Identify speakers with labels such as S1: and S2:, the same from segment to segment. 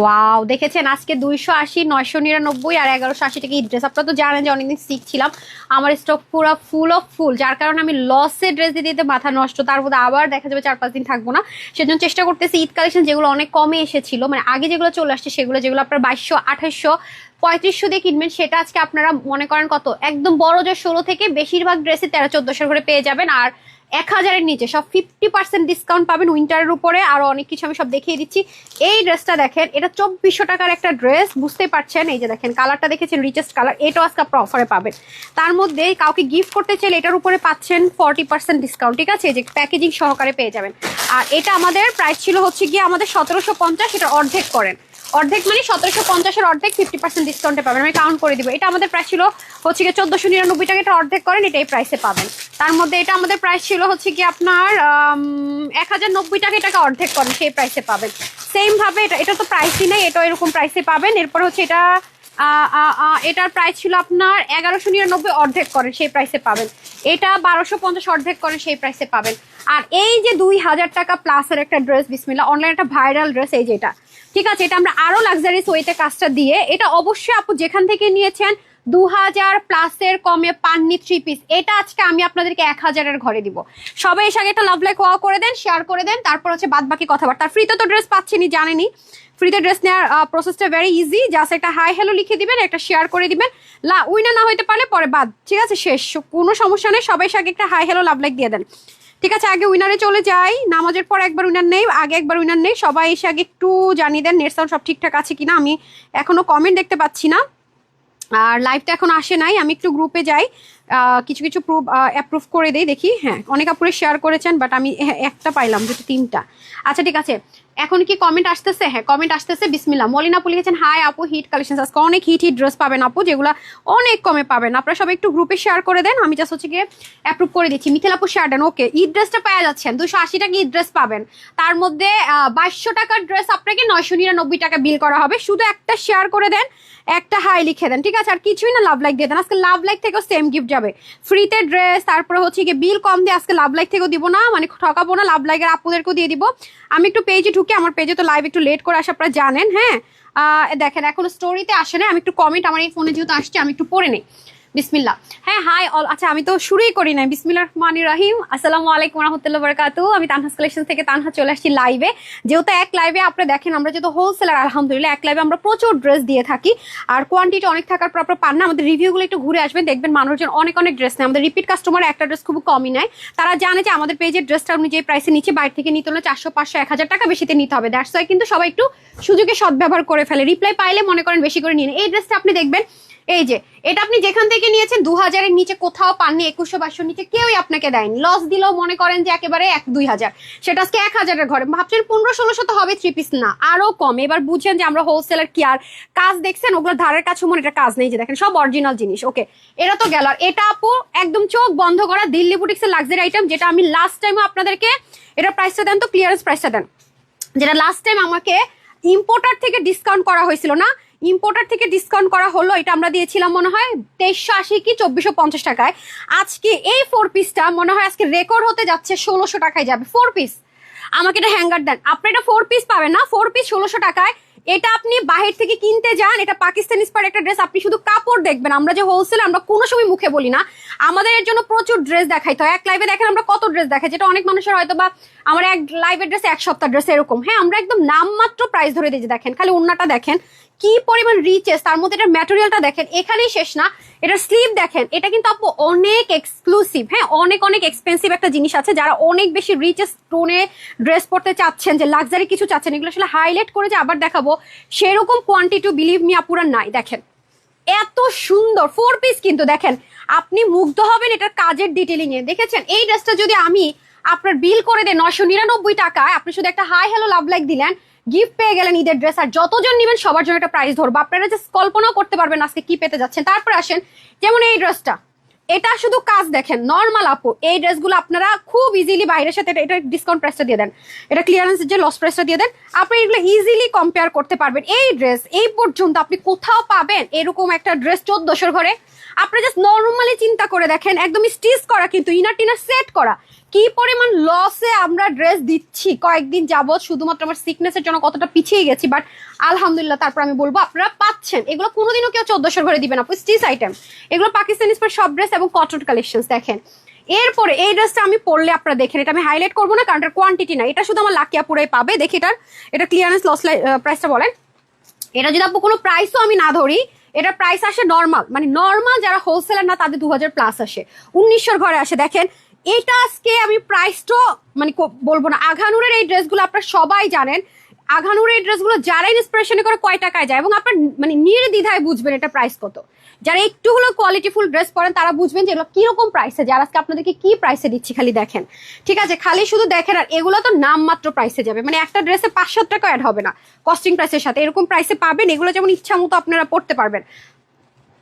S1: Wow, দেখেছেন আজকে 280, 999 আর 1180 টাকা ড্রেস। আপনারা তো জানেন যে অনেকদিন সিক ছিলাম, আমার স্টক পুরো ফুল, যার কারণে আমি লসে ড্রেস দিতে দিতে মাথা নষ্ট। তার মধ্যে আবার দেখা যাবে 4-5 দিন থাকবো না, সেজন্য চেষ্টা করতেছি ঈদ কালেকশন যেগুলো অনেক কমে এসেছিল, মানে আগে যেগুলো চলে আসছে সেগুলো, যেগুলো আপনার 2200, 2800, 3500 দিয়ে কিনবেন, সেটা আজকে আপনারা মনে করেন কত, একদম বড় যে 16 থেকে বেশিরভাগ ড্রেসে 1300-1400 করে পেয়ে যাবেন। আর 1000-এর নিচে সব 50% ডিসকাউন্ট পাবেন উইন্টারের উপরে। আরো অনেক কিছু আমি সব দেখিয়ে দিচ্ছি। এই ড্রেসটা দেখেন, এটা 2400 টাকার একটা ড্রেস, বুঝতে পারছেন। এই যে দেখেন কালারটা দেখেছেন, রিচেস্ট কালার, এটাও আজকে আপনার অফারে পাবেন। তার মধ্যে কাউকে গিফট করতে চাইলে এটার উপরে পাচ্ছেন 40% ডিসকাউন্ট, ঠিক আছে, এই যে প্যাকেজিং সহকারে পেয়ে যাবেন। আর এটা আমাদের প্রাইস ছিল হচ্ছে গিয়ে আমাদের 1750, এটা অর্ধেক করেন, অর্ধেক মানে 1750-এর অর্ধেক 50% ডিসকাউন্টে পাবেন, আমি কাউন্ট করে দিব। এটা আমাদের প্রাইস ছিল হচ্ছে গিয়ে 1499 টাকা, এটা অর্ধেক করেন, এটা এই প্রাইসে পাবেন। তার মধ্যে এটা আমাদের প্রাইস ছিল হচ্ছে কি আপনার 1090 টাকা, এটাকে অর্ধেক করেন, সেই প্রাইসে পাবেন। সেম ভাবে এটা তো প্রাইসই নেই, এটাও এরকম প্রাইসে পাবেন। এরপর হচ্ছে এটা এটার প্রাইস ছিল আপনার 1199, অর্ধেক করেন, সেই প্রাইসে পাবেন। এটা 1250, অর্ধেক করেন, সেই প্রাইসে পাবেন। আর এই যে 2000 টাকা প্লাসের একটা ড্রেস, বিসমিল্লাহ, অনলাইন একটা ভাইরাল ড্রেস, এই যে এটা, ঠিক আছে, এটা আমরা আরো লাক্সারিয়াস ওয়েতে কাজটা দিয়ে, এটা অবশ্যই আপু যেখান থেকে নিয়েছেন 2000+ কমে পাননি 3 পিস, এটা আজকে আমি আপনাদেরকে 1000-এর ঘরে দিব। সবাই এসে আগে একটা লাভ লাইক ওয়াও করে দেন, শেয়ার করে দেন, তারপর হচ্ছে বাদ বাকি কথাবার্তা। ফ্রিতে তো ড্রেস পাচ্ছেনই, জানেনি, ফ্রিতে ড্রেস নেওয়ার প্রসেসটা ভেরি ইজি, জাস্ট একটা হাই হ্যালো লিখে দিবেন, একটা শেয়ার করে দিবেন, উইনার না হইতে পারলে পরে বাদ, ঠিক আছে, শেষ, কোনো সমস্যা নেই। সবাই এসে আগে একটা হাই হ্যালো লাভ লাইক দিয়ে দেন, ঠিক আছে। আগে উইনারে চলে যাই, নামাজের পর একবার উইনার নেই, আগে একবার উইনার নেই। সবাই এসে আগে একটু জানিয়ে দেন নেট সাউন্ড সব ঠিকঠাক আছে কিনা, আমি এখনো কমেন্ট দেখতে পাচ্ছি না, আর লাইভটা এখন আসে নাই। আমি একটু গ্রুপে যাই, কিছু কিছু অ্যাপ্রুভ করে দেই, দেখি। হ্যাঁ, অনেক আপুরে শেয়ার করেছেন, বাট আমি একটা পাইলাম, দুটো 3টা। আচ্ছা ঠিক আছে, এখন কি কমেন্ট আসতেছে? হ্যাঁ, কমেন্ট আসতেছে। বিসমিল্লাহ, মলিনা আপু লিখেছেন, হাই আপু, হিট কালেকশন, আজকে অনেক হিট ড্রেস পাবেন আপু, যেগুলো অনেক কমে পাবেন। আপনারা সবাই একটু গ্রুপে শেয়ার করে দেন, আমি জাস্ট হচ্ছে গিয়ে অ্যাপ্রুভ করে দিচ্ছি। মিথিল আপু শেয়ার দেন, ওকে। ঈদ ড্রেসটা পাওয়া যাচ্ছেন 280 টাকা, ঈদ ড্রেস পাবেন। তার মধ্যে 2200 টাকার ড্রেস আপনাকে 999 টাকা বিল করা হবে। শুধু একটা শেয়ার করে দেন, একটা হাই লিখে দেন, ঠিক আছে, আর কিছুই না, লাভ লাইক দিয়ে দেন। আজকে লাভ লাইক থেকেও সেম গিফট যাবে, ফ্রিতে ড্রেস, তারপরে হচ্ছে গিয়ে বিল কম দিয়ে আজকে লাভ লাইক থেকেও দিব না, মানে ঠকাবো না, লাভ লাইকের আপুদেরকেও দিয়ে দিব। আমি একটু পেজে ঢুকে, আমার পেজে তো লাইভ একটু লেট করে আসে, আপনারা জানেন। হ্যাঁ, দেখেন এখন স্টোরিতে আসে না, আমি একটু কমেন্ট আমার এই ফোনে যেহেতু আসছে, আমি একটু পড়ে নেই। বিসমিল্লাহ, হ্যাঁ, হাই অল। আচ্ছা, আমি তো শুরুই করি নাই। বিসমিল্লাহির রহমানির রহিম, আসসালামু আলাইকুম রাহমাতুল্লাহি ওয়া বারাকাতুহু। আমি তানহাস কালেকশন থেকে তানহা চলে আসছি লাইভে। যেহেতু এক লাইভে আপনারা দেখেন, আমরা যেহেতু হোলসেলার, আলহামদুলিল্লাহ এক লাইভে আমরা প্রচুর ড্রেস দিয়ে থাকি, আর কোয়ান্টিটি অনেক থাকার পর আপনারা পান না। আমাদের রিভিউগুলো একটু ঘুরে আসবেন, দেখবেন মানুষজন অনেক অনেক ড্রেস নেয়। আমাদের রিপিট কাস্টমার একটা ড্রেস খুব কমই নেয়, তারা জানে যে আমাদের পেজের ড্রেসটা অনুযায়ী প্রাইসে নিচে, বাইরে থেকে নিতে হলে 400, 500, 1000 টাকা বেশিতে নিতে হবে। দ্যাটস ওয়াই কিন্তু সবাই একটু সুযোগে সদ্ব্যবহার করে ফেলে, রিপ্লাই পাইলে মনে করেন বেশি করে নিন। এই ড্রেসটা আপনি দেখবেন, এই যে এটা আপনি যেখান থেকে নিয়েছেন 2000-এর নিচে কোথাও পাননি, 2100-2200 নিচে কেউই আপনাকে দেয়নি। লস দিলেও মনে করেন যে একেবারে 1-2 হাজার, সেটা আজকে 1000-এর ঘরে ভাবছেন 1500-1600 তো হবে 3 পিস, না আরো কম। এবার বুঝছেন যে আমরা হোলসেলার কি, আর কাজ দেখছেন ওগুলো ধারের কাছে মনে, এটা কাজ নেই, যে দেখেন সব অরিজিনাল জিনিস। ওকে, এটা তো গেল। আর এটা আপু একদম চোখ বন্ধ করা দিল্লি বুটিক্সের লাক্সারি আইটেম, যেটা আমি লাস্ট টাইমও আপনাদেরকে, এটা প্রাইসটা দেন তো, ক্লিয়ারেন্স প্রাইসটা দেন, যেটা লাস্ট টাইম আমাকে ইম্পোর্টার থেকে ডিসকাউন্ট করা হয়েছিল না, ইম্পোর্টার থেকে ডিসকাউন্ট করা হলো, এটা আমরা দিয়েছিলাম মনে হয় 2380 কি 2450 টাকায়। আজকে এই 4 পিসটা মনে হয় আজকে রেকর্ড হতে যাচ্ছে 1600 টাকায় যাবে 4 পিস। আমাকে এটা হ্যাঙ্গার দেন, আপনি এটা 4 পিস পাবেন না, 4 পিস 1600 টাকায়। এটা আপনি বাহির থেকে কিনতে যান, এটা পাকিস্তানি ইন্সপায়ার্ড একটা ড্রেস, আপনি শুধু কাপড় দেখবেন। আমরা যে হোলসেল, আমরা কোনো সময় মুখে বলি না, আমাদের এর জন্য প্রচুর ড্রেস দেখাইতে হয়। এক লাইভে দেখেন আমরা কত ড্রেস দেখাই, যেটা অনেক মানুষের হয়তো বা আমার এক লাইভের ড্রেস 1 সপ্তাহ ড্রেস এরকম। হ্যাঁ, আমরা একদম নামমাত্র প্রাইস ধরে দিয়েছি। দেখেন খালি ওন্নাটা দেখেন কি পরিমাণ রিচেস, তার মধ্যে এটা ম্যাটেরিয়ালটা দেখেন, এখানেই শেষ না, এটা স্লিভ দেখেন, এটা কিন্তু আপু অনেক এক্সক্লুসিভ। হ্যাঁ, অনেক অনেক এক্সপেন্সিভ একটা জিনিস আছে, যারা অনেক বেশি রিচেস টোনে ড্রেস পরতে চাচ্ছেন, যে লাক্সারি কিছু চাচ্ছেন, এগুলো আসলে হাইলাইট করে যে আবার দেখাবো সেরকম কোয়ান্টিটি বিলিভ মি আপুরা নাই। দেখেন এত সুন্দর 4 পিস, কিন্তু দেখেন আপনি মুগ্ধ হবেন এটার কাজের ডিটেলিং এ। দেখেছেন এই ড্রেসটা যদি আমি আপনার বিল করে দেয় 999 টাকায়, আপনি শুধু একটা হাই হ্যালো লাভ লাইক দিলেন, গিফট পেয়ে গেলেন ঈদের ড্রেস। আর যতজন নেবেন সবার জন্য একটা প্রাইস ধরবো, আপনারা যে কল্পনাও করতে পারবেন আজকে কি পেতে যাচ্ছেন। তারপর আসেন, যেমন এই ড্রেসটা, এটা শুধু কাজ দেখেন নর্মাল আপু, এই ড্রেসগুলো আপনারা খুব ইজিলি বাইরের সাথে এটা ডিসকাউন্ট প্রাইসটা দিয়ে দেন, এটা ক্লিয়ারেন্সের যে লস প্রাইসটা দিয়ে দেন, আপনি এগুলো ইজিলি কম্পেয়ার করতে পারবেন। এই ড্রেস এই পর্যন্ত আপনি কোথাও পাবেন এরকম একটা ড্রেস 1400 ঘরে? আপনি জাস্ট নর্মালি চিন্তা করে দেখেন, একদম স্টিচ করা কিন্তু ইনার টিনার সেট করা, কি পরিমাণ লসে আমরা ড্রেস দিচ্ছি কয়েকদিন যাবত, শুধুমাত্র আমার সিকনেসের জন্য কতটা পিছিয়ে গেছি, বাট আলহামদুলিল্লাহ তারপর আমি বলবো আপনারা পাচ্ছেন। এগুলো কোনোদিনও কেউ 1400 ঘরে দিবেন আপু, স্টিচ আইটেম এগুলো, পাকিস্তানি সব ড্রেস এবং কটন কালেকশন দেখেন। এরপরে এই ড্রেসটা আমি পরলে আপনারা দেখেন, এটা আমি হাইলাইট করবো না কারণ এটার কোয়ান্টিটি না, এটা শুধু আমার লাকিয়াপুরাই পাবে। দেখি এটা ক্লিয়ারেন্স লস প্রাইসটা বলেন। এটা যদি আপু কোনো প্রাইসও আমি না ধরি, এটা প্রাইস আসে নর্মাল, মানে নর্মাল যারা হোলসেলার না তাদের 2000 প্লাস আসে, 1900 ঘরে আসে। দেখেন এটা আজকে আমি প্রাইসটা মানে বলবো না। আঘানুরের এই ড্রেসগুলো আপনারা সবাই জানেন, আঘানুরের এই ড্রেসগুলো যারা ইন্সপিরেশনে করে কয় টাকায় যায়, এবং আপনার মানে নির্দ্বিধায় বুঝবেন এটা প্রাইস কত। যারা একটু হলো কোয়ালিটিফুল ড্রেস পরেন তারা বুঝবেন যে এগুলো কিরকম প্রাইসে, যারা আজকে আপনাদেরকে কি প্রাইসে দিচ্ছি খালি দেখেন, ঠিক আছে? খালি শুধু দেখেন। আর এগুলো তো নামমাত্র প্রাইসে যাবে, মানে একটা ড্রেসে 500 টাকা অ্যাড হবে না কস্টিং প্রাইসের সাথে, এরকম প্রাইসে পাবেন। এগুলো যেমন ইচ্ছা মতো আপনারা পড়তে পারবেন,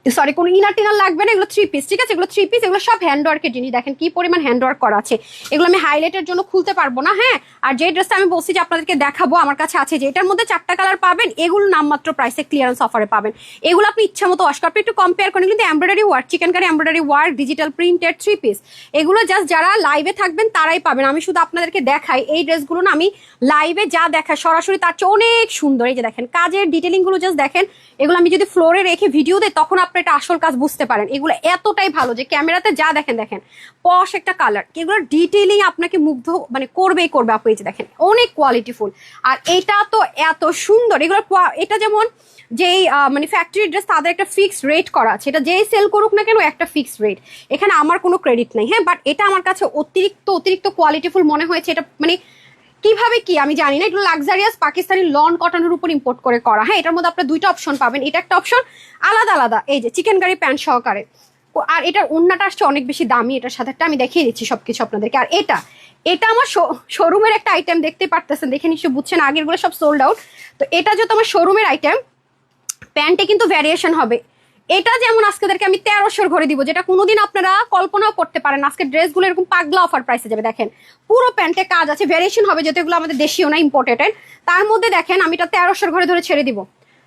S1: সরি কোনো ইনার টিনার লাগবে না, এগুলো 3 পিস, ঠিক আছে? এগুলো 3 পিস, এগুলো সব হ্যান্ডওয়ার্কের জিনিস, দেখেন কি পরিমাণ হ্যান্ডওয়ার্ক করা আছে। এগুলো আমি হাইলাইটের জন্য খুলতে পারবো না, হ্যাঁ। আর যে ড্রেসটা আমি বলছি যে আপনাদেরকে দেখাবো আমার কাছে আছে, যে এটার মধ্যে 4টা কালার পাবেন, এগুলো নামমাত্র প্রাইসে ক্লিয়ারেন্স অফারে পাবেন। এগুলো আপনি ইচ্ছা মতো ওয়াশ করবেন, একটু কম্পেয়ার করেন। কিন্তু embroidery work, chikankari embroidery work, digital printed 3 piece, এগুলো জাস্ট যারা লাইভে থাকবেন তারাই পাবেন। আমি শুধু আপনাদেরকে দেখাই এই ড্রেসগুলো না, আমি লাইভে যা দেখাই সরাসরি তার চেয়ে অনেক সুন্দর। এই যে দেখেন কাজের ডিটেলিং গুলো জাস্ট দেখেন, এগুলো আমি যদি ফ্লোরে রেখে ভিডিও দেই তখন আপনি এটা আসল কাজ বুঝতে পারেন। এগুলো এতটাই ভালো যে ক্যামেরাতে যা দেখেন, দেখেন পশ একটা কালার, এগুলো ডিটেইলিং আপনাকে মুগ্ধ মানে করবেই করবে আপু। এই যে দেখেন অনেক কোয়ালিটিফুল, আর এটা তো এত সুন্দর। এগুলো এটা যেমন যেই মানে ফ্যাক্টরি ড্রেস তাদের একটা ফিক্সড রেট করা আছে, এটা যেই সেল করুক না কেন একটা ফিক্সড রেট, এখানে আমার কোনো ক্রেডিট নেই, হ্যাঁ। বাট এটা আমার কাছে অতিরিক্ত কোয়ালিটিফুল মনে হয়েছে। এটা মানে কিভাবে কি আমি জানি না, এগুলো লাক্সারিয়াস পাকিস্তানি লন কটনের উপর ইম্পোর্ট করে করা, হ্যাঁ। এটার মধ্যে আপনার 2টা অপশন পাবেন, এটা একটা অপশন আলাদা আলাদা, এই যে চিকেনকারি প্যান্ট সহকারে। আর এটার ওড়নাটা আসছে অনেক বেশি দামি, এটার সাথে আমি দেখিয়ে দিচ্ছি সবকিছু আপনাদেরকে। আর এটা আমার শোরুমের একটা আইটেম, দেখতে পারতেছেন, দেখে নিশ্চয়ই বুঝছেন, আগেরগুলো সব সোল্ড আউট। তো এটা যেহেতু আমার শোরুমের আইটেম, প্যান্টে কিন্তু ভ্যারিয়েশন হবে। এটা যেমন আজকেদেরকে আমি 1300 ঘরে দিব, যেটা কোনোদিন আপনারা কল্পনাও করতে পারেন। আজকে ড্রেসগুলো এরকম পাগলা অফার প্রাইসে যাবে। দেখেন পুরো প্যান্টে কাজ আছে, ভ্যারিয়েশন হবে, যেহেতু এগুলো আমাদের দেশীয় না, ইম্পোর্টেড। তার মধ্যে দেখেন আমি এটা 1300 ঘরে ধরে ছেড়ে দিব,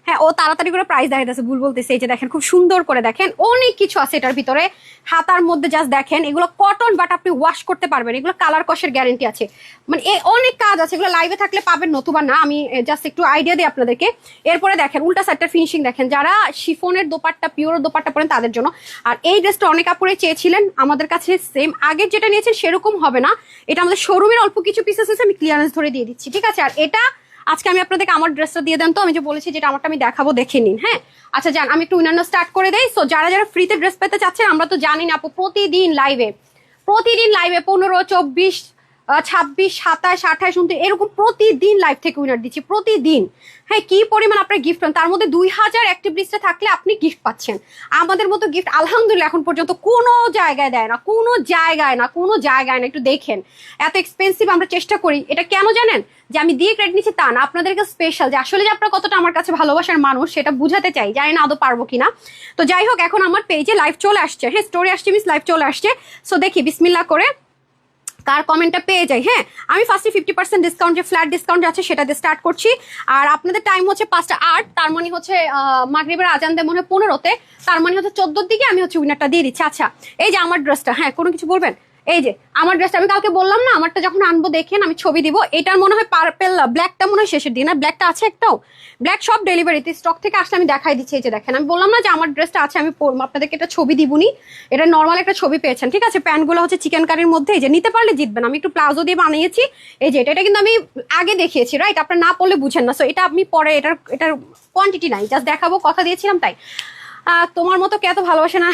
S1: হ্যাঁ। ও তাড়াতাড়ি করে প্রাইস দেখাইতেছে, ভুল বলতেছে। এই যে দেখেন খুব সুন্দর করে দেখেন, অনেক কিছু আছে এটার ভিতরে। হাতার মধ্যে জাস্ট দেখেন, এগুলো কটন, বাট আপনি ওয়াশ করতে পারবেন, এগুলো কালার কষের গ্যারেন্টি আছে, মানে অনেক কাজ আছে। এগুলো লাইভে থাকলে পাবেন, নতুবা না। আমি জাস্ট একটু আইডিয়া দিই আপনাদেরকে। এরপরে দেখেন উল্টা সাইডটার ফিনিশিং দেখেন, যারা শিফনের দোপাট্টা পিওর দোপাট্টা পরেন তাদের জন্য। আর এই ড্রেসটা অনেক আপুরে চেয়েছিলেন, আমাদের কাছে সেম আগের যেটা নিয়েছেন সেরকম হবে না, এটা আমাদের শোরুমের অল্প কিছু পিসেস আছে, আমি ক্লিয়ারেন্স ধরে দিয়ে দিচ্ছি, ঠিক আছে? আর এটা আজকে আমি আপনাদেরকে আমার ড্রেসটা দিয়ে দেন, তো আমি যে বলেছি যেটা আমারটা আমি দেখাবো, দেখে নিন, হ্যাঁ। আচ্ছা যান, আমি একটু উইনার স্টার্ট করে দেই। সো যারা যারা ফ্রিতে ড্রেস পেতে চাচ্ছেন, আমরা তো জানি না আপু প্রতিদিন লাইভে 15, 24, 26, 27, 28, 29 এরকম প্রতিদিন লাইভ থেকে উইনার দিচ্ছি, প্রতিদিন, হ্যাঁ। কি পরিমাণ আপনার গিফট পান, তার মধ্যে 2000 অ্যাক্টিভ লিস্টে থাকলে আপনি গিফট পাচ্ছেন। আমাদের মতো গিফট আলহামদুলিল্লাহ এখন পর্যন্ত কোনো জায়গায় দেয় না, কোনো জায়গায় না। একটু দেখেন এত এক্সপেন্সিভ আমরা চেষ্টা করি। এটা কেন জানেন, যে আমি দিয়ে ক্রেডিট নিচ্ছি তা না, আপনাদেরকে স্পেশাল, যে আসলে যে আপনারা কতটা আমার কাছে ভালোবাসার মানুষ সেটা বুঝাতে চাই, জানি না আদৌ পারবো কিনা। তো যাই হোক, এখন আমার পেজে লাইভ চলে আসছে, হ্যাঁ, স্টোরি আসছে মিস, লাইভ চলে আসছে। সো দেখি বিসমিল্লাহ করে কার কমেন্টটা পেয়ে যাই, হ্যাঁ। আমি ফার্স্টে 50% ডিসকাউন্ট, যে ফ্ল্যাট ডিসকাউন্ট আছে সেটাতে স্টার্ট করছি। আর আপনাদের টাইম হচ্ছে 5:08, তার মানে হচ্ছে মাগরিবের আজান দেয় মনে হয় 15-তে, তার মানে হচ্ছে 14-র দিকে আমি হচ্ছে উইনারটা দিয়ে দিচ্ছি। আচ্ছা এই যে আমার ড্রেসটা, হ্যাঁ কোনো কিছু বলবেন? এই যে আমার ড্রেসটা আমি কালকে বললাম না, আমারটা যখন আনবো দেখেন আমি ছবি দিব। এটার মনে হয় পার্পেল, ব্ল্যাকটা মনে হয় শেষের দিন, ব্ল্যাকটা আছে একটাও, ব্ল্যাক সব ডেলিভারিতে স্টক থেকে আসলে আমি দেখাই দিচ্ছি। এই যে দেখেন, আমি বললাম না যে আমার ড্রেসটা আছে, আমি আপনাদেরকে একটা ছবি দিবনি, এটা নর্মাল একটা ছবি পেয়েছেন, ঠিক আছে? প্যান্টগুলো হচ্ছে চিকেন কারির মধ্যে, এই যে নিতে পারলে জিতবেন। আমি একটু প্লাজো দিয়ে বানিয়েছি, এই যে এটা কিন্তু আমি আগে দেখিয়েছি, রাইট? আপনারা না পড়লে বুঝেন না। সো এটা আপনি পরে, এটার কোয়ান্টিটি নাই, জাস্ট দেখাবো, কথা দিয়েছিলাম তাই। তোমার মতো কে এত ভালোবাসে না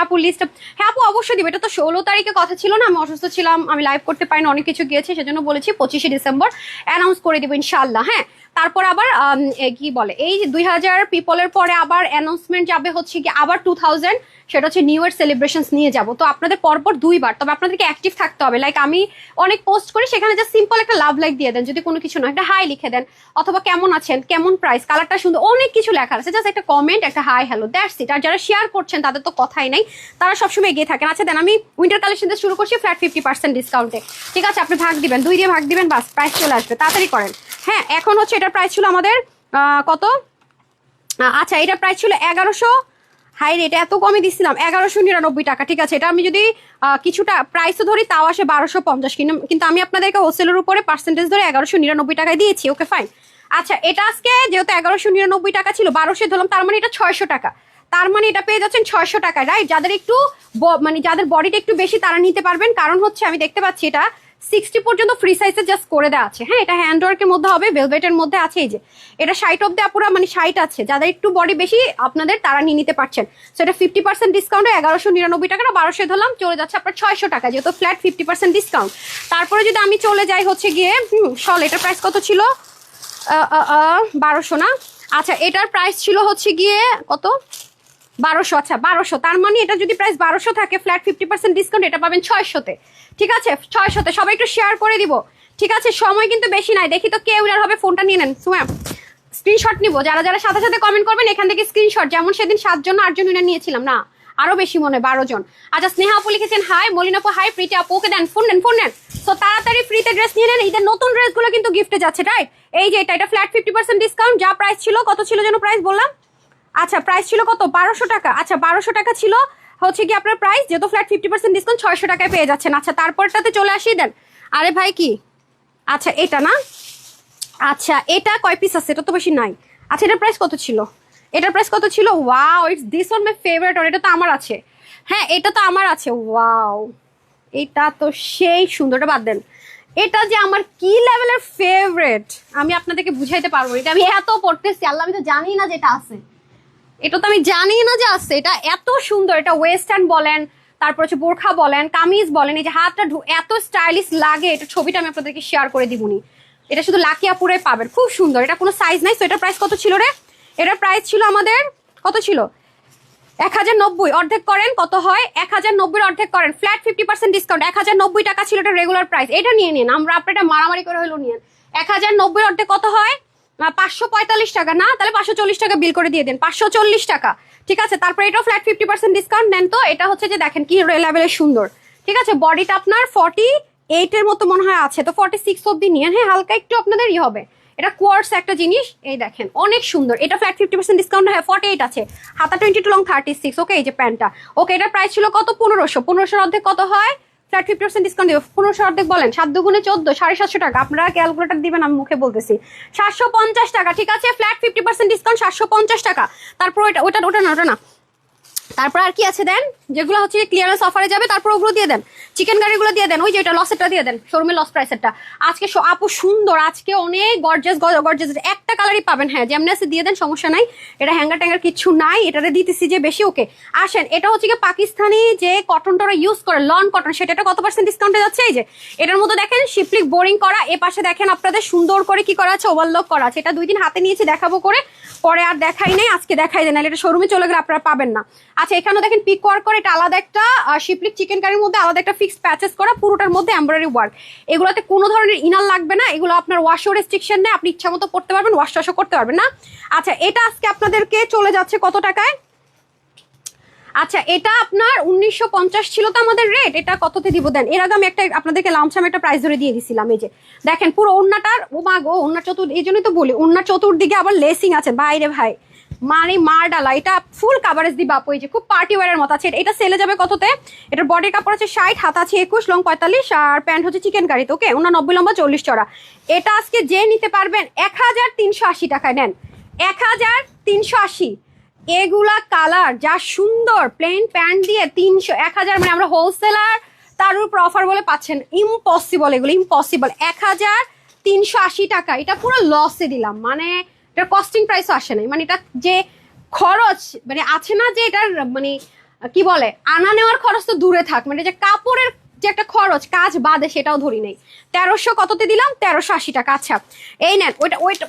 S1: আপু লিস্ট? হ্যাঁ আপু অবশ্যই দিবে। এটা তো 16 তারিখে কথা ছিল না, আমি অসুস্থ ছিলাম, আমি লাইভ করতে পারিনি, অনেক কিছু গিয়েছে, সেজন্য বলেছি 25শে ডিসেম্বর অ্যানাউন্স করে দিব ইনশাআল্লাহ, হ্যাঁ। তারপর আবার কি বলে এই 2000 পিপলের পরে আবার অ্যানাউন্সমেন্ট যাবে হচ্ছে কি আবার 2000, সেটা হচ্ছে নিউ ইয়ার সেলিব্রেশনস নিয়ে যাব। তো আপনাদের পরপর 2বার, তবে আপনাদেরকে অ্যাক্টিভ থাকতে হবে। লাইক আমি অনেক পোস্ট করি, সেখানে জাস্ট সিম্পল একটা লাভ লাইক দিয়ে দেন, যদি কোনো কিছু না একটা হাই লিখে দেন, অথবা কেমন আছেন, কেমন প্রাইস, কালারটা সুন্দর, অনেক কিছু লেখা আছে, জাস্ট একটা কমেন্ট, একটা হাই হ্যালো, দ্যাটস ইট। আর যারা শেয়ার করছেন তাদের তো কথাই নাই, তারা সবসময় এগিয়ে থাকেন। আচ্ছা দেন আমি উইন্টার কালেকশন দিয়ে শুরু করছি ফ্ল্যাট 50% ডিসকাউন্টে। ঠিক আছে, আপনি ভাগ দিবেন, 2 দিয়ে ভাগ দিবেন, বাস প্রাইস চলে আসবে, তাড়াতাড়ি করেন। হ্যাঁ এখন হচ্ছে এটার প্রাইস ছিল আমাদের কত, আচ্ছা এটার প্রাইস ছিল 1100, হাই রেট এত কমে দিচ্ছিলাম 1199 টাকা। ঠিক আছে, এটা আমি যদি কিছুটা প্রাইসও ধরি তাও আসে 1250, কিন্তু আমি আপনাদেরকে হোলসেলের উপরে পার্সেন্টেজ ধরে 1199 টাকায় দিয়েছি। Okay fine. আচ্ছা এটা আজকে যেহেতু 1199 টাকা ছিল, 1200 ধরলাম, তার মানে এটা 600 টাকা, তার মানে এটা পেয়ে যাচ্ছেন 600 টাকা, রাইট? যাদের একটু মানে যাদের বডিটা একটু বেশি তারা নিতে পারবেন, কারণ হচ্ছে আমি দেখতে পাচ্ছি এটা 60 পর্যন্ত ফ্রি সাইজে জাস্ট করে দেওয়া আছে। হ্যাঁ এটা হ্যান্ড ওয়ার্কের মধ্যে হবে, ভেলভেটের মধ্যে আছে, এই যে এটা 60 অব্দি আপুরা মানে 60 আছে, যাদের একটু বডি বেশি আপনাদের তারা নিয়ে নিতে পারছেন। সো এটা 50% ডিসকাউন্টে 1199 টাকা, 1200 ধরলাম, চলে যাচ্ছে আপনার 600 টাকা, যেহেতু ফ্ল্যাট 50% ডিসকাউন্ট। তারপরে যদি আমি চলে যাই হচ্ছে গিয়ে শল, এটার প্রাইস কত ছিল, 1200 না? আচ্ছা এটার প্রাইস ছিল হচ্ছে গিয়ে কত, 1200। আচ্ছা 1200, তার মানে এটা যদি প্রাইস 1200 থাকে, ফ্ল্যাট 50% ডিসকাউন্ট, এটা পাবেন 600-তে। ঠিক আছে 600-তে, সবাই একটু শেয়ার করে দিব। ঠিক আছে, সময় কিন্তু বেশি নাই, দেখি তো কে উইনার হবে, ফোনটা নিয়ে নেন। সুমাম স্ক্রিনশট নিব, যারা যারা সাথে সাথে কমেন্ট করবেন এখান থেকে স্ক্রিনশট, যেমন সেদিন 7 জন 8 জন উইনার নিয়েছিলাম না, আরো বেশি মনে 12 জন। আচ্ছা স্নেহা আপু লিখেছেন হাই, মলিন আপু হাই, প্রীতি আপু ওকে দেন, ফোন নেন ফোন নেন। তো তাড়াতাড়ি ফ্রিতে ড্রেস নিয়ে নেন, ঈদের নতুন ড্রেসগুলো কিন্তু গিফটে যাচ্ছে, রাইট? এই যে এটা ফ্ল্যাট 50% ডিসকাউন্ট, যা প্রাইস ছিল, কত ছিল যেন প্রাইস বললাম, আচ্ছা প্রাইস ছিল কত, 1200 টাকা। আচ্ছা 1200 টাকা ছিল হচ্ছে কি আপনার প্রাইস, যেহেতু ফ্ল্যাট 50% ডিসকাউন্ট 600 টাকায় পেয়ে যাচ্ছেন। আচ্ছা তারপরটাতে চলে আসি দেন, আরে ভাই কি, আচ্ছা এটা না, আচ্ছা এটা কয় পিস আছে, এটা তো বেশি নাই। আচ্ছা এটার প্রাইস কত ছিল, এটার প্রাইস কত ছিল, wow it's this one my favourite, আর এটা তো আমার আছে, হ্যাঁ এটা তো আমার আছে, ওয়াও এটা তো সেই সুন্দরটা, বাদ দেন, এটা যে আমার কি লেভেলের ফেভারিট আমি আপনাদেরকে বুঝাইতে পারবো। এটা আমি এত পড়তেছি, আল্লাহ আমি তো জানি না যেটা আছে, এটা তো আমি জানি না যে আছে, এটা এত সুন্দর, এটা ওয়েস্টার্ন বলেন, তারপর হচ্ছে বোরখা বলেন, কামিজ বলেন, এই যে হাতটা এত স্টাইলিশ লাগে, এটা ছবিটা আমি আপনাদেরকে শেয়ার করে দিবনি, এটা শুধু লাকি আপুরে পাবেন, খুব সুন্দর, এটা কোনো সাইজ নাই। তো এটার প্রাইস কত ছিল রে, এটার প্রাইস ছিল আমাদের কত ছিল, 1090, অর্ধেক করেন কত হয়, 1090 অর্ধেক করেন, ফ্ল্যাট 50% ডিসকাউন্ট, 1090 টাকা ছিল এটা রেগুলার প্রাইস, এটা নিয়ে নিন, আমরা আপনার এটা মারামারি করে হলো নিন। 1090 অর্ধেক কত হয়, 545 টাকা না, তাহলে 540 টাকা বিল করে দিয়ে দেন, 540 টাকা। ঠিক আছে, তারপরে এটাও ফ্ল্যাট 50% ডিসকাউন্ট নেন। তো এটা হচ্ছে যে দেখেন কি লেভেলের সুন্দর, ঠিক আছে, বডিটা আপনার 48 এর মতো মনে হয় আছে, তো 46 অব্দি নিয়ে, হ্যাঁ হালকা একটু আপনাদের ই হবে, এটা কোয়ার্টস একটা জিনিস, এই দেখেন অনেক সুন্দর, এটা ফ্ল্যাট 50% ডিসকাউন্ট, হ্যাঁ 48 আছে, হাতা 22 লং 36। ওকে এই যে প্যান্টটা, ওকে এটার প্রাইস ছিল কত, 1500 অর্ধেক কত হয়, ফ্ল্যাট 50% ডিসকাউন্ট দিবে, 1500 অর্ধেক বলেন, 7 দুগুণে 14, 750 টাকা, আপনারা ক্যালকুলেটর দিবেন, আমি মুখে বলতেছি, 750 টাকা। ঠিক আছে, ফ্ল্যাট 50% ডিসকাউন্ট 750 টাকা। তারপর ওটা না, তারপর আর কি আছে দেন, যেগুলো হচ্ছে ক্লিয়ারেন্স অফারে যাবে, তারপর ওগুলো দিয়ে দেন, চিকেন কারিগুলো দিয়ে দেন, ওই যে এটা লসেরটা দিয়ে দেন, শোরুমে লস প্রাইসেরটা। আজকে আপু সুন্দর, আজকে অনেক গর্জিয়াস গর্জিয়াস, একটা কালারই পাবেন, হ্যাঁ যেমনি আছে দিয়ে দেন, সমস্যা নাই, এটা হ্যাঙ্গার ট্যাঙ্গার কিছু নাই, এটাতে দিতেছি যে বেশি। ওকে আসেন, এটা হচ্ছে কি পাকিস্তানি যে কটনটা ইউজ করে, লন কটন, সেটা কত পার্সেন্ট ডিসকাউন্টে যাচ্ছে, এই যে এটার মধ্যে দেখেন শিপলিক বোরিং করা, এ পাশে দেখেন আপনাদের সুন্দর করে কি করা আছে, ওভারলক করা আছে, এটা 2 দিন হাতে নিয়েছি দেখাবো করে, পরে আর দেখাই নেই, আজকে দেখাই দেন, এটা শোরুমে চলে গেলে আপনারা পাবেন না। আচ্ছা এখানেও দেখেন পিক ওয়ার্ক করে, এটা আলাদা একটা শিপলিক চিকেন কারির মধ্যে আলাদা একটা ফিক্সড প্যাচেস করা, পুরোটার মধ্যে এমব্রয়ডারি ওয়ার্ক, এগুলোতে কোনো ধরনের ইনার লাগবে না, এগুলো আপনার ওয়াশও রেস্ট্রিকশন নেই, আপনি ইচ্ছা মতো করতে পারবেন, ওয়াশ টাশও করতে পারবেন না। আচ্ছা এটা আজকে আপনাদেরকে চলে যাচ্ছে কত টাকায়, আচ্ছা এটা আপনার 1950 ছিল তো আমাদের রেট, এটা কততে দিব দেন, এর আগে আমি একটা আপনাদেরকে লামসাম একটা প্রাইস ধরে দিয়ে দিছিলাম, এই যে দেখেন পুরো ওন্নাটার, ও মা গো ওন্না এই জন্যই তো বলি, ওন্নার চতুর্দিকে আবার লেসিং আছে, ভাইরে ভাই মানে মার ডালা, এটা ফুল কাভারেজ দিবা আপু, এই যে খুব পার্টি ওয়ারের মতো আছে, এটা সেলে যাবে কততে, এটার বডির কাপড় আছে 60, হাত আছে 21, লং 45, আর প্যান্ট হচ্ছে চিকেন কারি, ওকে 90 লম্বা 40 চড়া। এটা আজকে যে নিতে পারবেন 1380 টাকায় নেন, 1380। এগুলা কালার যা সুন্দর, প্লেন প্যান্ট দিয়ে 300, 1000, মানে আমরা হোলসেলার তার উপর অফার বলে পাচ্ছেন, ইম্পসিবল, এগুলো ইম্পসিবল, 1380 টাকা, এটা পুরো লসে দিলাম, মানে এটার কস্টিং প্রাইসও আসে নাই, মানে এটা যে খরচ মানে আছে না, যে এটার মানে কি বলে আনা নেওয়ার খরচ তো দূরে থাক, মানে যে কাপড়ের যে একটা খরচ কাজ বাদে সেটাও ধরি নাই। 1300 কততে দিলাম? 1380 টাকা। আচ্ছা এই নেন,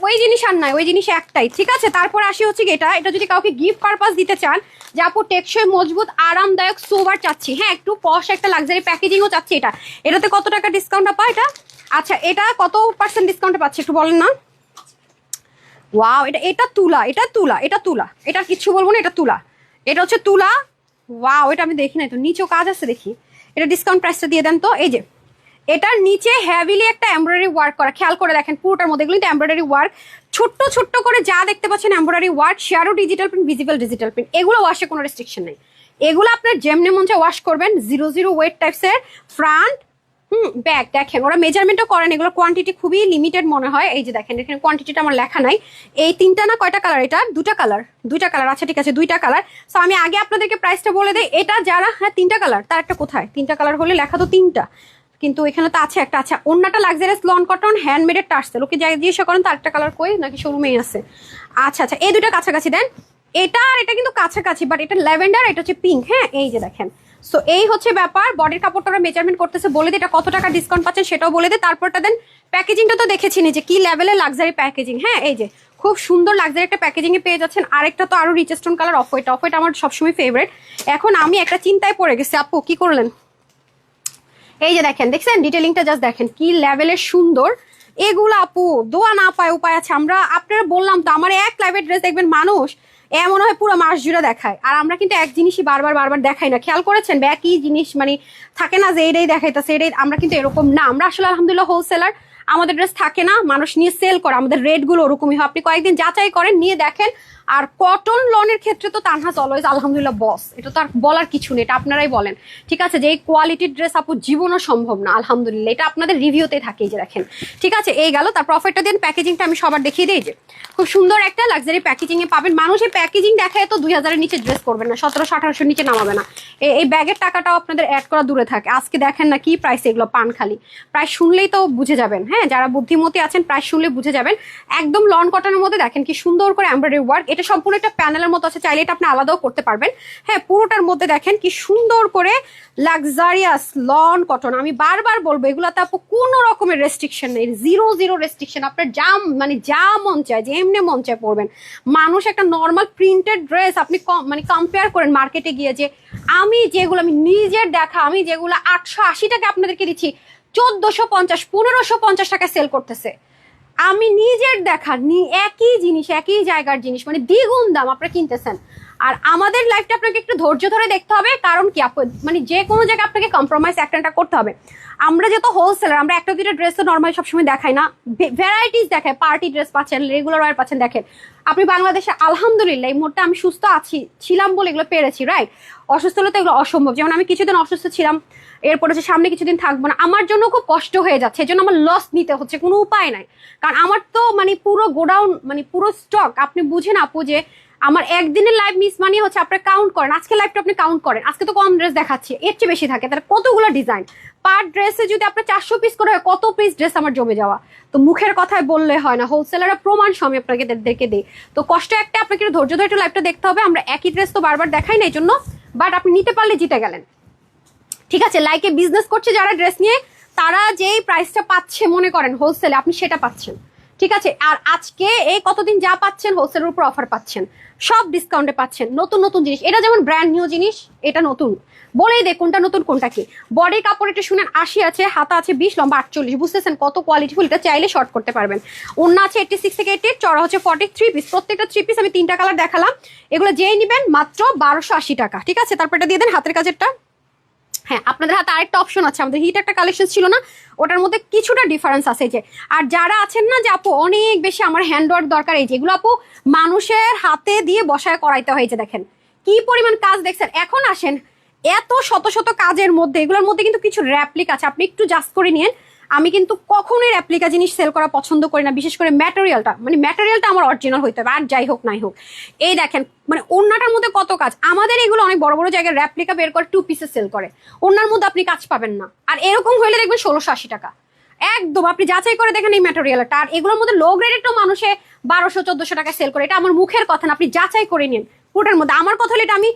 S1: ওই জিনিস আর নাই, ওই জিনিস একটাই, ঠিক আছে। তারপর আসি হচ্ছে কি, এটা যদি কাউকে গিফট পারপাস দিতে চান, যে আপু টেকসই মজবুত আরামদায়ক সোবার চাচ্ছি, হ্যাঁ একটু পশ একটা লাক্সারি প্যাকেজিংও চাচ্ছি, এটাতে কত টাকা ডিসকাউন্ট পায় এটা? আচ্ছা এটা কত % ডিসকাউন্টে পাচ্ছে একটু বলেন না। ওয়াও, এটা তুলা, এটা কিচ্ছু বলবো না, এটা তুলা, এটা হচ্ছে তুলা। ওয়াও, এটা আমি দেখি নাই তো, নিচেও কাজ আছে দেখি। এটা ডিসকাউন্ট প্রাইসটা দিয়ে দেন তো। এই যে এটার নিচে হেভিলি একটা এমব্রয়ডারি ওয়ার্ক করা, খেয়াল করে দেখেন পুরোটার মধ্যে এগুলো এমব্রয়ডারি ওয়ার্ক, ছোট্ট ছোট্ট করে যা দেখতে পাচ্ছেন embroidery work, shadow digital print, visible digital print, এগুলো ওয়াশে কোনো রেস্ট্রিকশন নেই। এগুলো আপনার যেমনি মন চায় ওয়াশ করবেন। 00 ওয়েট টাইপসের ফ্রন্ট ব্যাগ, দেখেন ওরা মেজারমেন্টও করেন, এগুলো কোয়ান্টিটি খুবই লিমিটেড মনে হয়। এই যে দেখেন এখানে কোয়ান্টিটিটা আমার লেখা নাই। এই তিনটা না কয়টা কালার? এটা দুইটা কালার। আচ্ছা ঠিক আছে, দুইটা কালার। সো আমি আগে আপনাদেরকে প্রাইসটা বলে দেই। এটা যারা, হ্যাঁ তিনটা কালার, তার একটা কোথায়? তিনটা কালার হলে লেখা তো তিনটা, কিন্তু এখানে তো আছে একটা। আচ্ছা ওন্নাটা লাক্সারিয়াস লন কটন হ্যান্ডমেডের টার্সেল, ওকে যাই জিজ্ঞাসা করেন তো আরেকটা কালার কই, নাকি শোরুমেই আছে? আচ্ছা এই দুটো কাছাকাছি দেন। এটা আর এটা কিন্তু কাছাকাছি, বাট এটা ল্যাভেন্ডার, এটা হচ্ছে পিঙ্ক। হ্যাঁ এই যে দেখেন, সো এই হচ্ছে ব্যাপার। বডির কাপড়টা মেজারমেন্ট করতেছে, বলে দিই এটা কত টাকা ডিসকাউন্ট পাচ্ছেন সেটাও বলে দিই। তারপরটা দেন প্যাকেজিংটা তো দেখেছি যে কি লেভেলের লাক্সারি প্যাকেজিং। হ্যাঁ এই যে খুব সুন্দর লাক্সারি একটা প্যাকেজিং এ পেয়ে যাচ্ছেন। আরেকটা তো আরো rich stone colour, off white আমার সবসময় ফেভারিট। এখন আমি একটা চিন্তায় পড়ে গেছি, আপু কি করলেন? এই যে দেখেন, দেখছেন ডিটেলিংটা, জাস্ট দেখেন কি লেভেলের সুন্দর এগুলো। আপু দোয়া না পায় উপায় আছে। আপনারা বললাম তো, আমার এক লাইভের ড্রেস দেখবেন মানুষ এমন হয় পুরো মাস জুড়ে দেখায়, আর আমরা কিন্তু এক জিনিসই বারবার দেখাই না। খেয়াল করেছেন? একই জিনিস মানে থাকে না যে এটাই দেখাইতেছে এটাই, আমরা কিন্তু এরকম না। আমরা আসলে আলহামদুলিল্লাহ হোলসেলার, আমাদের ড্রেস থাকে না, মানুষ নিয়ে সেল করে, আমাদের রেট গুলো ওরকমই হয়। আপনি কয়েকদিন যাচাই করেন, নিয়ে দেখেন। আর কটন লনের ক্ষেত্রে তো তানহাজ অলওয়েজ আলহামদুলিল্লাহ বস, এটা তো আর বলার কিছু নেই, এটা আপনারাই বলেন, ঠিক আছে। যে এই কোয়ালিটির ড্রেস আপু জীবনও সম্ভব না, আলহামদুলিল্লাহ এটা আপনাদের রিভিউতে থাকে। যে দেখেন, ঠিক আছে এই গেল। তার প্রফিটটা দেন, প্যাকেজিংটা আমি সবার দেখিয়ে দিই। যে খুব সুন্দর একটা লাক্সারি প্যাকেজিং এ পাবেন। মানুষ এই প্যাকেজিং দেখায় তো 2000 এর নিচে ড্রেস করবেন না, 1700-1800 নিচে নামাবে না। এই ব্যাগের টাকাটাও আপনাদের অ্যাড করা দূরে থাকে। আজকে দেখেন না কি প্রাইস, এগুলো পান খালি প্রাইস শুনলেই তো বুঝে যাবেন। হ্যাঁ যারা বুদ্ধিমতী আছেন প্রাইস শুনলে বুঝে যাবেন। একদম লন কটনের মধ্যে দেখেন কি সুন্দর করে এমব্রয়ডারি ওয়ার্ক, এটা সম্পূর্ণ একটা প্যানেলের মতো আছে, চাইলে এটা আপনি আলাদাও করতে পারবেন। হ্যাঁ পুরোটার মধ্যে দেখেন কি সুন্দর করে লাক্সারিয়াস লন কটন। আমি বারবার বলবো এগুলাতে আপু কোনো রকমের রেস্ট্রিকশন নেই, 0 রেস্ট্রিকশন। আপনার যা মন চায়, যে এমনি মন চায় পড়বেন। মানুষ একটা নর্মাল প্রিন্টেড ড্রেস আপনি কম্পেয়ার করেন মার্কেটে গিয়ে, যে আমি যেগুলো আমি নিজের দেখা, আমি যেগুলো 880 টাকা আপনাদেরকে দিচ্ছি 1450 1550 টাকায় সেল করতেছে। আমি নিজের দেখা একই জিনিস, একই জায়গার জিনিস, মানে দ্বিগুণ দাম আপনারা কিনতেছেন। আর আমাদের লাইফটা আপনাকে একটু ধৈর্য ধরে দেখতে হবে, কারণ কি মানে যে কোনো জায়গায় আপনাকে কম্প্রোমাইজ একটা করতে হবে। আমরা যেহেতু হোলসেলার, আমরা একটা দুটো ড্রেস তো নর্মালি সবসময় দেখাই না, ভ্যারাইটিস দেখায়। পার্টি ড্রেস পাচ্ছেন, রেগুলার ওয়ার পাচ্ছেন। দেখেন আপনি বাংলাদেশে আলহামদুলিল্লাহ এই মুহূর্তে আমি সুস্থ ছিলাম বলে এগুলো পেরেছি, রাইট? অসুস্থ হলে তো এগুলো অসম্ভব। যেমন আমি কিছুদিন অসুস্থ ছিলাম, এরপর হচ্ছে সামনে কিছুদিন থাকবো না, আমার জন্য খুব কষ্ট হয়ে যাচ্ছে, এই জন্য আমার লস নিতে হচ্ছে, কোনো উপায় নাই। কারণ আমার তো মানে পুরো গোডাউন, মানে পুরো স্টক, আপনি বুঝেন আপু যে আমার একদিনের লাইভ মিস মানে হচ্ছে আপনার কাউন্ট করেন, আজকে লাইভটা আপনি কাউন্ট করেন, আজকে তো কম ড্রেস দেখাচ্ছি, এর চেয়ে বেশি থাকে, তার কতগুলো ডিজাইন। পার ড্রেসে যদি আপনার 400 পিস করে হয়, কত পিস ড্রেস আমার জমে যাওয়া। তো মুখের কথায় বললে হয় না, হোলসেলাররা প্রমাণ আমি আপনাদেরকে দিই। তো কষ্ট একটা, আপনাকে একটু ধৈর্য ধরে একটু লাইভটা দেখতে হবে। আমরা একই ড্রেস তো বারবার দেখাই না এই জন্য, বাট আপনি নিতে পারলে জিতে গেলেন, ঠিক আছে। লাইকে বিজনেস করছে যারা ড্রেস নিয়ে, তারা যেই প্রাইসটা পাচ্ছে মনে করেন হোলসেলে, আপনি সেটা পাচ্ছেন, ঠিক আছে। আর আজকে এই কতদিন যা পাচ্ছেন হোলসেলের উপর অফার পাচ্ছেন, সব ডিসকাউন্টে পাচ্ছেন। নতুন জিনিস, এটা যেমন ব্র্যান্ড নিউ জিনিস, এটা নতুন বলেই দে কোনটা নতুন কোনটা কি। বডির কাপড় এটা শুনেন 80 আছে, হাতা আছে 20, লম্বা 48, বুঝতেছেন কত কোয়ালিটিফুল। এটা চাইলে শর্ট করতে পারবেন। ওন্না আছে 86 থেকে 88, চড়া হচ্ছে 43 পিস। প্রত্যেকটা 3 পিস আমি 3টা কালার দেখালাম। এগুলো যেই নিবেন মাত্র 1280 টাকা, ঠিক আছে। তারপর এটা দিয়ে দেন হাতের কাজেরটা। হ্যাঁ আপনাদের হাতে আরেকটা অপশন আছে, আমাদের হিট একটা কালেকশন ছিল না, ওটার মধ্যে কিছুটা ডিফারেন্স আছে। যে আর যারা আছেন না যে আপু অনেক বেশি আমার হ্যান্ড ওয়ার্ক দরকার, এই যেগুলো আপু মানুষের হাতে দিয়ে বসায় করাইতে হয়, যে দেখেন কি পরিমাণ কাজ দেখছেন। এখন আসেন এত শত কাজের মধ্যে, এগুলোর মধ্যে কিন্তু কিছু র্যাপ্লিক আছে, আপনি একটু জাস্ট করে নিয়েন। আমি কিন্তু কখনোই র্যাপ্লিকা জিনিস সেল করা পছন্দ করি না, বিশেষ করে ম্যাটেরিয়ালটা আমার অরিজিনাল হইতে হবে, আর যাই হোক নাই হোক। এই দেখেন মানে ওন্নাটার মধ্যে কত কাজ। আমাদের এগুলো অনেক বড় বড় জায়গায় র্যাপ্লিকা বের করে 2 পিসে সেল করে, ওন্নার মধ্যে আপনি কাজ পাবেন না। আর এরকম হইলে দেখবেন 1680 টাকা একদম। আপনি যাচাই করে দেখেন এই ম্যাটেরিয়ালটা। আর এগুলোর মধ্যে লো গ্রেডের তো মানুষে 1200-1400 টাকা সেল করে, এটা আমার মুখের কথা না, আপনি যাচাই করে নিন। পুরোটার মধ্যে আমার কথা হলে এটা আমি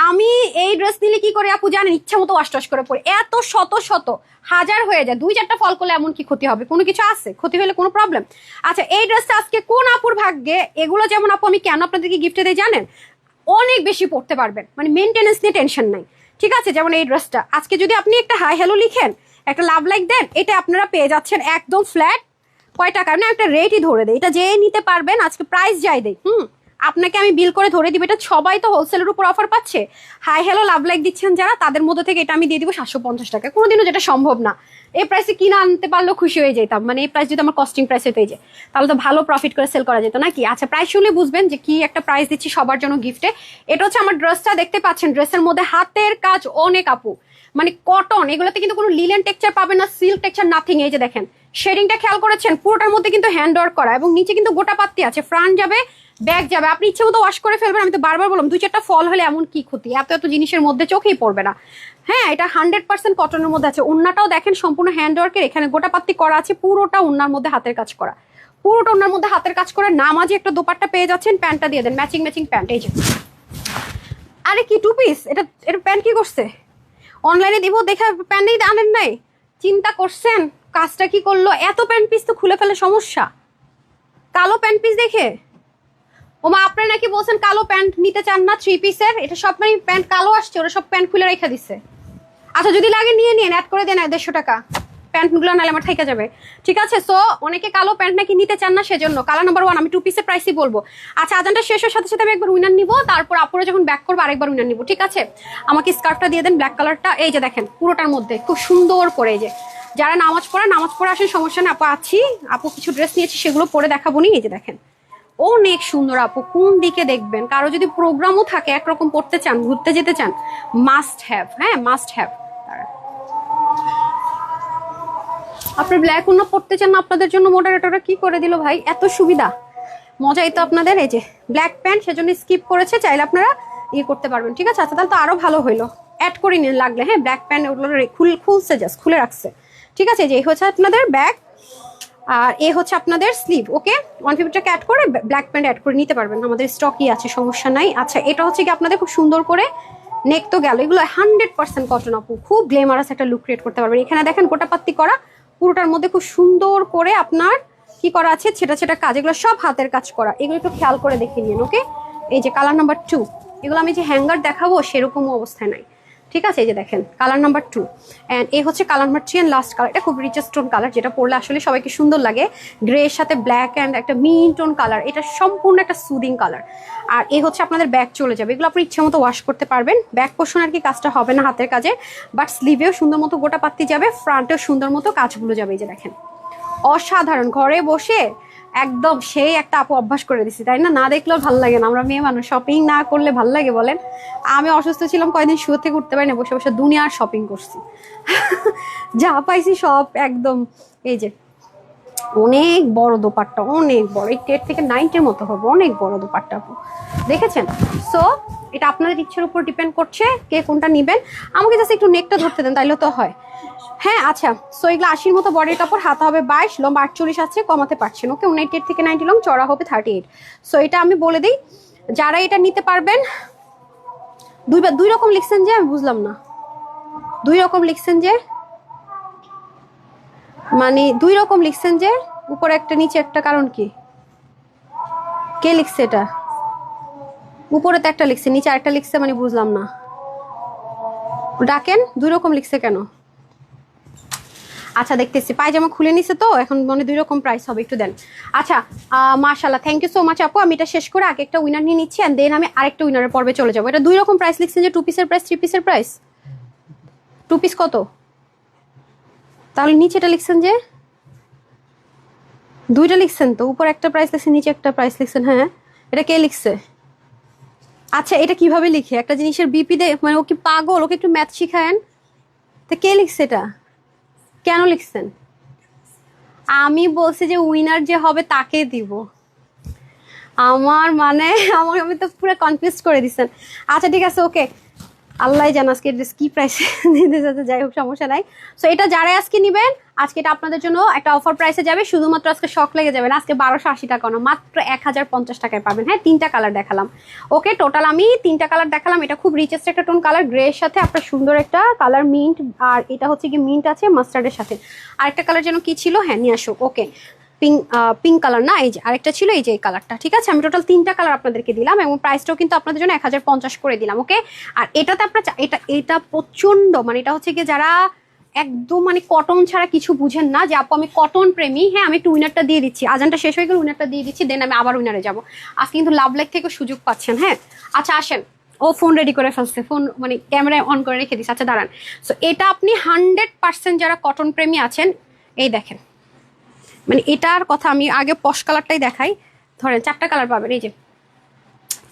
S1: আমি এই ড্রেস নিলে কি করে আপু জানেন, ইচ্ছা মতো ওয়াশ টশ করে পরে, এত শত শত হাজার হয়ে যায়, 2-4টা ফল করলে এমন কি ক্ষতি হবে, কোনো কিছু আছে, ক্ষতি হলে কোনো প্রবলেম? আচ্ছা এই ড্রেসটা আজকে কোন আপুর ভাগ্যে, এগুলো যেমন আপু আমি কেন আপনাদেরকে গিফটে দিই জানেন, অনেক বেশি পড়তে পারবেন, মানে মেনটেনেন্স নিয়ে টেনশন নাই, ঠিক আছে? যেমন এই ড্রেসটা আজকে যদি আপনি একটা হাই হ্যালো লিখেন, একটা লাভ লাইক দেন, এটা আপনারা পেয়ে যাচ্ছেন একদম ফ্ল্যাট কয় টাকার না, একটা রেটই ধরে দেয়, এটা যে নিতে পারবেন, আজকে প্রাইস যাই দেয়, আপনাকে আমি বিল করে ধরে দিব, এটা সবাই তো হোলসেলের উপর অফার পাচ্ছে, হাই হ্যালো লাভ লাইক দিচ্ছেন যারা, তাদের মধ্যে থেকে এটা আমি দিয়ে দিব 750 টাকা, কোনোদিনও যেটা সম্ভব না, এই প্রাইসে কিনে আনতে পারলেও খুশি হয়ে যেতাম, মানে এই প্রাইস যদি আমার কস্টিং প্রাইস হতে যায় তাহলে তো ভালো প্রফিট করে সেল করা যেত নাকি। আচ্ছা প্রাইস শুনলে বুঝবেন যে কি একটা প্রাইস দিচ্ছি সবার জন্য গিফটে। এটা হচ্ছে আমার ড্রেসটা, দেখতে পাচ্ছেন ড্রেসের মধ্যে হাতের কাজ অনেক আপু, মানে কটন, এগুলোতে কিন্তু কোনো লিলেন টেক্সচার পাবেন না, সিল্ক টেক্সচার নাথিং। এই যে দেখেন শেডিংটা খেয়াল করেছেন, পুরোটার মধ্যে কিন্তু হ্যান্ড ওয়ার্ক করা, এবং নিচে কিন্তু গোটা পাত্তি আছে, ফ্রন্ট যাবে ব্যাগ যাবে, আপনি ইচ্ছে মতো ওয়াশ করে ফেলবেন, আমি তো বারবার বললাম 2-4টা ফল হলে এমন কি ক্ষতি, এত এত জিনিসের মধ্যে চোখেই পড়বে না। হ্যাঁ এটা 100% কটনের মধ্যে আছে, ওন্নাটাও দেখেন সম্পূর্ণ হ্যান্ড ওয়ার্কের, এখানে গোটা পাত্তি করা আছে, পুরোটা ওন্নার মধ্যে হাতের কাজ করা, পুরোটা ওন্নার মধ্যে হাতের কাজ করা, নামাজি একটা দোপাট্টা পেয়ে যাচ্ছেন, প্যান্টটা দিয়ে দেন ম্যাচিং ম্যাচিং প্যান্ট। এই যে আরে কি 2 পিস, এটা এটা প্যান্ট কি করছে, অনলাইনে দিব দেখে প্যান্টই আনেন নাই, চিন্তা করছেন কাজটা কি করলো, এত প্যান্ট পিস তো খুলে ফেলে সমস্যা, কালো প্যান্ট পিস দেখে। ওমা আপনারা নাকি বলছেন কালো প্যান্ট নিতে চান না 3 পিসের, এটা সব মানে প্যান্ট কালো আসছে, ওরা সব প্যান্ট খুলে রেখে দিচ্ছে। আচ্ছা যদি লাগে নিয়ে নিন, অ্যাড করে দেন 150 টাকা, প্যান্টগুলো নাহলে আমার থেকে যাবে, ঠিক আছে? সো অনেকে কালো প্যান্ট নাকি নিতে চান না, সেজন্য কালার নাম্বার 1 আমি 2 পিসের প্রাইসই বলবো। আচ্ছা আজানটা শেষ হওয়ার সাথে সাথে আমি একবার উইনার নিব, তারপর আপুরা যখন ব্যাক করবো আরেকবার উইনার নিব, ঠিক আছে? আমাকে স্কার্ফটা দিয়ে দেন ব্ল্যাক কালারটা, এই যে দেখেন পুরোটার মধ্যে খুব সুন্দর করে, এই যে যারা নামাজ পড়ে আসেন সমস্যা নেই, আপু আছি, আপু কিছু ড্রেস নিয়েছি সেগুলো পরে দেখাবো নি। এই যে দেখেন অনেক সুন্দর আপু, কোন দিকে দেখবেন, কারো যদি প্রোগ্রামও থাকে একরকম পড়তে চান, ঘুরতে যেতে চান, মাস্ট হ্যাভ, হ্যাঁ মাস্ট হ্যাভ। আপনি ব্ল্যাক ওনা পড়তে চান না, আপনাদের জন্য মডারেটররা কি করে দিল ভাই, এত সুবিধা, মজাই তো আপনাদের। এই যে ব্ল্যাক প্যান্ট সেজন্য স্কিপ করেছে, চাইলে আপনারা ইয়ে করতে পারবেন, ঠিক আছে? আচ্ছা তাহলে তো আরো ভালো হইলো, অ্যাড করে নিন লাগলে, হ্যাঁ ব্ল্যাক প্যান্ট ওগুলো খুলছে, জাস্ট খুলে রাখছে, ঠিক আছে? যে এই হচ্ছে আপনাদের ব্যাক, আর এ হচ্ছে আপনাদের স্লিভ, ওকে 150 টাকা অ্যাড করে ব্ল্যাক প্যান্ট অ্যাড করে নিতে পারবেন, আমাদের স্টকই আছে, সমস্যা নাই। আচ্ছা এটা হচ্ছে কি আপনাদের খুব সুন্দর করে নেক তো গেল, এগুলো 100% কটন আপু, খুব গ্লেমারাস একটা লুক ক্রিয়েট করতে পারবেন। এখানে দেখেন গোটাপাত্তি করা, পুরোটার মধ্যে খুব সুন্দর করে আপনার কি করা আছে, ছেটা ছেটা কাজ, এগুলো সব হাতের কাজ করা, এগুলো একটু খেয়াল করে দেখে নিন, ওকে? এই যে কালার নাম্বার 2, এগুলো আমি যে হ্যাঙ্গার দেখাবো সেরকমও অবস্থায় নাই, ঠিক আছে? এই যে দেখেন কালার নাম্বার 2, অ্যান্ড এই হচ্ছে colour number 3 and last colour, এটা খুব রিচ টোন কালার, যেটা পরলে আসলে সবাইকে সুন্দর লাগে, গ্রে এর সাথে ব্ল্যাক অ্যান্ড একটা মিন টোন কালার, এটা সম্পূর্ণ একটা সুদিং কালার। আর এই হচ্ছে আপনাদের ব্যাক চলে যাবে, এগুলো আপনি ইচ্ছা মতো ওয়াশ করতে পারবেন, ব্যাক পোর্শন আর কি কাজটা হবে না হাতের কাজে, বাট স্লিভেও সুন্দর মতো গোটা পাত্তি যাবে, ফ্রন্টেও সুন্দর মতো কাজগুলো যাবে। এই যে দেখেন অসাধারণ, ঘরে বসে একদম সেই একটা আপু অভ্যাস করে দিছি, তাই না? না দেখলেও ভালো লাগে না, আমরা মেয়ে মানুষ শপিং না করলে ভালো লাগে বলেন? আমি অসুস্থ ছিলাম কয়েকদিন, শুয়ে থেকে উঠতে পারি না, বসে বসে দুনিয়ার শপিং করছি যা পাইছি সব একদম। এই যে অনেক বড় দোপাট্টা, অনেক বড়, এই 10 থেকে 9 মতো হবে, অনেক বড় দোপাট্টা আপু, দেখেছেন? সো এটা আপনাদের ইচ্ছের উপর ডিপেন্ড করছে কে কোনটা নিবেন। আমাকে জাস্ট একটু নেকটা ধরতে দেন, তাইলে তো হয়। হ্যাঁ আচ্ছা, সো এগুলো 80 মতো বডির কাপড়, হাতা হবে 22, লম্বা 48 আছে, কমাতে পারছেন, ওকে? 188 থেকে 90 লং, চড়া হবে 38। সো এটা আমি বলে দিই, যারা এটা নিতে পারবেন, দুই রকম লিখছেন যে, আমি বুঝলাম না, 2 রকম লিখছেন যে, মানে 2 রকম লিখছেন যে, উপরে একটা নিচে একটা, কারণ কি, কে লিখছে এটা? উপরে তো একটা লিখছে, নিচে আরেকটা লিখছে, মানে বুঝলাম না, ডাকেন 2 রকম লিখছে কেন? আচ্ছা দেখতেছি, পায়জামা খুলে নিছে তো এখন, মানে 2 রকম প্রাইস হবে, একটু দেন। আচ্ছা মাশাআল্লাহ, থ্যাংক ইউ সো মাচ আপু, আমি এটা শেষ করে আগে একটা উইনার নিয়ে নিচ্ছি, এন্ড দেন আমি আরেকটা উইনারের পর্বে চলে যাবো। এটা 2 রকম প্রাইস লিখছেন যে, 2 পিসের প্রাইস, 3 পিসের প্রাইস, 2 পিস কত? তাহলে নিচে এটা লিখছেন যে, 2টা লিখছেন তো, উপর একটা প্রাইস লিখছেন, নিচে একটা প্রাইস লিখছেন, হ্যাঁ এটা কে লিখছে? আচ্ছা এটা কিভাবে লিখে একটা জিনিসের বিপি দে, মানে ও কি পাগল, ওকে একটু ম্যাথ শিখায়েন তো, কে লিখছে এটা, কেন লিখছেন? আমি বলছি যে উইনার যে হবে তাকে দিব, আমার মানে আমি তো পুরো কনফিউজ করে দিচ্ছেন। আচ্ছা ঠিক আছে, ওকে আল্লাহ জান আজকে ড্রেস কি প্রাইসে দিতে যাচ্ছে, যাই হোক সমস্যা নাই। সো এটা যারাই আজকে নিবেন, আজকে এটা আপনাদের জন্য একটা অফার প্রাইসে যাবে, শুধুমাত্র আজকে শখ লেগে যাবেন। আজকে 1280 টাকা না, মাত্র 1050 টাকায় পাবেন। হ্যাঁ, 3টা কালার দেখালাম। ওকে, টোটাল আমি 3টা কালার দেখালাম। এটা খুব রিচেস্ট একটা টোন কালার, গ্রে এর সাথে আপনার সুন্দর একটা কালার মিন্ট, আর এটা হচ্ছে কি মিন্ট আছে মাস্টার্ডের সাথে। আরেকটা কালার যেন কি ছিল, হ্যাঁ নিয়ে আসো। ওকে, পিঙ্ক কালার না, এই যে আরেকটা ছিল, এই যে এই কালারটা। ঠিক আছে, আমি টোটাল 3টা কালার আপনাদেরকে দিলাম এবং প্রাইসটাও কিন্তু আপনাদের জন্য 1050 করে দিলাম। ওকে, আর এটাতে আপনার এটা প্রচন্ড মানে এটা হচ্ছে কি যারা একদম মানে কটন ছাড়া কিছু বুঝেন না, যে আপু আমি কটন প্রেমী, হ্যাঁ আমি একটু উইনারটা দিয়ে দিচ্ছি, আজানটা শেষ হয়ে গেলে উইনারটা দিয়ে দিচ্ছি, দেন আমি আবার উইনারে যাবো। আজকে কিন্তু লাভ লাইক থেকে সুযোগ পাচ্ছেন। হ্যাঁ, আচ্ছা আসেন। ও ফোন রেডি করে ফেলছে, ফোন মানে ক্যামেরা অন করে রেখে দিচ্ছে। আচ্ছা দাঁড়ান। সো এটা আপনি 100% যারা কটন প্রেমী আছেন, এই দেখেন, মানে এটার কথা আমি আগে পশ কালারটাই দেখাই। ধরেন 4টা কালার পাবেন, এই যে।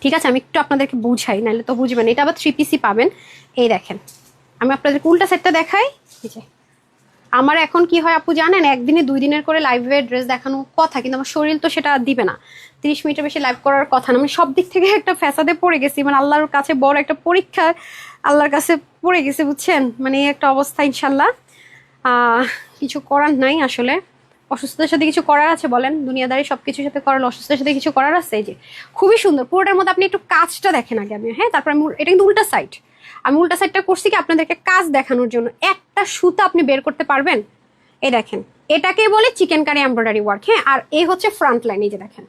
S1: ঠিক আছে, আমি একটু আপনাদেরকে বুঝাই, নাহলে তো বুঝবেন। এটা আবার 3 পিসি পাবেন। এই দেখেন, আমি আপনাদের উল্টা সেটটা দেখাই। এই যে আমার এখন কি হয় আপু জানেন, একদিনে 2 দিনের করে লাইভে ড্রেস দেখানো কথা, কিন্তু আমার শরীর তো সেটা দিবে না। 30 মিনিটের বেশি লাইভ করার কথা না। আমি সব দিক থেকে একটা ফ্যাসাদে পড়ে গেছি, মানে আল্লাহর কাছে বড় একটা পরীক্ষা আল্লাহর কাছে পড়ে গেছে, বুঝছেন, মানে এই একটা অবস্থা। ইনশাল্লাহ কিছু করার নাই আসলে। অসুস্থতার সাথে কিছু করার আছে বলেন? দুনিয়াদারি সবকিছুর সাথে করার, অসুস্থতার সাথে কিছু করার আছে? এই যে খুবই সুন্দর পুরোটার মধ্যে, আপনি একটু কাজটা দেখেন আগে আমি, হ্যাঁ তারপর আমি, এটা কিন্তু উল্টা সাইড, আমি উল্টা সাইডটা করছি কি আপনাদেরকে কাজ দেখানোর জন্য। একটা সুতা আপনি বের করতে পারবেন? এই দেখেন, এটাকে বলে চিকেন কারি এমব্রয়ডারি ওয়ার্ক। হ্যাঁ, আর এই হচ্ছে ফ্রন্ট লাইন, এই যে দেখেন,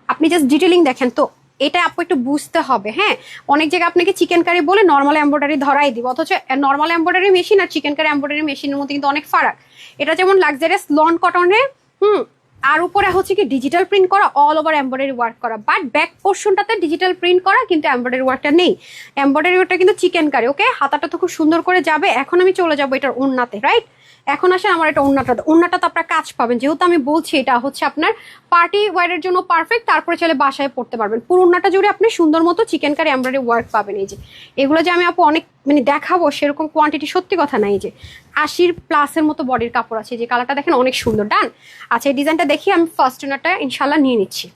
S1: আপনি জাস্ট ডিটেলিং দেখেন তো। এটা আপু একটু বুঝতে হবে। হ্যাঁ, অনেক জায়গায় আপনাকে চিকেন কারি বলে নর্মাল এমব্রয়ডারি ধরাই দিব, অথচ নর্মাল এমব্রয়ডারি মেশিন আর চিকেন কারি এমব্রয়ডারি মেশিনের মধ্যে কিন্তু অনেক ফারাক। এটা যেমন লাক্সারিয়াস লন কটনে, আর উপরে হচ্ছে কি ডিজিটাল প্রিন্ট করা, অল ওভার এমব্রয়ডারি ওয়ার্ক করা, বাট ব্যাক পোর্শনটাতে ডিজিটাল প্রিন্ট করা, কিন্তু এমব্রয়ডারি ওয়ার্কটা নেই। এমব্রয়ডারি ওয়ার্কটা কিন্তু চিকেন কারি। ওকে, হাতাটা তো খুব সুন্দর করে যাবে। এখন আমি চলে যাবো এটার ওড়নাতে, রাইট? এখন আসেন আমার এটা ওড়নাটা তো আপনার কাজ পাবেন, যেহেতু আমি বলছি এটা হচ্ছে আপনার পার্টি ওয়্যারের জন্য পারফেক্ট, তারপরে চলে বাসায় পড়তে পারবেন। পুরো ওড়নাটা জুড়ে আপনি সুন্দর মতো চিকেন কারি এমব্রয়ডারি ওয়ার্ক পাবেন। এই যে এগুলো যে আমি আপু অনেক মানে দেখাবো সেরকম কোয়ান্টিটি সত্যি কথা নাই। যে 80+ মতো বডির কাপড় আছে, যে কালারটা দেখেন অনেক সুন্দর। ডান। আচ্ছা, এই ডিজাইনটা দেখি আমি ফার্স্ট ওড়নাটা ইনশাল্লাহ নিয়ে নিচ্ছি।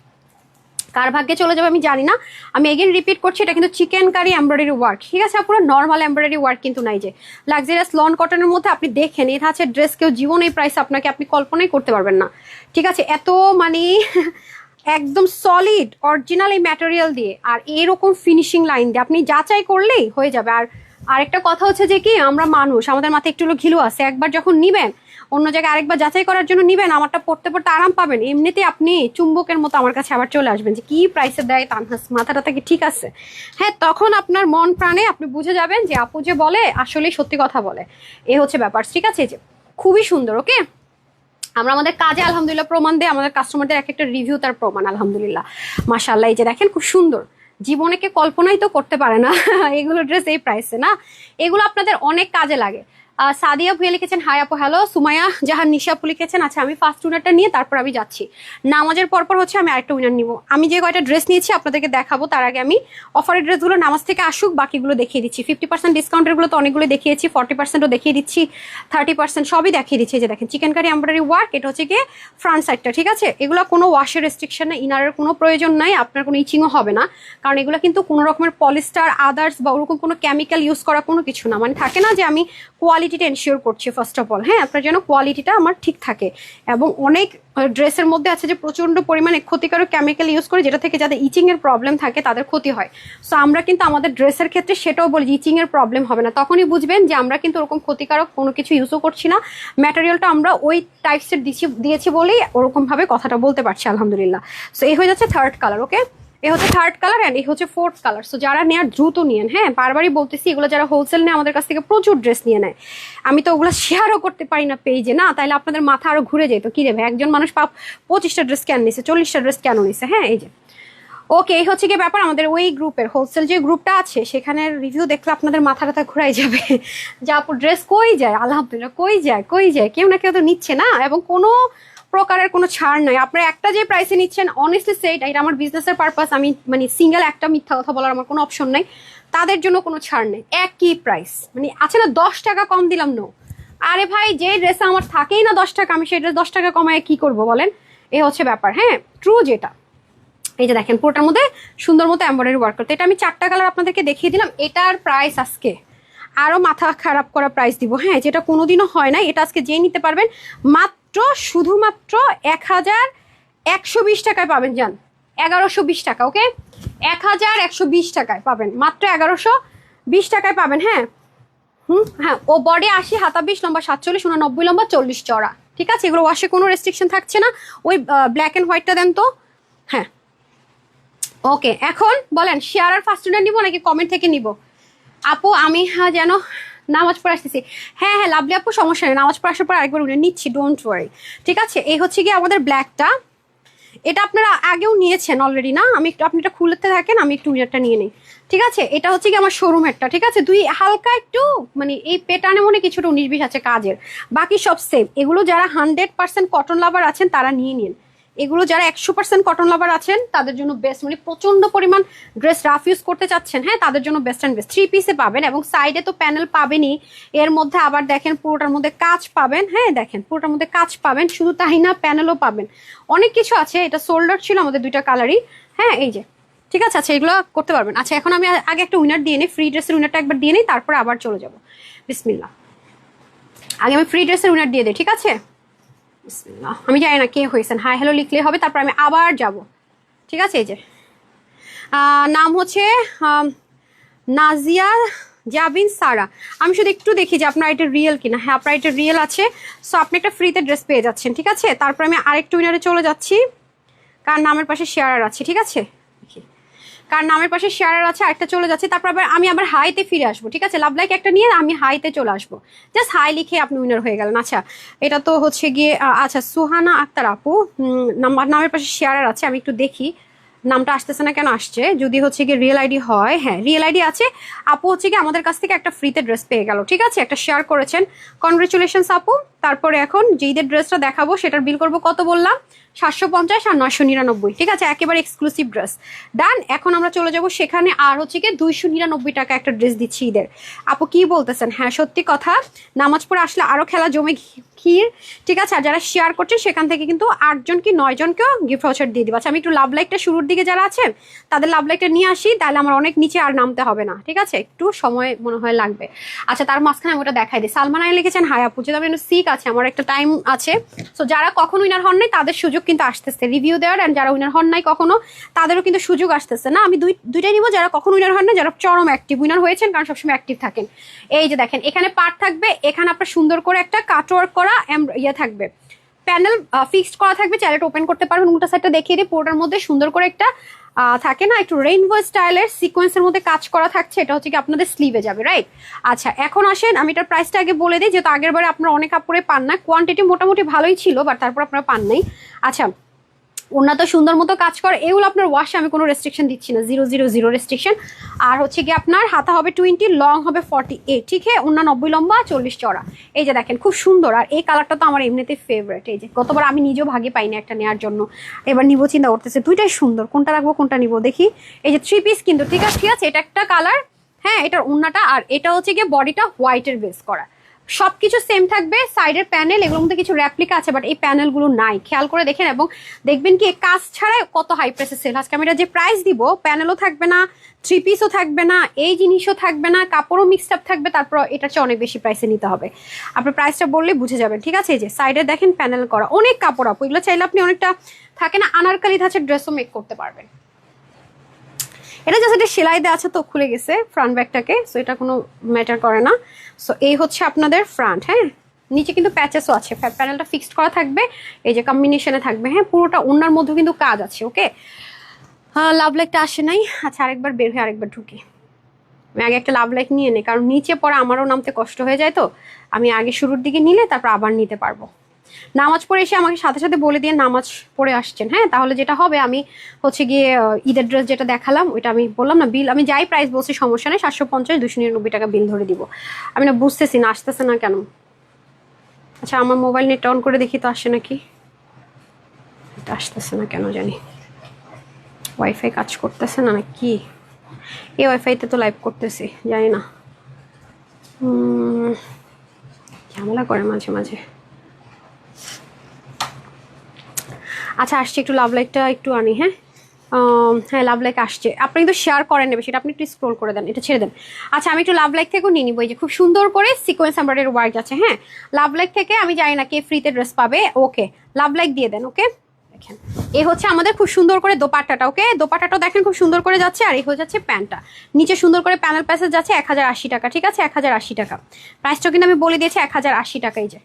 S1: কার ভাগ্যে চলে যাবে আমি জানি না, আমি এগেন রিপিট করছি, এটা কিন্তু চিকেন কারি এমব্রয়ডারি ওয়ার্ক। ঠিক আছে, পুরো নর্মাল এমব্রয়ডারি ওয়ার্ক কিন্তু নাই। যে লাক্সারিয়াস লন কটনের মধ্যে আপনি দেখেন, এটা আছে ড্রেস কেউ জীবন এই প্রাইস আপনাকে আপনি কল্পনাই করতে পারবেন না। ঠিক আছে, এত মানে একদম সলিড অরিজিনাল এই ম্যাটেরিয়াল দিয়ে, আর এরকম ফিনিশিং লাইন দিয়ে আপনি যাচাই করলেই হয়ে যাবে। আর আরেকটা কথা হচ্ছে যে কি, আমরা মানুষ, আমাদের মাথায় একটু ঘিলু আছে। একবার যখন নিবেন, অন্য জায়গায় আরেকবার যাচাই করার জন্য নিবেন, আমারটা পড়তে পড়তে আরাম পাবেন, এমনিতেই আপনি চুম্বকের মতো আমার কাছে আবার চলে আসবেন যে কি প্রাইসে দেয় তানহাস, মাথাটা কি ঠিক আছে? হ্যাঁ, তখন আপনার মন প্রাণে আপনি বুঝে যাবেন যে আপু যে বলে আসলেই সত্যি কথা বলে। এ হচ্ছে ব্যাপার। ঠিক আছে, যে খুবই সুন্দর। ওকে, আমরা আমাদের কাজে আলহামদুলিল্লাহ প্রমাণ দেয়, আমাদের কাস্টমারদের এক একটা রিভিউ তার প্রমাণ আলহামদুলিল্লাহ। মাশাআল্লাহ, এই যে দেখেন খুব সুন্দর, জীবনে কে কল্পনাই তো করতে পারে না এগুলো ড্রেস এই প্রাইসে না। এগুলো আপনাদের অনেক কাজে লাগে। সাদিয়া ভুয়া লিখেছেন হাই আপু হ্যালো। সুমাইয়া জাহান নিশা আপু লিখেছেন আচ্ছা আমি ফার্স্ট উইনারটা নিয়ে তারপর আমি যাচ্ছি, নামাজের পরপর হচ্ছে আমি আরেকটা উইনার নিব। আমি যে কয়টা ড্রেস নিয়েছি আপনাদেরকে দেখাবো, তার আগে আমি অফারের ড্রেসগুলো নামাজ থেকে আসুক বাকিগুলো দেখিয়ে দিচ্ছি। 50% ডিসকাউন্টের গুলো তো অনেকগুলো দেখিয়েছি, 40%ও দেখিয়ে দিচ্ছি, 30% সবই দেখিয়ে দিচ্ছি। যে দেখেন চিকেন কারি এমব্রয়ডারি ওয়ার্ক, এটা হচ্ছে গিয়ে ফ্রন্ট সাইডটা। ঠিক আছে, এগুলো কোনো ওয়াশের রেস্ট্রিকশন না, ইনারের কোনো প্রয়োজন নাই, আপনার কোনো ইচিংও হবে না, কারণ এগুলো কিন্তু কোনো রকমের পলিস্টার আদার্স বা ওরকম কোনো কেমিক্যাল ইউজ করা কোনো কিছু না। মানে থাকে না যে আমি কোয়ালিটিটা এনশিওর করছি ফার্স্ট অফ অল, হ্যাঁ আপনার যেন কোয়ালিটিটা আমার ঠিক থাকে। এবং অনেক ড্রেসের মধ্যে আছে যে প্রচন্ড পরিমাণে ক্ষতিকারক কেমিক্যাল ইউজ করে, যেটা থেকে যাদের ইচিং এর প্রবলেম থাকে তাদের ক্ষতি হয়। সো আমরা কিন্তু আমাদের ড্রেসের ক্ষেত্রে সেটাও বলি, ইচিং এর প্রবলেম হবে না, তখনই বুঝবেন যে আমরা কিন্তু ওরকম ক্ষতিকারক কোনো কিছু ইউজও করছি না। ম্যাটেরিয়ালটা আমরা ওই টাইপসের দিয়েছি বলেই ওরকম ভাবে কথাটা বলতে পারছি আলহামদুলিল্লাহ। সো এই হয়ে যাচ্ছে থার্ড কালার। ওকে, এ হচ্ছে থার্ড কালার অ্যান্ড এই হচ্ছে ফোর্থ কালার। সো যারা নেয়ার দ্রুত নিয়েন, হ্যাঁ বারবারই বলতেছি, এগুলো যারা হোলসেল নেয় আমাদের কাছ থেকে প্রচুর ড্রেস নিয়ে নেয়, আমি তো ওগুলো শেয়ারও করতে পারি না পেজে, না তাইলে আপনাদের মাথা আরো ঘুরে যেত, কি রে ভাই একজন মানুষ 25টা ড্রেস কেন নিছে, 40টা ড্রেস কেন নিছে। হ্যাঁ, এই যে ওকে, এই হচ্ছে কি ব্যাপার, আমাদের ওই গ্রুপের হোলসেল যে গ্রুপটা আছে সেখানে রিভিউ দেখলে আপনাদের মাথা ব্যথা ঘুরাই যাবে যে আপু ড্রেস কই যায়, আলহামদুলিল্লাহ কই যায়, কেউ না কেউ তো নিচ্ছে না, এবং কোনো প্রকারের কোনো ছাড় নাই। আপনারা একটা যে প্রাইসে নিচ্ছেন, অনেস্টলি সেট, এটা আমার বিজনেসের পারপাস, আমি মানে সিঙ্গেল একটা মিথ্যা কথা বলার আমার কোনো অপশন নাই, তাদের জন্য কোনো ছাড় নেই, একই প্রাইস। মানে আছে না 10 টাকা কম দিলাম, নো, আরে ভাই যে ড্রেস আমার থাকেই না 10 টাকা, আমি সেই ড্রেস 10 টাকা কমায় কি করব বলেন? এ হচ্ছে ব্যাপার। হ্যাঁ, ট্রু যেটা। এই যে দেখেন পুরোটার মধ্যে সুন্দর মতো এমব্রয়ডারি ওয়ার্ক করতে। এটা আমি 4টা কালার আপনাদেরকে দেখিয়ে দিলাম। এটার প্রাইস আজকে আরো মাথা খারাপ করা প্রাইস দিব, হ্যাঁ, যেটা কোনোদিনও হয় না। এটা আজকে যে নিতে পারবেন মাত্র শুধুমাত্র 1120 টাকায় পাবেন। যান 1120 টাকা, ওকে, 1120 টাকায় পাবেন, মাত্র 1120 টাকায় পাবেন। হ্যাঁ হ্যাঁ, ও বডি 80, হাতা 20, লম্বা 47, 90 লম্বা, 40 চড়া, ঠিক আছে। এগুলো ওয়াশে কোনো রেস্ট্রিকশন থাকছে না। ওই ব্ল্যাক অ্যান্ড হোয়াইটটা দেন তো। হ্যাঁ ওকে, এখন বলেন শেয়ার আর ফার্স্ট নিব নাকি কমেন্ট থেকে নিব? আপু আমি যেন নামাজ পড়ে আসতেছি। হ্যাঁ হ্যাঁ লাভলি আপু, সমস্যা নেই, নামাজ পড়ে আসার পর আরেকবার উনি নিচ্ছি, ডোন্ট ওয়ারি, ঠিক আছে। এই হচ্ছে গিয়ে আমাদের ব্ল্যাকটা, এটা আপনারা আগেও নিয়েছেন অলরেডি না? আমি একটু, আপনি এটা খুলতে থাকেন, আমি একটু উইনারটা নিয়ে নিই, ঠিক আছে। এটা হচ্ছে কি আমার শোরুমেরটা, ঠিক আছে। দুই হালকা একটু মানে এই প্যাটার্নে মনে কিছুটা 19-20 আছে কাজের, বাকি সব সেম। এগুলো যারা 100% কটন লাভার আছেন তারা নিয়ে নিন। এগুলো যারা 100% কটন লাভার আছেন তাদের জন্য বেস্ট, মানে প্রচন্ড পরিমাণ ড্রেস রাফ ইউজ করতে চাচ্ছেন, হ্যাঁ, তাদের জন্য বেস্ট অ্যান্ড বেস্ট। 3 পিসে পাবেন এবং সাইডে তো প্যানেল পাবেনই, এর মধ্যে আবার দেখেন পুরোটার মধ্যে কাজ পাবেন। হ্যাঁ দেখেন পুরোটার মধ্যে কাজ পাবেন, শুধু তাই না প্যানেলও পাবেন, অনেক কিছু আছে। এটা সোল্ডার ছিল আমাদের 2টা কালারই, হ্যাঁ এই যে, ঠিক আছে। আচ্ছা এগুলো করতে পারবেন। আচ্ছা এখন আমি আগে একটা উইনার দিয়ে নিই, ফ্রি ড্রেসের উইনারটা একবার দিয়ে নিই, তারপরে আবার চলে যাব। বিসমিল্লাহ, আগে আমি ফ্রি ড্রেসের উইনার দিয়ে দিই, ঠিক আছে। বিসমিল্লাহ, আমি জানি না কে হয়েছেন, হাই হ্যালো লিখলে হবে, তারপর আমি আবার যাব, ঠিক আছে। এই যে নাম হচ্ছে নাজিয়া জাবিন সারা। আমি শুধু একটু দেখি যে আপনার এটা রিয়েল কিনা। হ্যাঁ আপনার এটা রিয়েল আছে, সো আপনি একটা ফ্রিতে ড্রেস পেয়ে যাচ্ছেন, ঠিক আছে। তারপর আমি আরেকটু উইনারে চলে যাচ্ছি, কার নামের পাশে শেয়ার আছে, ঠিক আছে, কার নামের পাশে শেয়ার আছে আরেকটা চলে যাচ্ছে। তারপর আমি আবার হাইতে ফিরে আসবো, ঠিক আছে। লাভ লাইক একটা নিয়ে আমি হাইতে চলে আসবো, জাস্ট হাই লিখে আপনি উইনার হয়ে গেলেন। আচ্ছা এটা তো হচ্ছে গিয়ে আচ্ছা সুহানা আক্তার আপু নামের পাশে শেয়ার আছে, আমি একটু দেখি নামটা আসতেছে না কেন আসছে, যদি হচ্ছে গিয়ে রিয়েল আইডি হয়। হ্যাঁ রিয়েল আইডি আছে। আপু হচ্ছে গিয়ে আমাদের কাছ থেকে একটা ফ্রিতে ড্রেস পেয়ে গেল, ঠিক আছে, একটা শেয়ার করেছেন, কনগ্রেচুলেশনস আপু। তারপরে এখন যেইদের ড্রেসটা দেখাবো সেটার বিল করবো কত বললাম, 750 আর 999, ঠিক আছে, একেবারে এক্সক্লুসিভ ড্রেস। ডান, এখন আমরা চলে যাব সেখানে। আর হচ্ছে গিয়ে 299 টাকা একটা ড্রেস দিচ্ছি ঈদের। আপু কি বলতেছেন? হ্যাঁ সত্যি কথা, নামাজ পড়ে আসলে আরো খেলা জমে ক্ষীর, ঠিক আছে। আর যারা শেয়ার করছেন সেখান থেকে কিন্তু 8 জন কি 9 জনকেও গিফট ভাউচার দিয়ে দিব। আচ্ছা আমি একটু লাভ লাইকটা শুরুর দিকে যারা আছেন তাদের লাভ লাইকটা নিয়ে আসি, তাহলে আমার অনেক নিচে আর নামতে হবে না, ঠিক আছে, একটু সময় মনে হয় লাগবে। আচ্ছা তার মাঝখানে আমি ওটা দেখাই দিই। সালমান আলী লিখেছেন হাই আপু, যেহেতু আমি সিক আছে, আমার একটা টাইম আছে, সো যারা কখন উইনার হন নাই তাদের সুযোগ কিন্তু আসতেছে রিভিউ দেওয়ার, অ্যান্ড যারা উইনার হন নাই কখনো তাদেরও কিন্তু সুযোগ আসতেছে না। আমি দুইটাই নিব, যারা কখন উইনার হন না, যারা চরম অ্যাক্টিভ উইনার হয়েছেন, কারণ সবসময় অ্যাক্টিভ থাকেন। এই যে দেখেন এখানে পার্ট থাকবে, এখানে আপনার সুন্দর করে একটা কাটওয়ার্ক করা ইয়ে থাকবে, প্যানেল ফিক্সড করা থাকবে, চাইলে ওপেন করতে পারবেন। উল্টা সাইডটা দেখিয়ে দিই, পুরোটার মধ্যে সুন্দর করে একটা থাকে না একটু রেইনবো স্টাইলের সিকোয়েন্সের মধ্যে কাজ করা থাকছে, এটা হচ্ছে কি আপনাদের স্লিভে যাবে, রাইট। আচ্ছা এখন আসেন আমি এটার প্রাইসটা আগে বলে দিই, যেহেতু আগের বারে আপনারা অনেক কাপড়ে পান না, কোয়ান্টিটি মোটামুটি ভালোই ছিল, বাট তারপর আপনারা পান নাই। আচ্ছা ওনা তো সুন্দর মতো কাজ করে, এগুলো আপনার ওয়াশে আমি কোনো রেস্ট্রিকশন দিচ্ছি না, 000 রেস্ট্রিকশন। আর হচ্ছে কি আপনার হাতা হবে 20, লং হবে 48, ঠিক আছে, ওনা 90 লম্বা 40 চড়া। এই যে দেখেন খুব সুন্দর, আর এই কালারটা তো আমার এমনিতে ফেভারিট। এই যে গতবার আমি নিজেও ভাগে পাইনি একটা নেওয়ার জন্য, এবার নিবো চিন্তা করতেছে, দুইটাই সুন্দর, কোনটা রাখবো কোনটা নিবো দেখি। এই যে 3 পিস কিন্তু, ঠিক আছে, এটা একটা কালার, হ্যাঁ এটার ওন্নাটা, আর এটা হচ্ছে গিয়ে বডিটা হোয়াইটের বেস করা, সবকিছু সেম থাকবে। সাইডের প্যানেল এগুলোর মধ্যে কিছু রেপ্লিকা আছে, বাট এই প্যানেলগুলো নাই, খেয়াল করে দেখেন। এবং দেখবেন কি কাজ ছাড়াই কত হাই প্রাইসে সেল। আজকে আমি এটা যে প্রাইস দিব, প্যানেলও থাকবে না, 3 পিসও থাকবে না, এই জিনিসও থাকবে না, কাপড়ও মিক্সড আপ থাকবে, তারপর এটার চেয়ে অনেক বেশি প্রাইসে নিতে হবে। আপনার প্রাইসটা বললে বুঝে যাবেন, ঠিক আছে। এই যে সাইডে দেখেন প্যানেল করা, অনেক কাপড় আপু, এগুলো চাইলে আপনি অনেকটা থাকে না আনারকালি ধাঁচের ড্রেসও মেক করতে পারবেন। এটা জাস্ট এটা সেলাই দেওয়া আছে তো খুলে গেছে ফ্রন্ট ব্যাগটাকে, সো এটা কোনো ম্যাটার করে না। সো এই হচ্ছে আপনাদের ফ্রন্ট, হ্যাঁ নিচে কিন্তু প্যাচেসও আছে, প্যানেলটা ফিক্সড করা থাকবে, এই যে কম্বিনেশনে থাকবে, হ্যাঁ পুরোটা ওনার মধ্যে কিন্তু কাজ আছে, ওকে। লাভ লাইকটা আসে নাই, আচ্ছা আরেকবার বের হয়ে আরেকবার ঢুকি। আমি আগে একটা লাভ লাইক নিয়ে নিই, কারণ নিচে পরে আমারও নামতে কষ্ট হয়ে যায়, তো আমি আগে শুরুর দিকে নিলে তারপর আবার নিতে পারবো। নামাজ পড়ে এসে আমাকে সাথে সাথে বলে দিয়ে নামাজ পড়ে আসছেন, হ্যাঁ তাহলে যেটা হবে আমি হচ্ছে গিয়ে ঈদের ড্রেস যেটা দেখালাম ওইটা আমি বললাম না, বিল আমি যাই প্রাইস বলছি সমস্যা নেই, 750 299 টাকা বিল ধরে দিব। আমি না বুঝতেছি না আসতেছে না কেন। আচ্ছা আমার মোবাইল নেট অন করে দেখি তো আসে নাকি, এটা আসতেছে না কেন জানি, ওয়াইফাই কাজ করতেছে না কি, এই ওয়াইফাইতে তো লাইভ করতেছি, জানি না, ঝামেলা করে মাঝে মাঝে। আচ্ছা আসছি, একটু লাভ লাইটটা একটু আনি, হ্যাঁ হ্যাঁ লাভ লাইক আসছে, আপনি কিন্তু শেয়ার করেন নেবে সেটা, আপনি একটু স্ক্রোল করে দেন, এটা ছেড়ে দেন। আচ্ছা আমি একটু লাভ লাইক থেকেও নিয়ে নিবো, এই যে খুব সুন্দর করে সিকোয়েন্স এমব্রয়ডারি ওয়ার্ক আছে। হ্যাঁ লাভ লাইক থেকে আমি জানি না কে ফ্রিতে ড্রেস পাবে, ওকে লাভ লাইক দিয়ে দেন। ওকে দেখেন এই হচ্ছে আমাদের খুব সুন্দর করে দোপাট্টাটা। ওকে দোপাট্টাটাও দেখেন খুব সুন্দর করে যাচ্ছে, আর এই হয়ে যাচ্ছে প্যান্টটা, নিচে সুন্দর করে প্যানেল প্যাসেজ যাচ্ছে 1080 টাকা। ঠিক আছে 1080 টাকা প্রাইসটা কিন্তু আমি বলে দিয়েছি 1080 টাকা, এই যে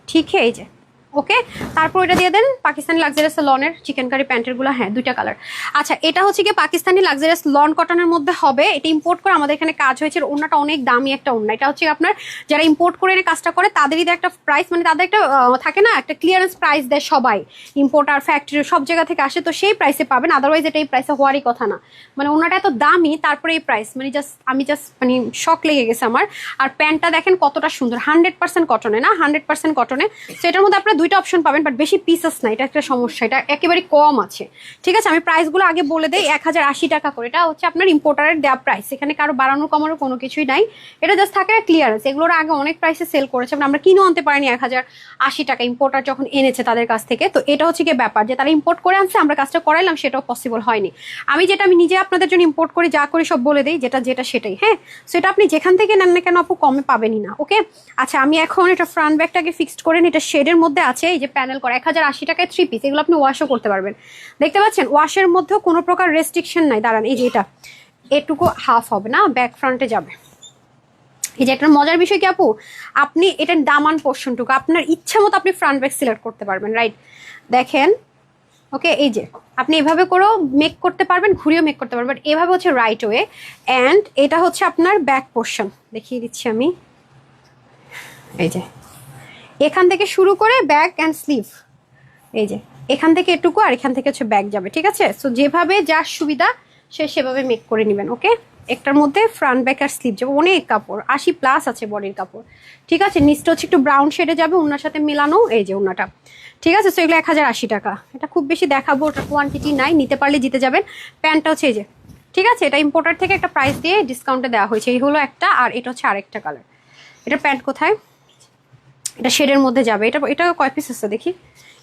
S1: ঠিক এই যে। ওকে তারপর এটা দিয়ে দেন পাকিস্তানি লাক্সারিয়াস লনের চিকেন কারি প্যান্টের গুলো, হ্যাঁ দুইটা কালার। আচ্ছা এটা হচ্ছে কি পাকিস্তানি লাক্সারিয়াস লন কটনের মধ্যে হবে, এটা ইম্পোর্ট করে আমাদের এখানে কাজ হয়েছে, ওনাটা অনেক দামি একটা ওনা। এটা হচ্ছে আপনার যারা ইম্পোর্ট করে এনে কাজটা করে তাদেরই একটা প্রাইস, মানে তাদের একটা থাকে না একটা ক্লিয়ারেন্স প্রাইস দেয় সবাই, ইম্পোর্টার ফ্যাক্টরি সব জায়গা থেকে আসে, তো সেই প্রাইসে পাবেন, আদারওয়াইজ এটা এই প্রাইসে হওয়ারই কথা না। মানে ওনাটা এত দামি তারপরে এই প্রাইস, মানে আমি মানে শক লেগে গেছে আমার। আর প্যান্টটা দেখেন কতটা সুন্দর, 100% কটনে না, 100% কটনে। তো এটার মধ্যে আপনারা দুইটা অপশন পাবেন, বাট বেশি পিসেস না, এটা একটা সমস্যা, এটা একেবারে কম আছে। ঠিক আছে আমি প্রাইসগুলো আগে বলে দেই, 1080 টাকা করে, এটা হচ্ছে আপনার ইম্পোর্টারের দেওয়া প্রাইস, এখানে কারো বাড়ানোর কমানোর কোনো কিছুই নাই, এটা জাস্ট থাকে ক্লিয়ারেন্স। এগুলোর আগে অনেক প্রাইসে সেল করেছে, আমরা কিনেও আনতে পারিনি 1080 টাকা, ইম্পোর্টার যখন এনেছে তাদের কাছ থেকে। তো এটা হচ্ছে কি ব্যাপার যে তারা ইম্পোর্ট করে আনছে, আমরা কাজটা করাইলাম, সেটাও পসিবল হয়নি। আমি নিজে আপনাদের জন্য ইম্পোর্ট করি, যা করি সব বলে দিই, যেটা সেটাই। হ্যাঁ সেটা আপনি যেখান থেকে নেন না কেন আপু কমে পাবেনই না। ওকে আচ্ছা আমি এখন এটা ফ্রন্ট ব্যাগটাকে ফিক্সড করে নিই, এটা শেডের মধ্যে আছে, এই যে প্যানেল করা 1080 টাকায় 3 পিস, এগুলো আপনি ওয়াশও করতে পারবেন। দেখতে পাচ্ছেন ওয়াশের মধ্যেও কোনো প্রকার রেস্ট্রিকশন নাই। দাঁড়ান এই যে এটা এটুকু হাফ হবে না, ব্যাক ফ্রন্টে যাবে। এই যে একটা মজার বিষয় কি আপু, আপনি এটার দামান পোর্শনটুকু আপনার ইচ্ছা মতো আপনি ফ্রন্ট ব্যাক সিলেক্ট করতে পারবেন, রাইট? দেখেন ওকে এই যে আপনি এভাবে করেও মেক করতে পারবেন, ঘুরিয়েও মেক করতে পারবেন, বাট এভাবে হচ্ছে রাইট ওয়ে। অ্যান্ড এটা হচ্ছে আপনার ব্যাক পোর্শন, দেখিয়ে দিচ্ছি আমি, এই যে এখান থেকে শুরু করে ব্যাক অ্যান্ড স্লিভ, এই যে এখান থেকে এটুকু আর এখান থেকে হচ্ছে ব্যাক যাবে। ঠিক আছে সো যেভাবে যার সুবিধা সে সেভাবে মেক করে নেবেন। ওকে একটার মধ্যে ফ্রন্ট ব্যাক আর স্লিভ যাবে, অনেক কাপড় 80+ আছে বডির কাপড়। ঠিক আছে নিচটা হচ্ছে একটু ব্রাউন শেডে যাবে, ওনার সাথে মেলানো, এই যে ওনাটা। ঠিক আছে সো এগুলো 1080 টাকা, এটা খুব বেশি দেখাবো, ওটা কোয়ান্টিটি নাই, নিতে পারলে জিতে যাবেন। প্যান্টটা হচ্ছে এই যে, ঠিক আছে এটা ইম্পোর্টার থেকে একটা প্রাইস দিয়ে ডিসকাউন্টে দেওয়া হয়েছে, এই হলো একটা, আর এটা হচ্ছে আরেকটা কালার। এটা প্যান্ট কোথায়, এটা শেডের মধ্যে যাবে, এটা কয় পিস আছে দেখি,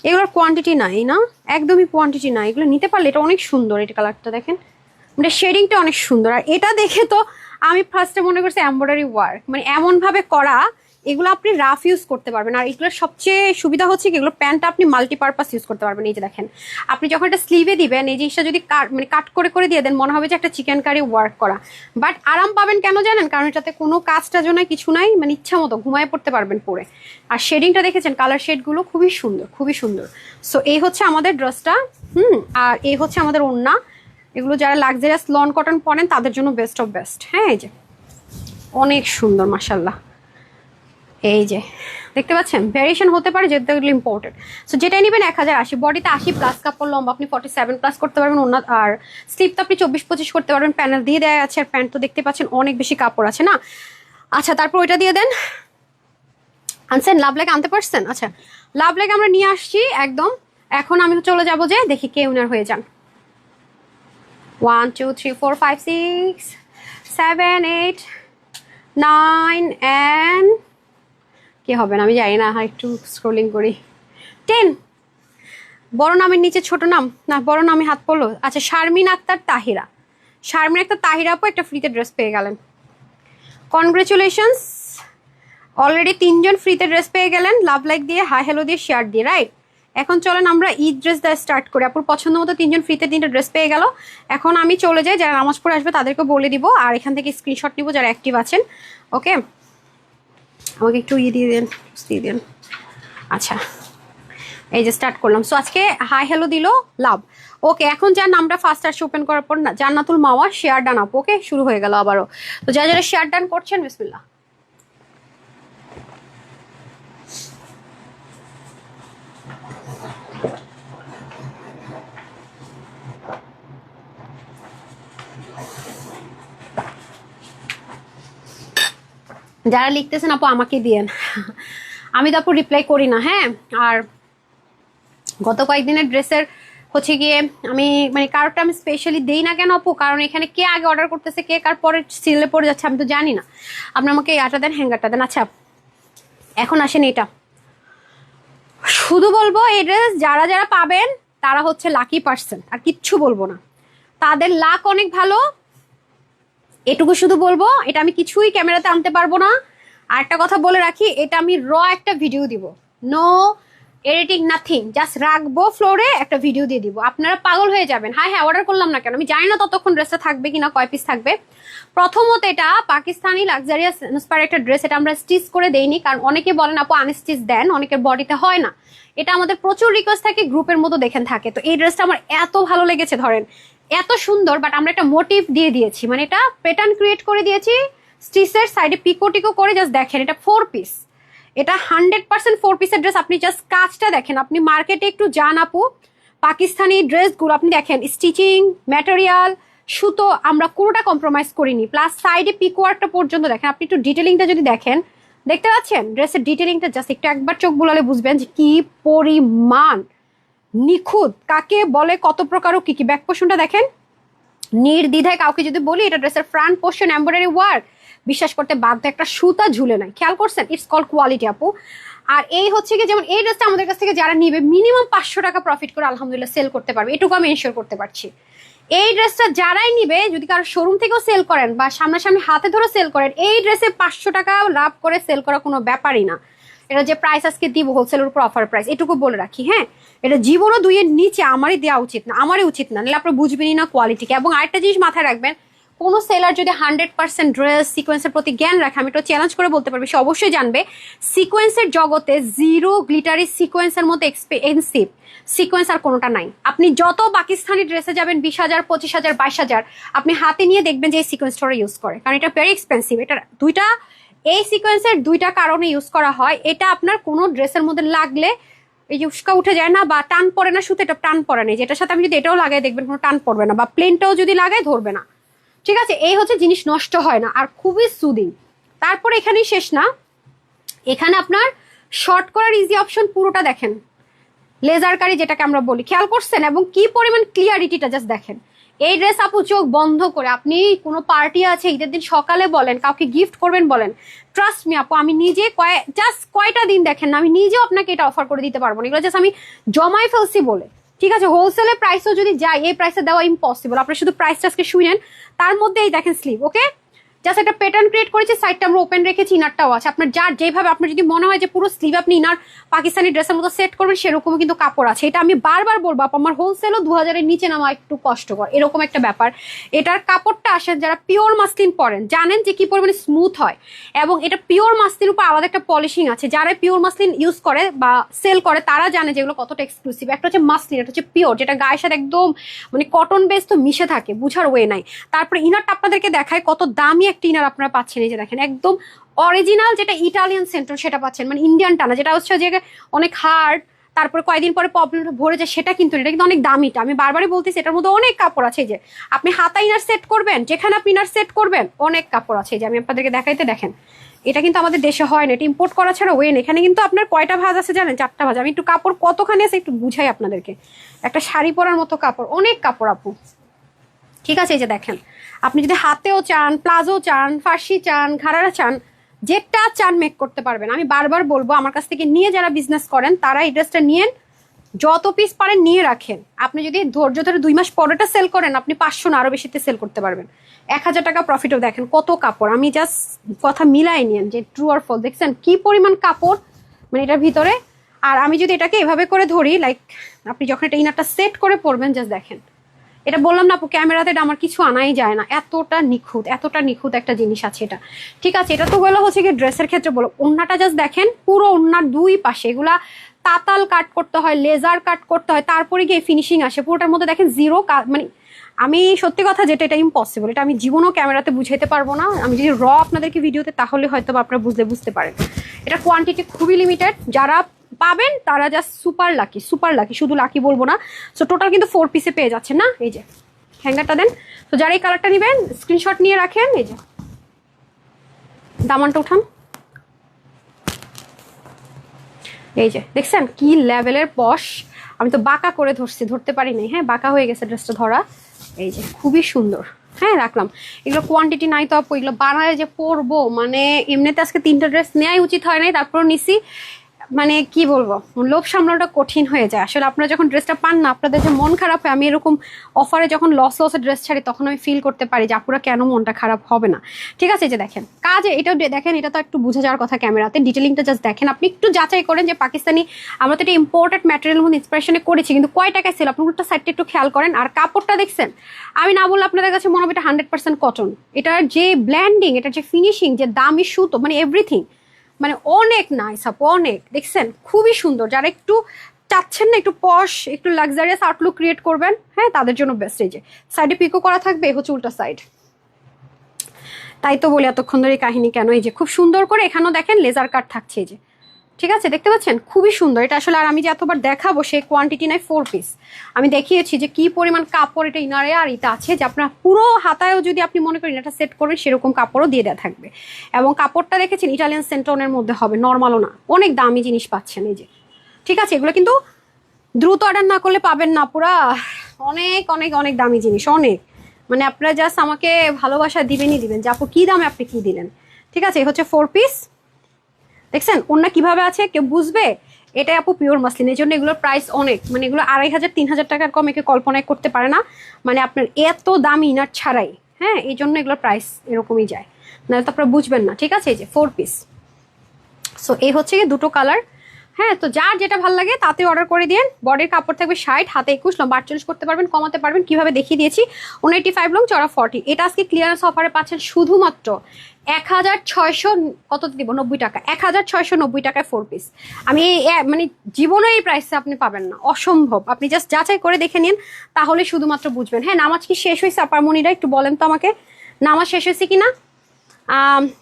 S1: এগুলোর কোয়ান্টিটি নাই না, একদমই কোয়ান্টিটি নাই, এগুলো নিতে পারলে এটা অনেক সুন্দর, এটা কালারটা দেখেন, মানে শেডিংটা অনেক সুন্দর। আর এটা দেখে তো আমি ফার্স্টে মনে করছি এমব্রয়ডারি ওয়ার্ক, মানে এমন ভাবে করা, এগুলো আপনি রাফ ইউজ করতে পারবেন। আর এগুলোর সবচেয়ে সুবিধা হচ্ছে কি এগুলো প্যান্টটা আপনি মাল্টিপারপাস ইউজ করতে পারবেন। এই যে দেখেন আপনি যখন এটা স্লিভে দিবেন, এই জিনিসটা যদি কাট করে দিয়ে দেন, মনে হবে যে একটা চিকেন কারি ওয়ার্ক করা, বাট আরাম পাবেন কেন জানেন, কারণ এটাতে কোনো কাজটা জন্য কিছু নাই, মানে ইচ্ছা মতো ঘুমায় পড়তে পারবেন পরে। আর শেডিংটা দেখেছেন, কালার শেডগুলো খুবই সুন্দর, খুবই সুন্দর। সো এই হচ্ছে আমাদের ড্রেসটা, আর এই হচ্ছে আমাদের ওড়না। এগুলো যারা লাক্সারিয়াস লন কটন পরেন তাদের জন্য বেস্ট অফ বেস্ট। হ্যাঁ এই যে অনেক সুন্দর মাশাল্লাহ, এই যে দেখতে পাচ্ছেন ভ্যারিয়েশন হতে পারে, যেহেতু এগুলো ইম্পোর্টেড। সো যেটাই নেবেন 1080, বডিতে 80+ কাপড়, লম্বা আপনি 47+ করতে পারবেন, অন্য আর স্লিপ তো আপনি 24-25 করতে পারবেন, প্যানেল দিয়ে দেওয়া আছে, আর প্যান্ট তো দেখতে পাচ্ছেন অনেক বেশি কাপড় আছে না। আচ্ছা তারপর ওইটা দিয়ে দেন, আনছেন লাভ লেগ আনতে পারছেন? আচ্ছা লাভ লেগ আমরা নিয়ে আসছি একদম। এখন আমি চলে যাবো যে দেখি কে উইনার হয়ে যান। 1 2 3 4 5 6 7 8 9 and কে হবে না আমি জানি না, একটু স্ক্রলিং করি। 10 বড় নামের নিচে ছোট নাম না, বড় নামে হাত পড়লো। আচ্ছা শারমিন আক্তার তাহিরা, শারমিন আক্তার তাহিরা আপু একটা ফ্রিতে ড্রেস পেয়ে গেলেন, কনগ্রেচুলেশনস। অলরেডি 3 জন ফ্রিতে ড্রেস পেয়ে গেলেন, লাভ লাইক দিয়ে, হাই হ্যালো দিয়ে, শেয়ার দিয়ে, রাইট? এখন চলেন আমরা ঈদ ড্রেস দিয়ে স্টার্ট করি। আপুর পছন্দ মতো 3 জন ফ্রিতে 3টা ড্রেস পেয়ে গেল। এখন আমি চলে যাই, যারা নামাজ পড়ে আসবে তাদেরকে বলে দিব, আর এখান থেকে স্ক্রিনশট নিব যারা অ্যাক্টিভ আছেন। ওকে আমাকে একটু দিয়ে দেন। আচ্ছা এই যে স্টার্ট করলাম। সো আজকে হাই হ্যালো দিল লাভ। ওকে এখন যার নামটা ফার্স্ট আসছে ওপেন করার পর, জান্নাতুল মাওয়া শেয়ার ডান আপ। ওকে শুরু হয়ে গেল আবারও। তো যারা শেয়ার ডান করছেন বিসমিল্লাহ। যারা লিখতেছেন আপু আমাকে দিয়েন, আমি তো আপু রিপ্লাই করি না। হ্যাঁ আর গত কয়েকদিনের ড্রেসের হচ্ছে গিয়ে আমি মানে কারোটা আমি স্পেশালি দেই না কেন আপু, কারণ এখানে কে আগে অর্ডার করতেছে কে কার পরে সিলে পড়ে যাচ্ছে আমি তো জানি না। আপনি আমাকে আটা দেন, হ্যাঙ্গারটা দেন। আচ্ছা এখন আসেন, এটা শুধু বলবো এই ড্রেস যারা যারা পাবেন তারা হচ্ছে লাকি পার্সন, আর কিচ্ছু বলবো না। তাদের লাক অনেক ভালো, এটুকু শুধু বলবো। এটা আমি কিছুই ক্যামেরাতে আনতে পারবো না। আর একটা কথা বলে রাখি, এটা আমি একটা ভিডিও দিব, নো এডিটিং, নাথিং, জাস্ট রাখবো ফ্লোরে, একটা ভিডিও দিয়ে দিব, আপনারা পাগল হয়ে যাবেন। হ্যাঁ হ্যাঁ, অর্ডার করলাম না কেন, আমি জানি না ততক্ষণ ড্রেসটা থাকবে কিনা, কয় পিস থাকবে। প্রথমত এটা পাকিস্তানি লাক্সারিয়াস ইন্সপায়ার একটা ড্রেস, এটা আমরা স্টিচ করে দেইনি, কারণ অনেকে বলেন আপু আনস্টিচ দেন, অনেকের বডিতে হয় না। এটা আমাদের প্রচুর রিকোয়েস্ট থাকে, গ্রুপের মতো দেখেন থাকে। তো এই ড্রেসটা আমার এত ভালো লেগেছে, ধরেন এত সুন্দর, বাট আমরা একটা মোটিভ দিয়ে দিয়েছি, মানে এটা প্যাটার্ন ক্রিয়েট করে দিয়েছি, স্টিচের সাইডে পিকো টিকো করে। জাস্ট দেখেন, এটা 4 পিস, এটা 100% 4 পিসের ড্রেস। আপনি জাস্ট কাজটা দেখেন, আপনি মার্কেটে একটু যান আপু, পাকিস্তানি ড্রেসগুলো আপনি দেখেন, স্টিচিং ম্যাটেরিয়াল, সুতো আমরা কোনোটা কম্প্রোমাইজ করিনি, প্লাস সাইডে পিকওয়ার্কটা পর্যন্ত দেখেন। আপনি একটু ডিটেলিংটা যদি দেখেন, দেখতে পাচ্ছেন ড্রেসের ডিটেলিংটা, জাস্ট একটু একবার চোখ বুলালে বুঝবেন যে কি পরিমাণ নিখুঁত, কাকে বলে, কত প্রকারও কি কি। ব্যাক পোর্শনটা দেখেন, নির্দ্বিধায় কাউকে যদি বলি এটা ড্রেসের ফ্রন্ট পোর্শন এমব্রয়ডারি ওয়ার্ক, বিশ্বাস করতে বাধ্য, একটা সুতা ঝুলে নাই, খেয়াল করছেন? ইটস কল কোয়ালিটি আপু। আর এই হচ্ছে কি, যেমন এই ড্রেসটা আমাদের কাছ থেকে যারা নিবে মিনিমাম 500 টাকা প্রফিট করে আলহামদুলিল্লাহ সেল করতে পারবে, এটুকু আমি এনশিওর করতে পারছি। এই ড্রেসটা যারাই নিবে, যদি কারো শোরুম থেকেও সেল করেন বা সামনাসামনি হাতে ধরে সেল করেন, এই ড্রেসে 500 টাকা লাভ করে সেল করা কোনো ব্যাপারই না। এটা যে প্রাইস আজকে দিব হোলসেলের উপর অফার প্রাইস, এটুকু বলে রাখি। হ্যাঁ, এটা জীবনও 2 এর নিচে আমারই দেওয়া উচিত না, আমারই উচিত না, নাহলে আপনারা বুঝবেনই না কোয়ালিটিকে। এবং আরেকটা জিনিস মাথায় রাখবেন, কোনো সেলার যদি 100% ড্রেস সিকোয়েন্সের প্রতি জ্ঞান রাখে, আমি তো চ্যালেঞ্জ করে বলতে পারবি, সে অবশ্যই জানবে সিকোয়েন্সের জগতে জিরো গ্লিটারি সিকোয়েন্সের মতো এক্সপেন্সিভ সিকোয়েন্স আর কোনোটা নাই। আপনি যত পাকিস্তানি ড্রেসে যাবেন 20,000, 25,000, 22,000, আপনি হাতে নিয়ে দেখবেন যে এই সিকোয়েন্সটা ইউজ করে, কারণ এটা ভেরি এক্সপেন্সিভ। এটা দুইটা, এই সিকোয়েন্সের 2টা কারণে ইউজ করা হয়। এটা আপনার কোনো ড্রেসের মধ্যে লাগলে এই যে উস্কা উঠে যায় না, বা টান পড়ে না, সুতো এটা টান পড়ে নেই, যেটার সাথে আমি যদি এটাও লাগাই দেখবেন কোনো টান পড়বে না, বা প্লেনটাও যদি লাগাই ধরবে না। ঠিক আছে, এই হচ্ছে জিনিস, নষ্ট হয় না, আর খুবই সুদিং। তারপর এখানেই শেষ না, এখানে আপনার শর্ট করার ইজি অপশন পুরোটা দেখেন, লেজার কারি যেটাকে আমরা বলি, খেয়াল করছেন? এবং কি পরিমাণ ক্লিয়ারিটিটা জাস্ট দেখেন। এই ড্রেস আপু চোখ বন্ধ করে, আপনি কোনো পার্টি আছে ঈদের দিন সকালে বলেন, কাউকে গিফট করবেন বলেন, ট্রাস্ট মি আপু, আমি নিজে জাস্ট কয়টা দিন দেখেন না, আমি নিজেও আপনাকে এটা অফার করে দিতে পারবো না, এগুলো জাস্ট আমি জমাই ফেলছি বলে। ঠিক আছে, হোলসেলের প্রাইসও যদি যাই, এই প্রাইসে দেওয়া ইম্পসিবল। আপনি শুধু প্রাইসটা আজকে শুনেন, তার মধ্যে এই দেখেন স্লিভ, ওকে, জাস্ট একটা প্যাটার্ন ক্রিয়েট করেছি, সাইডটা আমরা ওপেন রেখেছি, ইনারটাও আছে। আপনার যার যেভাবে, আপনার যদি মনে হয় যে পুরো স্লিভ আপনি ইনার পাকিস্তানি ড্রেসের মতো সেট করবেন, সেরকমও কিন্তু কাপড় আছে। এটা আমি বারবার বলবো, আমার হোলসেলও 2000-এর নিচে নামা একটু কষ্টকর, এরকম একটা ব্যাপার। এটার কাপড়টা আসেন, যারা পিওর মাসলিন পরেন জানেন যে কি পরিমাণে স্মুথ হয়, এবং এটা পিওর মাসলিন উপর আলাদা একটা পলিশিং আছে। যারা পিওর মাসলিন ইউজ করে বা সেল করে তারা জানে যে এগুলো কতটা এক্সক্লুসিভ। একটা হচ্ছে মাসলিন, এটা হচ্ছে পিওর, যেটা গায়ের সাথে একদম মানে কটন বেস তো মিশে থাকে, বুঝার ওয়ে নাই। তারপরে ইনারটা আপনাদেরকে দেখায়, কত দামি একটা ইনার আপনারা পাচ্ছেন। এই যে দেখেন, একদম অরিজিনাল, যেটা ইটালিয়ান সেন্টার সেটা পাচ্ছেন, মানে ইন্ডিয়ান টানা, যেটা হচ্ছে যে অনেক হার্ড, তারপরে কয়েকদিন পরে প্রবলেম ভরে যায়, সেটা কিন্তু এটা কিন্তু অনেক দামিটা। আমি বারবারই বলতেছি, এটার মধ্যে অনেক কাপড় আছে। যে আপনি হাতা ইনার সেট করবেন, যেখানে আপনি ইনার সেট করবেন, অনেক কাপড় আছে। যে আমি আপনাদেরকে দেখাইতে দেখেন, এটা কিন্তু আমাদের দেশে হয় না, এটা ইম্পোর্ট করা ছাড়া ওয়েন। এখানে কিন্তু আপনার কয়টা ভাঁজ আছে জানেন? 4টা ভাঁজ। আমি একটু কাপড় কতখানি আছে একটু বুঝাই আপনাদেরকে। একটা শাড়ি পরার মতো কাপড়, অনেক কাপড় আপু। ঠিক আছে, এই যে দেখেন, আপনি যদি হাতেও চান, প্লাজো চান, ফার্সি চান, ঘাড়ারা চান, যেটা চান মেক করতে পারবেন। আমি বারবার বলবো, আমার কাছ থেকে নিয়ে যারা বিজনেস করেন তারা এই ড্রেসটা নিয়েন, যত পিস পারেন নিয়ে রাখেন। আপনি যদি ধৈর্য ধরে 2 মাস পরেটা সেল করেন, আপনি 500 না আরো বেশিতে সেল করতে পারবেন। 1000 টাকা প্রফিটও। দেখেন কত কাপড়, আমি জাস্ট কথা মিলাই নিয়েন যে ট্রু আর ফল। দেখছেন কি পরিমাণ কাপড় মানে এটার ভিতরে। আর আমি যদি এটাকে এভাবে করে ধরি, লাইক আপনি যখন এটা ইনারটা সেট করে পরবেন, জাস্ট দেখেন, এটা বললাম না আপু, ক্যামেরাতে এটা আমার কিছু আনাই যায় না, এতটা নিখুঁত, এতটা নিখুঁত একটা জিনিস আছে এটা। ঠিক আছে, এটা তো গেলো হচ্ছে কি ড্রেসের ক্ষেত্রে বলো। ওড়নাটা জাস্ট দেখেন, পুরো ওড়নার 2 পাশে এগুলা তাতাল কাট করতে হয়, লেজার কাট করতে হয়, তারপরে গিয়ে ফিনিশিং আসে। পুরোটার মধ্যে দেখেন জিরো, মানে আমি সত্যি কথা যেটা, এটা ইম্পসিবল, এটা আমি জীবনও ক্যামেরাতে বুঝাইতে পারবো না। আমি যদি আপনাদেরকে ভিডিওতে, তাহলে হয়তো আপনারা বুঝতে পারেন। এটা কোয়ান্টিটি খুবই লিমিটেড, যারা পাবেন তারা just super lucky, super lucky, শুধু লাকি বলবো না। সো টোটাল কিন্তু 4 পিসে পেয়ে যাচ্ছেন না। এই যে হ্যাঙ্গারটা দেন, তো যারা এই কালারটা নেবেন স্ক্রিনশট নিয়ে রাখেন। এই যে দামানটা উঠান, এই যে দেখছেন কি লেভেলের পশ। আমি তো বাঁকা করে ধরতে পারি নাই, হ্যাঁ বাঁকা হয়ে গেছে ড্রেসটা ধরা। এই যে খুবই সুন্দর, হ্যাঁ রাখলাম। এগুলো কোয়ান্টিটি নাই তো আপু, এগুলো বানালে যে পরবো, মানে এমনিতে আজকে 3টা ড্রেস নেওয়াই উচিত হয় নাই, তারপর নিছি। মানে কি বলবো, লোভ সামলানোটা কঠিন হয়ে যায় আসলে। আপনারা যখন ড্রেসটা পান না, আপনাদের যে মন খারাপ হয়, আমি এরকম অফারে যখন লসে ড্রেস ছাড়ি তখন আমি ফিল করতে পারি যে আপুরা কেন মনটা খারাপ হবে না। ঠিক আছে, এই যে দেখেন কাজে এটাও দেখেন, এটা তো একটু বোঝা যাওয়ার কথা ক্যামেরাতে, ডিটেলিংটা জাস্ট দেখেন। আপনি একটু যাচাই করেন যে পাকিস্তানি, আমরা তো এটা ইম্পোর্টেড ম্যাটেরিয়াল মধ্যে ইন্সপিরেশনে করেছি, কিন্তু কয় টাকায় ছিল আপনি উল্টা সাইডটা একটু খেয়াল করেন। আর কাপড়টা দেখছেন, আমি না বললে আপনাদের কাছে মনে হবে এটা 100% কটন। এটার যে ব্ল্যান্ডিং, এটার যে ফিনিশিং, যে দামি সুতো, মানে এভরিথিং মানে অনেক নাইস আপু, অনেক দেখছেন, খুবই সুন্দর। যারা একটু চাচ্ছেন না একটু পশ, একটু লাক্সারিয়াস আউটলুক ক্রিয়েট করবেন, হ্যাঁ তাদের জন্য বেস্ট। এই যে সাইডে পিকো করা থাকবে, হচ্ছে উল্টা সাইড। তাই তো বলি এতক্ষণ ধরে কাহিনী কেন। এই যে খুব সুন্দর করে এখানেও দেখেন লেজার কাট থাকছে, এই যে ঠিক আছে, দেখতে পাচ্ছেন খুবই সুন্দর এটা আসলে। আর আমি যে এতবার দেখাবো সেই কোয়ান্টিটি নাই, 4 পিস আমি দেখিয়েছি যে কি পরিমাণ কাপড় এটা ইনারে আর এটা আছে, যে আপনার পুরো হাতায়ও যদি আপনি মনে করেন এটা সেট করেন সেরকম কাপড়ও দিয়ে দেওয়া থাকবে। এবং কাপড়টা দেখেছেন ইটালিয়ান সেন্টনের মধ্যে হবে, নর্মালও না, অনেক দামি জিনিস পাচ্ছেন এই যে। ঠিক আছে, এগুলো কিন্তু দ্রুত অর্ডার না করলে পাবেন না, পুরা অনেক অনেক অনেক দামি জিনিস, অনেক। মানে আপনারা জাস্ট আমাকে ভালোবাসা দিবেনই দিবেন যে আপু কি দামে আপনি কি দিলেন। ঠিক আছে, এই হচ্ছে 4 পিস, দেখছেন ওনা কিভাবে আছে, কেউ বুঝবে। এটাই আপু পিওর মাসলিন, এই জন্য এগুলোর প্রাইস অনেক, মানে এগুলো 2500-3000 টাকার কম একে কল্পনায় করতে পারে না। মানে আপনার এত দামি ইনার ছাড়াই, হ্যাঁ এই জন্য এগুলোর প্রাইস এরকমই যায়, নাহলে তো আপনারা বুঝবেন না। ঠিক আছে, এই যে 4 পিস। সো এই হচ্ছে গিয়ে দুটো কালার। হ্যাঁ, তো যার যেটা ভালো লাগে তাতে অর্ডার করে দিন। বডির কাপড় থাকবে 60, হাতে 21, লম্বা 48 করতে পারবেন, কমাতে পারবেন, কিভাবে দেখিয়ে দিয়েছি। 185 লং, চড়া 40। এটা আজকে ক্লিয়ারেন্স অফারে পাচ্ছেন শুধুমাত্র 1600 কত দিব, 90 টাকা, 1690 টাকায় 4 পিস। আমি মানে জীবনে এই প্রাইসে আপনি পাবেন না, অসম্ভব। আপনি জাস্ট যাচাই করে দেখে নিন, তাহলে শুধুমাত্র বুঝবেন। হ্যাঁ, নামাজ কি শেষ হয়েছে আপারমনিরা, একটু বলেন তো আমাকে, নামাজ শেষ হয়েছে কিনা।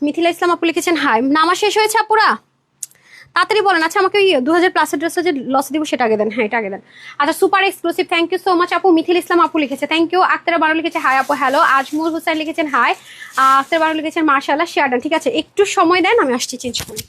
S1: মিথিলা ইসলাম আপু লিখেছেন হাই, নামাজ শেষ হয়েছে আপুরা, তাড়াতাড়ি বলেন। আচ্ছা আমাকে ওই 2000+ ড্রেসটা যে লস দিব সেটা আগে দেন, হ্যাঁ এটা আগে দেন। আচ্ছা super exclusive, thank you so much আপু। মিথিল ইসলাম আপু লিখেছে থ্যাংক ইউ। আক্তারা বানু লিখেছে হাই আপু, হ্যালো। আজমুল হুসাইন লিখেছেন হাই। আক্তারা বানু লিখেছেন মার্শাল্লাহ, শেয়ার ডান। ঠিক আছে, একটু সময় দেন, আমি আসছি চেঞ্জ করি।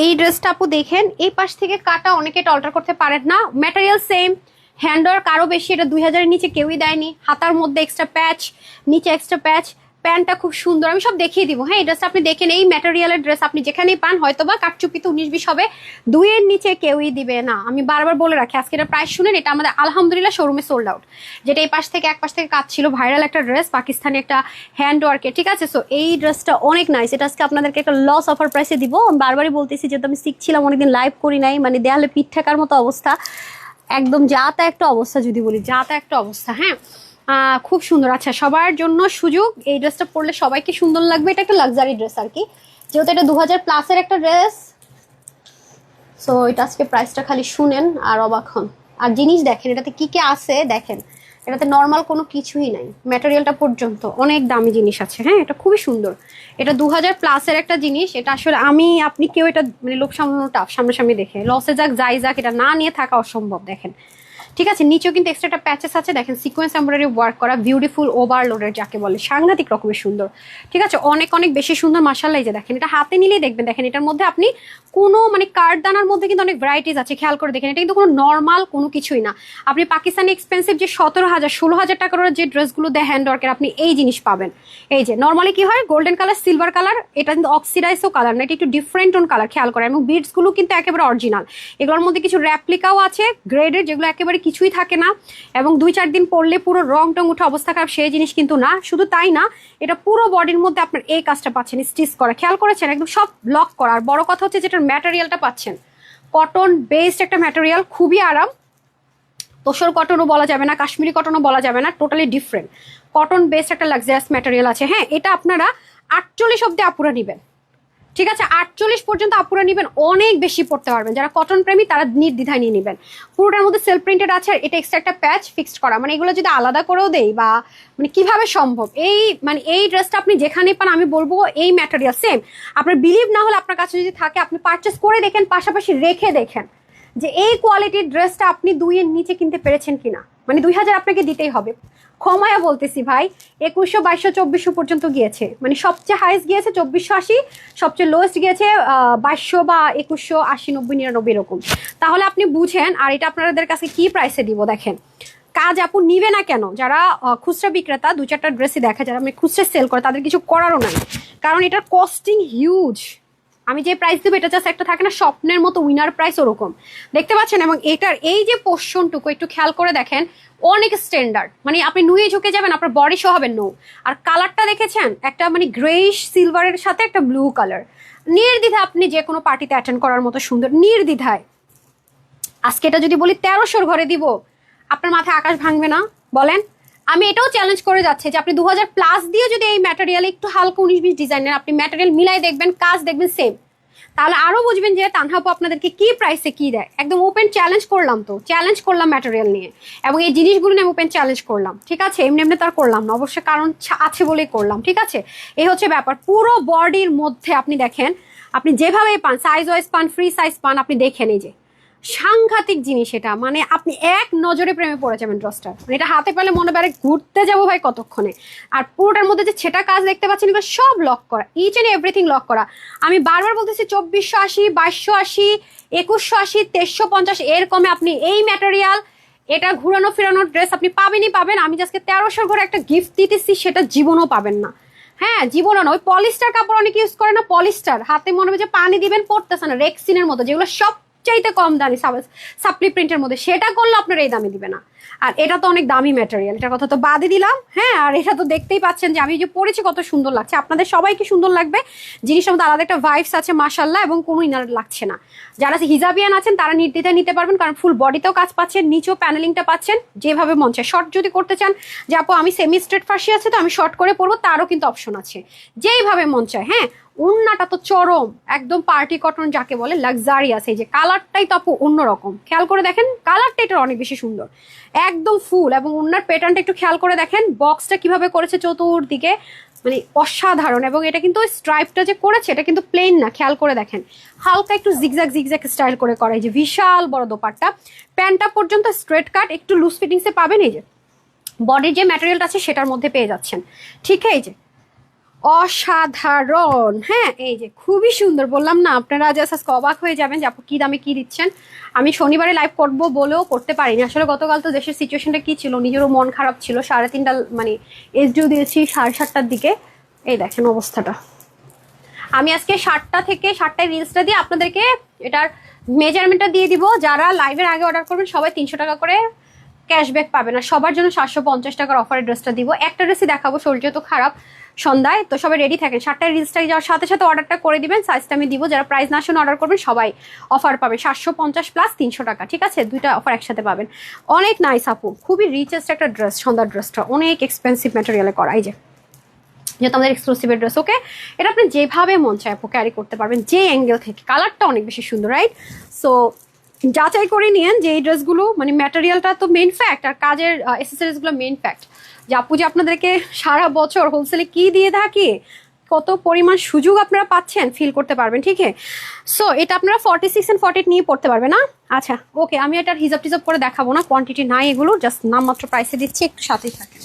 S1: এই ড্রেসটা আপু দেখেন, এই পাশ থেকে কাটা, অনেকে এটা অল্টার করতে পারেন না, ম্যাটেরিয়াল সেম, হ্যান্ডওয়ার্ক আরো বেশি। এটা 2000-এর নিচে কেউই দেয়নি। হাতার মধ্যে এক্সট্রা প্যাচ, নিচে এক্সট্রা প্যাচ, প্যান্টটা খুব সুন্দর, আমি সব দেখিয়ে দিব। হ্যাঁ, এই ড্রেসটা আপনি দেখেন, এই ম্যাটেরিয়ালের ড্রেস আপনি যেখানেই পান হয়তো বা কাটচুপিতে 19-20 হবে, 2-এর নিচে কেউই দিবে না। আমি বারবার বলে রাখি, আজকে এটা প্রাইস শুনেন, এটা আমাদের আলহামদুলিল্লাহ শোরুমে সোল্ড আউট। যেটা এই পাশ থেকে এক পাশ থেকে কাজ ছিল, ভাইরাল একটা ড্রেস, পাকিস্তানি একটা হ্যান্ডওয়ার্কে। ঠিক আছে, সো এই ড্রেসটা অনেক নাইস। এটা আজকে আপনাদেরকে একটা লস অফার প্রাইসে দিব। আমি বারবারই বলতেছি, যেহেতু আমি শিখছিলাম, অনেকদিন লাইভ করি নাই, মানে দেয়ালে পিঠ ঠেকার মতো অবস্থা, একদম যা তা একটা অবস্থা, যদি বলি যা তা একটা অবস্থা। হ্যাঁ, খুব সুন্দর। আচ্ছা, সবার জন্য সুযোগ, এই ড্রেসটা পরলে সবাইকে সুন্দর লাগবে। এটা একটা লাক্সারি ড্রেস আর কি, যেহেতু এটা 2000+ একটা ড্রেস। সো এটা আজকে প্রাইসটা খালি শুনেন আর অবাক হন। আর জিনিস দেখেন এটাতে কি কি আছে, দেখেন এটাতে নর্মাল কোনো কিছুই নাই, ম্যাটেরিয়ালটা পর্যন্ত অনেক দামি জিনিস আছে। হ্যাঁ, এটা খুবই সুন্দর। এটা 2000+ একটা জিনিস। এটা আসলে আমি আপনি কেউ এটা মানে লোভ সামলানো টাফ, সামনাসামনি দেখে লসে যাক যাই যাক, এটা না নিয়ে থাকা অসম্ভব। দেখেন, ঠিক আছে, নিচেও কিন্তু এক্সট্রা একটা প্যাচেস আছে, দেখেন সিকোয়েন্স এমব্রয়ডারি ওয়ার্ক করা, বিউটিফুল ওভারলোডের যাকে বলে, সাংঘাতিক রকমের সুন্দর। ঠিক আছে, অনেক অনেক বেশি সুন্দর মাশাআল্লাহ। এই যে দেখেন, এটা হাতে নিলেই দেখবেন, দেখেন এটার মধ্যে আপনি কোনো মানে কাঠদানার মধ্যে কিন্তু অনেক ভ্যারাইটিস আছে, খেয়াল করে দেখেন। এটা কিন্তু কোনো নর্মাল কোনো কিছুই না। আপনি পাকিস্তানি এক্সপেন্সিভ যে 17,000-16,000 টাকার যে ড্রেসগুলো দেয় হ্যান্ডওয়ার্কের, আপনি এই জিনিস পাবেন। এই যে নর্মালি কি হয়, গোল্ডেন কালার, সিলভার কালার, এটা কিন্তু অক্সিডাইজও কালার না, এটা একটু ডিফারেন্ট টোন কালার, খেয়াল করে। এবং বিডসগুলো কিন্তু একেবারে অরিজিনাল। এগুলোর মধ্যে কিছু র্যাপ্লিকাও আছে গ্রেডের, যেগুলো একেবারে কিছুই থাকে না, এবং 2-4 দিন পরলে পুরো রং টং উঠে অবস্থা খারাপ, সেই জিনিস কিন্তু না। শুধু তাই না, এটা পুরো বডির মধ্যে আপনার এই কাজটা পাচ্ছেন, স্টিচ করা, খেয়াল করেছেন, একদম সব লক করা। আর বড় কথা হচ্ছে যেটার ম্যাটেরিয়ালটা পাচ্ছেন কটন বেসড একটা ম্যাটেরিয়াল, খুবই আরাম। তোসর কটনও বলা যাবে না, কাশ্মীরি কটনও বলা যাবে না, টোটালি ডিফারেন্ট কটন বেসড একটা লাক্সারিয়াস ম্যাটেরিয়াল আছে। হ্যাঁ, এটা আপনারা 48 অব্দি আপুরা নেবেন, ঠিক আছে, 48 পর্যন্ত আপুরা নেবেন, অনেক বেশি পড়তে পারবেন। যারা কটন প্রেমী তারা নির্দ্বিধায় নিয়ে নেবেন। পুরোটার মধ্যে সেলফ প্রিন্টেড আছে, আর এটা এক্সট্রা একটা প্যাচ ফিক্সড করা, মানে এগুলো যদি আলাদা করেও দেই বা মানে কিভাবে সম্ভব, এই মানে এই ড্রেসটা আপনি যেখানে পান আমি বলবো এই ম্যাটেরিয়াল সেম। আপনার বিলিভ না হলে আপনার কাছে যদি থাকে আপনি পারচেস করে দেখেন, পাশাপাশি রেখে দেখেন যে এই কোয়ালিটির ড্রেসটা আপনি 2 এর নিচে কিনতে পেরেছেন কিনা। মানে 2000 আপনাকে দিতেই হবে, ক্ষমায়া বলতেছি ভাই। 2100, 2200, 2400 পর্যন্ত গিয়েছে, মানে সবচেয়ে হাইস্ট গিয়েছে 2480, সবচেয়ে লোয়েস্ট গিয়েছে 2200 বা 2180, 90, 99 এরকম। তাহলে আপনি বুঝেন। আর এটা আপনাদের কাছে কি প্রাইসে দিব দেখেন। কাজ আপু নিবে না কেন? যারা খুচরা বিক্রেতা 2-4টা ড্রেসই দেখে, যারা আমি খুচরা সেল করে তাদের কিছু করারও নাই, কারণ এটার কস্টিং হিউজ। আমি যে প্রাইস দেবো এটা জাস্ট একটা থাকে না স্বপ্নের মতো উইনার প্রাইস, ওরকম দেখতে পাচ্ছেন। এবং এটার এই যে পোর্শনটুকু একটু খেয়াল করে দেখেন, অনেক স্ট্যান্ডার্ড, মানে আপনি নুয়ে ঝুঁকে যাবেন, আপনার বডি সহ হবে নো। আর কালারটা দেখেছেন, একটা মানে গ্রেইশ সিলভারের সাথে একটা ব্লু কালার, নির্দ্বিধায় আপনি যে কোনো পার্টিতে অ্যাটেন্ড করার মতো সুন্দর, নির্দ্বিধায়। আজকে এটা যদি বলি 1300 ঘরে দিব, আপনার মাথায় আকাশ ভাঙবে না বলেন? আমি এটাও চ্যালেঞ্জ করে যাচ্ছি যে আপনি 2000 প্লাস দিয়ে যদি এই ম্যাটেরিয়াল একটু হালকা 19-20 ডিজাইনের আপনি ম্যাটেরিয়াল মিলাই দেখবেন, কাজ দেখবেন সেম, তাহলে আরো বুঝবেন যে তানহাপু আপনাদেরকে কি প্রাইসে কি দেয়। একদম ওপেন চ্যালেঞ্জ করলাম, তো চ্যালেঞ্জ করলাম ম্যাটেরিয়াল নিয়ে, এবং এই জিনিসগুলো নিয়ে ওপেন চ্যালেঞ্জ করলাম। ঠিক আছে, এমনি এমনি তার করলাম না, অবশ্যই কারণ আছে বলেই করলাম। ঠিক আছে, এই হচ্ছে ব্যাপার। পুরো বডির মধ্যে আপনি দেখেন, আপনি যেভাবে পান, সাইজ ওয়াইজ পান, ফ্রি সাইজ পান, আপনি দেখেন এই যে সাংঘাতিক জিনিস এটা, মানে আপনি এক নজরে প্রেমে পড়ে যাবেন ড্রেসটার। মানে এটা হাতে পেলে মনে বেড়ে ঘুরতে যাবো ভাই কতক্ষণে। আর পুরোটার মধ্যে যে ছেটা কাজ দেখতে পাচ্ছেন এগুলো সব লক করা, ইচ এন্ড এভরিথিং লক করা। আমি বারবার বলতেছি 2480, 2280, 2180, 2350 এর কমে আপনি এই ম্যাটেরিয়াল, এটা ঘুরানো ফিরানোর ড্রেস আপনি পাবেনই পাবেন। আমি আজকে 1300 ঘরে একটা গিফট দিতেছি, সেটা জীবনও পাবেন না। হ্যাঁ, জীবনও না। ওই পলিস্টার কাপড় অনেকে ইউজ করে না, পলিস্টার হাতে মনে হবে যে পানি দিবেন, পড়তেছে না, রেক্সিনের মতো, যেগুলো সব চাইতে কম দামি সাপ্লি প্রিন্টের মধ্যে, সেটা করলে আপনার এই দামে দিবে না। আর এটা তো অনেক দামি ম্যাটেরিয়াল, এটার কথা তো বাদই দিলাম। হ্যাঁ, আর এটা তো দেখতেই পাচ্ছেন যে আমি যে পরেছি কত সুন্দর লাগছে, আপনাদের সবাইকে সুন্দর লাগবে। জিনিসের মধ্যে আলাদা একটা ভাইবস আছে মাশাআল্লাহ, এবং কোনো ইনার লাগছে না। যারা হিজাবিয়ান আছেন তারা নির্দ্বিধায় নিতে পারবেন, কারণ ফুল বডিতেও কাজ পাচ্ছেন, নিচেও প্যানেলিংটা পাচ্ছেন, যেভাবে মন চায়। শর্ট যদি করতে চান যে আপু আমি সেমি স্ট্রেট ফাঁসি আছে তো আমি শর্ট করে পরবো, তারও কিন্তু অপশন আছে, যেইভাবে মন চায়। হ্যাঁ, উন্নাটা তো চরম, একদম পার্টি কটন যাকে বলে, লাক্সারিয়াস। এই যে কালারটাই তো আপু অন্যরকম, খেয়াল করে দেখেন কালারটা এটার অনেক বেশি সুন্দর, একদম ফুল। এবং উন্নার প্যাটার্নটা একটু খেয়াল করে দেখেন, বক্সটা কিভাবে করেছে চতুর্দিকে, মানে অসাধারণ। এবং এটা কিন্তু স্ট্রাইপটা যে করেছে এটা কিন্তু প্লেন না, খেয়াল করে দেখেন হালকা একটু জিগজ্যাগ জিগজ্যাগ স্টাইল করে করা। এই যে বিশাল বড় দোপাট্টা, প্যান্টটা পর্যন্ত স্ট্রেট কাট, একটু লুজ ফিটিংসে পাবেন। এই যে বডির যে ম্যাটেরিয়ালটা আছে সেটার মধ্যে পেয়ে যাচ্ছেন। ঠিক এই যে অসাধারণ। হ্যাঁ, এই যে খুবই সুন্দর, বললাম না আপনারা জাস্ট আজকে অবাক হয়ে যাবেন যে আপু কি দামে কি দিচ্ছেন। আমি শনিবারে লাইভ করবো বলেও করতে পারিনি আসলে, গতকাল তো দেশের সিচুয়েশনটা কি ছিল, নিজেরও মন খারাপ ছিল। 3:30 মানে এসডিও দিয়েছি 7:30টার দিকে। এই দেখেন অবস্থাটা। আমি আজকে 7টা থেকে 7টায় রিলসটা দিয়ে আপনাদেরকে এটার মেজারমেন্টটা দিয়ে দিব। যারা লাইভের আগে অর্ডার করবেন সবাই 300 টাকা করে ক্যাশব্যাক পাবেন, আর সবার জন্য 750 টাকার অফারের ড্রেসটা দিব। একটা ড্রেসই দেখাবো, শরীর যেহেতু খারাপ সন্ধ্যায়, তো সবাই রেডি থাকেন। 7টায় রিলসটা যাওয়ার সাথে সাথে অর্ডারটা করে দিবেন, সাইজটা আমি দিব। যারা প্রাইস না শুনে অর্ডার করবেন সবাই অফার পাবে 750 প্লাস 300 টাকা। ঠিক আছে, দুইটা অফার একসাথে পাবেন। অনেক নাইস আপু, খুবই রিচেস্ট একটা ড্রেস, সন্ধ্যার ড্রেসটা অনেক এক্সপেন্সিভ ম্যাটেরিয়ালে করা। এই যে যেহেতু আমাদের এক্সক্লুসিভের ড্রেস, ওকে, এটা আপনি যেভাবে মন চায় আপু ক্যারি করতে পারবেন, যে অ্যাঙ্গেল থেকে। কালারটা অনেক বেশি সুন্দর, রাইট? সো যাচাই করে নিয়েন যে এই ড্রেসগুলো মানে ম্যাটেরিয়ালটা তো মেইন ফ্যাক্ট, আর কাজের অ্যাসেসরিজগুলো মেইন ফ্যাক্ট। যে আপু যে আপনাদেরকে সারা বছর হোলসেলে কি দিয়ে থাকে, কত পরিমাণ সুযোগ আপনারা পাচ্ছেন ফিল করতে পারবেন। ঠিক আছে, সো এটা আপনারা 46 and 48 নিয়ে পড়তে পারবেন না? আচ্ছা, ওকে, আমি এটার হিসাব টিসাব করে দেখাবো না, কোয়ান্টিটি নাই এগুলো, জাস্ট নামমাত্র প্রাইসে দিচ্ছি, একটু সাথেই থাকে।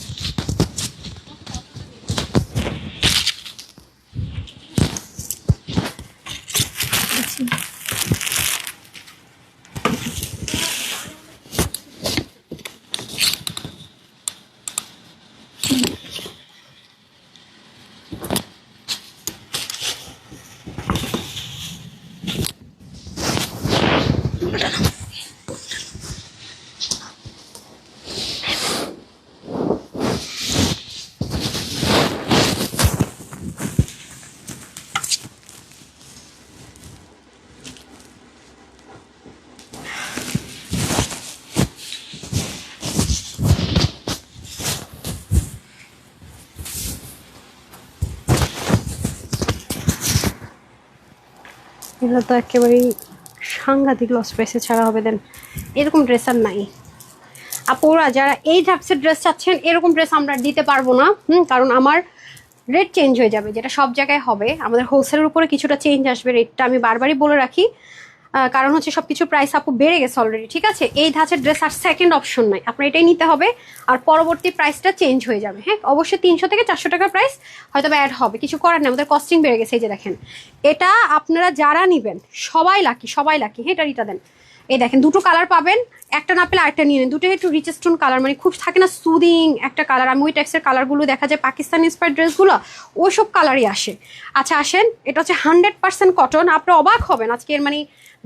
S1: এগুলো তো একেবারেই সাংঘাতিক লস প্রাইসে ছাড়া হবে। দেন এরকম ড্রেস আর নাই আপুরা, যারা এই টাইপসের ড্রেস চাচ্ছেন এরকম ড্রেস আমরা দিতে পারবো না। কারণ আমার রেট চেঞ্জ হয়ে যাবে, যেটা সব জায়গায় হবে। আমাদের হোলসেলের উপরে কিছুটা চেঞ্জ আসবে, রেটটা আমি বারবারই বলে রাখি। কারণ হচ্ছে সবকিছু প্রাইস আপু বেড়ে গেছে অলরেডি, ঠিক আছে। এই ধাঁচের ড্রেস আর সেকেন্ড অপশন নাই, আপনার এটাই নিতে হবে। আর পরবর্তী প্রাইসটা চেঞ্জ হয়ে যাবে। হ্যাঁ, অবশ্যই 300 থেকে 400 টাকার প্রাইস হয়তো অ্যাড হবে, কিছু করার নেই, আমাদের কস্টিং বেড়ে গেছে। এই যে দেখেন, এটা আপনারা যারা নেবেন সবাই লাকি, সবাই লাকি। হ্যাঁ, এটা দেন। এই দেখেন, দুটো কালার পাবেন, একটা না পেলে আরেকটা নিয়ে নেন। দুটো একটু রিচ স্টোন কালার, মানে খুব থাকে না সুদিং একটা কালার। আমি ওই টাইপসের কালারগুলো দেখা যায় পাকিস্তান ইন্সপায়ার্ড ড্রেসগুলো ওইসব কালারই আসে। আচ্ছা আসেন, এটা হচ্ছে 100% কটন। আপনি অবাক হবেন আজকের, মানে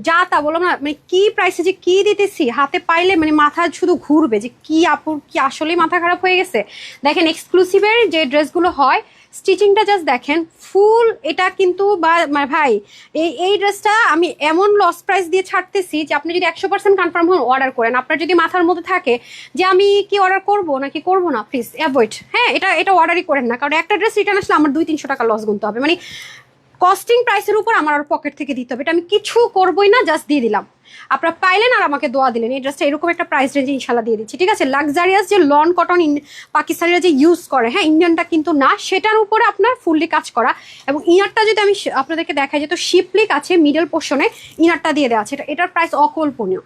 S1: যা তা বললাম না, মানে কি প্রাইসে যে কি দিতেছি হাতে পাইলে মানে মাথা শুধু ঘুরবে যে কি আপুর কি আসলেই মাথা খারাপ হয়ে গেছে। দেখেন এক্সক্লুসিভের যে ড্রেসগুলো হয় স্টিচিংটা জাস্ট দেখেন ফুল। এটা কিন্তু বা ভাই এই ড্রেসটা আমি এমন লস প্রাইস দিয়ে ছাড়তেছি যে আপনি যদি 100% কনফার্ম হন অর্ডার করেন। আপনার যদি মাথার মধ্যে থাকে যে আমি কি অর্ডার করবো নাকি করবো না, প্লিজ অ্যাভয়েড। হ্যাঁ, এটা অর্ডারই করেন না, কারণ একটা ড্রেস রিটার্ন আসলে আমার 200-300 টাকা লস গুনতে হবে। মানে কস্টিং প্রাইসের উপর আমার আর পকেট থেকে দিতে হবে, এটা আমি কিছু করবোই না, জাস্ট দিয়ে দিলাম। আপনারা পাইলেন আর আমাকে দোয়া দিলেন। এই ড্রেসটা এরকম একটা প্রাইস রেঞ্জে ইনশাল্লাহ দিয়ে দিচ্ছি, ঠিক আছে। লাক্সারিয়াস যে লন কটন পাকিস্তানিরা যে ইউজ করে, হ্যাঁ ইন্ডিয়ানটা কিন্তু না, সেটার উপরে আপনার ফুললি কাজ করা। এবং ইনারটা যদি আমি আপনাদেরকে দেখাই, যেহেতু শিপলিক আছে মিডল পোর্শনে, ইনারটা দিয়ে দেওয়া আছে। এটার প্রাইস অকল্পনীয়,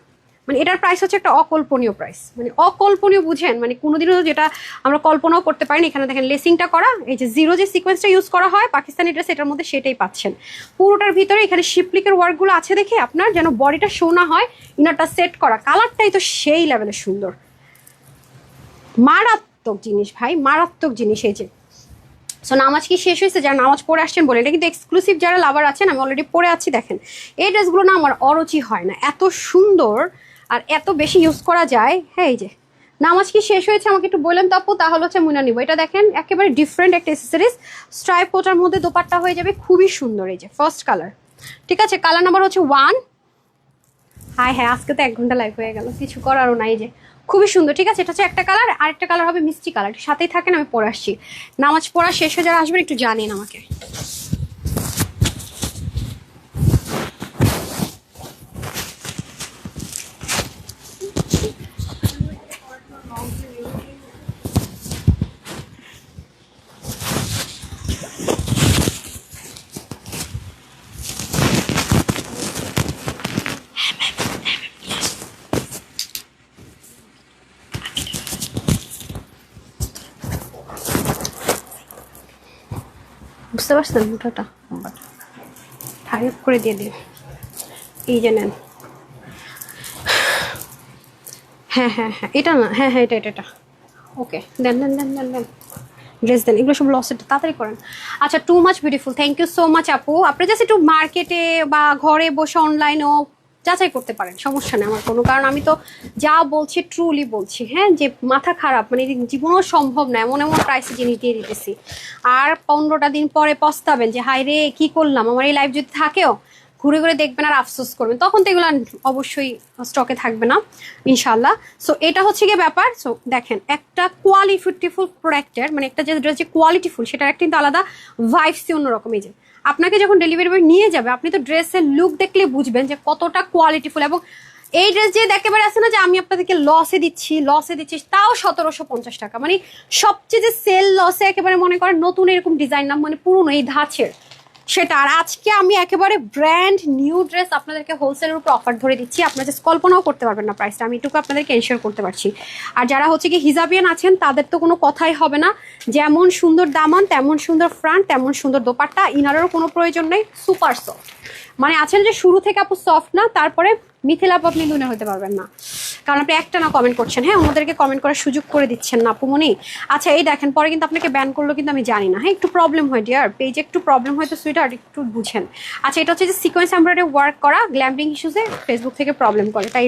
S1: মানে এটার প্রাইস হচ্ছে একটা অকল্পনীয় প্রাইস, মানে অকল্পনীয়, বুঝেন। মানে কোনোদিনও যেটা আমরা কল্পনাও করতে পারিনি। এখানে দেখেন লেসিংটা করা, এই যে জিরো যে সিকোয়েন্সটা ইউজ করা হয় পাকিস্তানি ড্রেস, এটার মধ্যে সেটাই পাচ্ছেন। পুরোটার ভিতরে এখানে শিপলিকের ওয়ার্কগুলো আছে দেখে আপনার যেন বডিটা শো না হয়। ইনারটা সেট করা, কালারটাই তো সেই লেভেলের সুন্দর, মারাত্মক জিনিস ভাই, মারাত্মক জিনিস। এই যে সো নামাজ কি শেষ হয়েছে, যারা নামাজ পড়ে আসছেন বলে, এটা কিন্তু এক্সক্লুসিভ যারা লাভার আছেন, আমি অলরেডি পরে আছি। দেখেন এই ড্রেসগুলো না আমার অরুচি হয় না, এত সুন্দর আর এত বেশি ইউজ করা যায়। হ্যাঁ, এই যে নামাজ কি শেষ হয়েছে আমাকে একটু বললেন তো আপু, তাহলে হচ্ছে মুনা নিব। এটা দেখেন একেবারে ডিফারেন্ট একটা অ্যাক্সেসরিজ, স্ট্রাইপ কোটার মধ্যে দোপাট্টা হয়ে যাবে, খুবই সুন্দর। এই যে ফার্স্ট কালার, ঠিক আছে, কালার নাম্বার হচ্ছে 1। হ্যাঁ, আজকে তো 1 ঘন্টা লাইভ হয়ে গেল, কিছু করারও নাই। এই যে খুবই সুন্দর, ঠিক আছে। এটা হচ্ছে একটা কালার, আরেকটা কালার হবে মিষ্টি কালার। সাথেই থাকেন, আমি পরে আসছি। নামাজ পড়া শেষ হয়ে যারা আসবেন একটু জানিন আমাকে। বুঝতে পারছেন মুঠাটা হারিপ করে দিয়ে দিন। এই যে নেন। হ্যাঁ, এটা না, হ্যাঁ এটা ওকে, দেন ড্রেস দেন। এগুলো সব লস, তাড়াতাড়ি করেন। আচ্ছা, too much beautiful, thank you so much আপু। আপনি জাস্ট একটু মার্কেটে বা ঘরে বসে অনলাইনেও যাচাই করতে পারেন, সমস্যা নেই আমার কোনো। কারণ আমি তো যা বলছি ট্রুলি বলছি। হ্যাঁ, যে মাথা খারাপ, মানে জীবনেও সম্ভব না এমন প্রাইসে জিনিস দিয়ে দিতেছি। আর 15টা দিন পরে পস্তাবেন যে হাই রে কি করলাম। আমার এই লাইফ যদি থাকেও ঘুরে ঘুরে দেখবেন আর আফসোস করবেন, তখন তো এগুলো অবশ্যই স্টকে থাকবে না ইনশাল্লাহ। সো এটা হচ্ছে গিয়ে ব্যাপার। সো দেখেন একটা কোয়ালিটিফুল প্রোডাক্টের, মানে একটা যে ড্রেস যে কোয়ালিটিফুল, সেটার একটা কিন্তু আলাদা ভাইবসই অন্যরকম। এই যে আপনাকে যখন ডেলিভারি বয় নিয়ে যাবে, আপনি তো ড্রেসের লুক দেখলে বুঝবেন যে কতটা কোয়ালিটিফুল। এবং এই ড্রেস যে একেবারে আছে না যে আমি আপনাদেরকে লসে দিচ্ছি তাও 1750 টাকা, মানে সবচেয়ে যে সেল লসে একেবারে মনে করেন নতুন এরকম ডিজাইন না, মানে পুরনো এই ধাঁচের সেটা। আর আজকে আমি একেবারে ব্র্যান্ড নিউ ড্রেস আপনাদেরকে হোলসেলের উপর অফার ধরে দিচ্ছি, আপনারা জাস্ট কল্পনাও করতে পারবেন না প্রাইসটা, আমি এটুকু আপনাদেরকে এনশিওর করতে পারছি। আর যারা হচ্ছে কি হিজাবিয়ান আছেন তাদের তো কোনো কথাই হবে না, যেমন সুন্দর দামান তেমন সুন্দর ফ্রন্ট তেমন সুন্দর দোপাট্টা, ইনারেরও কোনো প্রয়োজন নেই, সুপার সফট। মানে আছেন যে শুরু থেকে আপু সফট না, তারপরে মিথিলা আপু আপনি দুনে হতে পারবেন না, কারণ আপনি একটা না কমেন্ট করছেন। হ্যাঁ, ওনাদেরকে কমেন্ট করার সুযোগ করে দিচ্ছেন না আপুমনি। আচ্ছা এই দেখেন, পরে কিন্তু আপনাকে ব্যান করলো কিন্তু আমি জানি না। হ্যাঁ, একটু প্রবলেম হয় ডিয়ার, পেজে একটু প্রবলেম হয়, তো সুইটার একটু বুঝেন। আচ্ছা, এটা হচ্ছে যে সিকোয়েন্স এমব্রয়ডারি ওয়ার্ক করা, গ্ল্যাম্পিং ইস্যুসে ফেসবুক থেকে প্রবলেম করে, তাই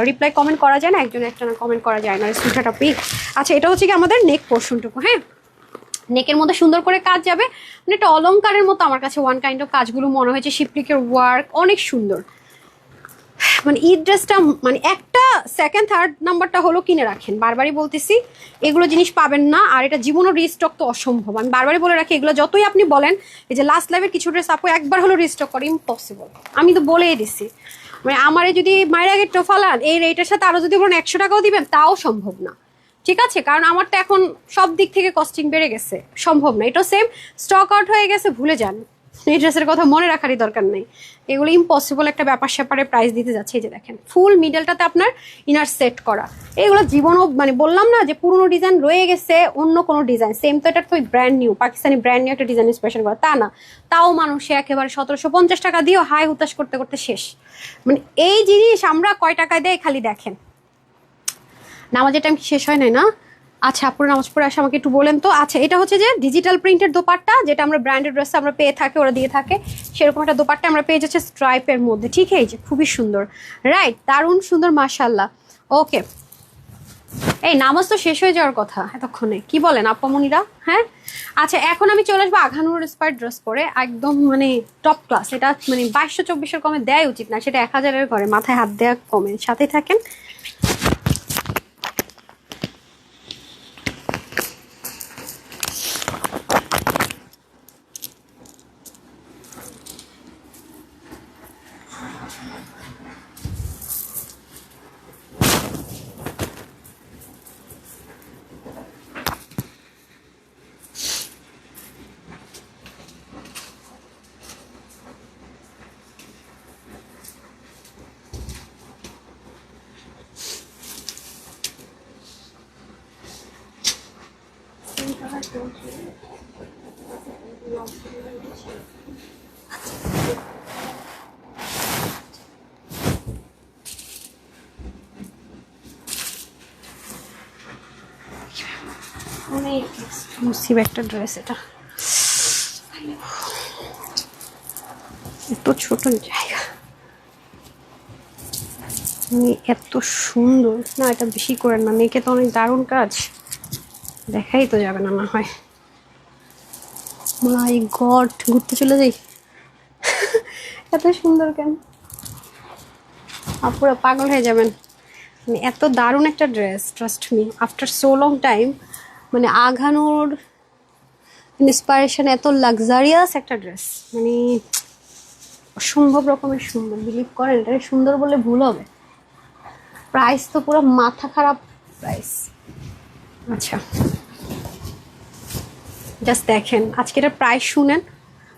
S1: রিপ্লাই কমেন্ট করা যায় না, একজন একটা না কমেন্ট করা যায় না সুইটারটা পিক। আচ্ছা, এটা হচ্ছে কি আমাদের নেক পোর্শনটুকু। হ্যাঁ, নেকের মধ্যে সুন্দর করে কাজ যাবে, মানে একটা অলংকারের মতো আমার কাছে ওয়ান কাইন্ড অফ কাজগুলো মনে হয়েছে। শিপলিকের ওয়ার্ক অনেক সুন্দর। মানে এই ড্রেসটা মানে একটা সেকেন্ড থার্ড নাম্বারটা হলো কিনে রাখেন, বারবারই বলতেছি এগুলো জিনিস পাবেন না। আর এটা জীবনও রিস্টক তো অসম্ভব, আমি বারবারই বলে রাখি এগুলো যতই আপনি বলেন এই যে লাস্ট লাইভের কিছু ড্রেস আপু একবার হলো রিস্টক করে, ইম্পসিবল। আমি তো বলেই দিছি, মানে আমারে যদি মায়ের আগে টোফালান এই রেটের সাথে আরো যদি বলেন 100 টাকাও দিবেন তাও সম্ভব না, ঠিক আছে? কারণ আমার তো এখন সব দিক থেকে কস্টিং বেড়ে গেছে, সম্ভব না। এটাও সেম স্টক আউট হয়ে গেছে, ভুলে যান, এই ড্রেসের কথা মনে রাখারই দরকার নেই। এগুলো ইম্পসিবল একটা ব্যাপার স্যাপারে প্রাইস দিতে যাচ্ছে। এই যে দেখেন ফুল মিডলটাতে আপনার ইনার সেট করা, এগুলো জীবনও মানে বললাম না যে পুরোনো ডিজাইন রয়ে গেছে অন্য কোনো ডিজাইন সেম, তো এটা তো brand new Pakistani brand new একটা ডিজাইন স্পেশাল করা তা না, তাও মানুষে একেবারে 1750 টাকা দিয়েও হাই হুতাশ করতে করতে শেষ। মানে এই জিনিস আমরা কয় টাকায় দেয় খালি দেখেন। নামাজের টাইম কি শেষ হয় নাই না? আচ্ছা আপনারা নামাজ পড়ে আসে আমাকে একটু বলেন তো। আচ্ছা এটা হচ্ছে যে ডিজিটাল প্রিন্টের দোপাট্টা, যেটা আমরা ব্র্যান্ডেড ড্রেসে আমরা পেয়ে থাকি, ওরা দিয়ে থাকে সেরকম একটা দোপাট্টা আমরা পেয়ে যাচ্ছে স্ট্রাইপের মধ্যে, ঠিক এই যে খুবই সুন্দর, রাইট? দারুণ সুন্দর মাশাআল্লাহ। ওকে এই নামাজ তো শেষ হয়ে যাওয়ার কথা এতক্ষণে, কি বলেন আপামনিরা? হ্যাঁ আচ্ছা এখন আমি চলে আসবো আঘানুর ইন্সপায়ার্ড ড্রেস পরে, একদম মানে টপ ক্লাস। এটা মানে 2224 কমে দেয় উচিত না, সেটা 1000-এর ঘরে মাথায় হাত দেওয়া কমে। সাথে থাকেন। অনেক এক্সক্লুসিভ একটা ড্রেস, এটা এত ছোট জায়গা, এত সুন্দর না, এটা বেশি করেন না, মেয়েকে তো অনেক দারুণ কাজ, দেখাই তো যাবে না না হয়। মাই গড, ঘুরতে চলে যাই। এত সুন্দর কেন, পুরো পাগল হয়ে যাবেন। মানে এত দারুণ একটা dress, trust me after so long time, মানে আঘানুর ইন্সপায়ারেশন, এত লাক্সারিয়াস একটা ড্রেস, মানে অসম্ভব রকমের সুন্দর। বিলিভ করেন এটা সুন্দর বলে ভুল হবে। প্রাইস তো পুরো মাথা খারাপ প্রাইস। আচ্ছা জাস্ট দেখেন আজকে এটার প্রাইস শুনেন,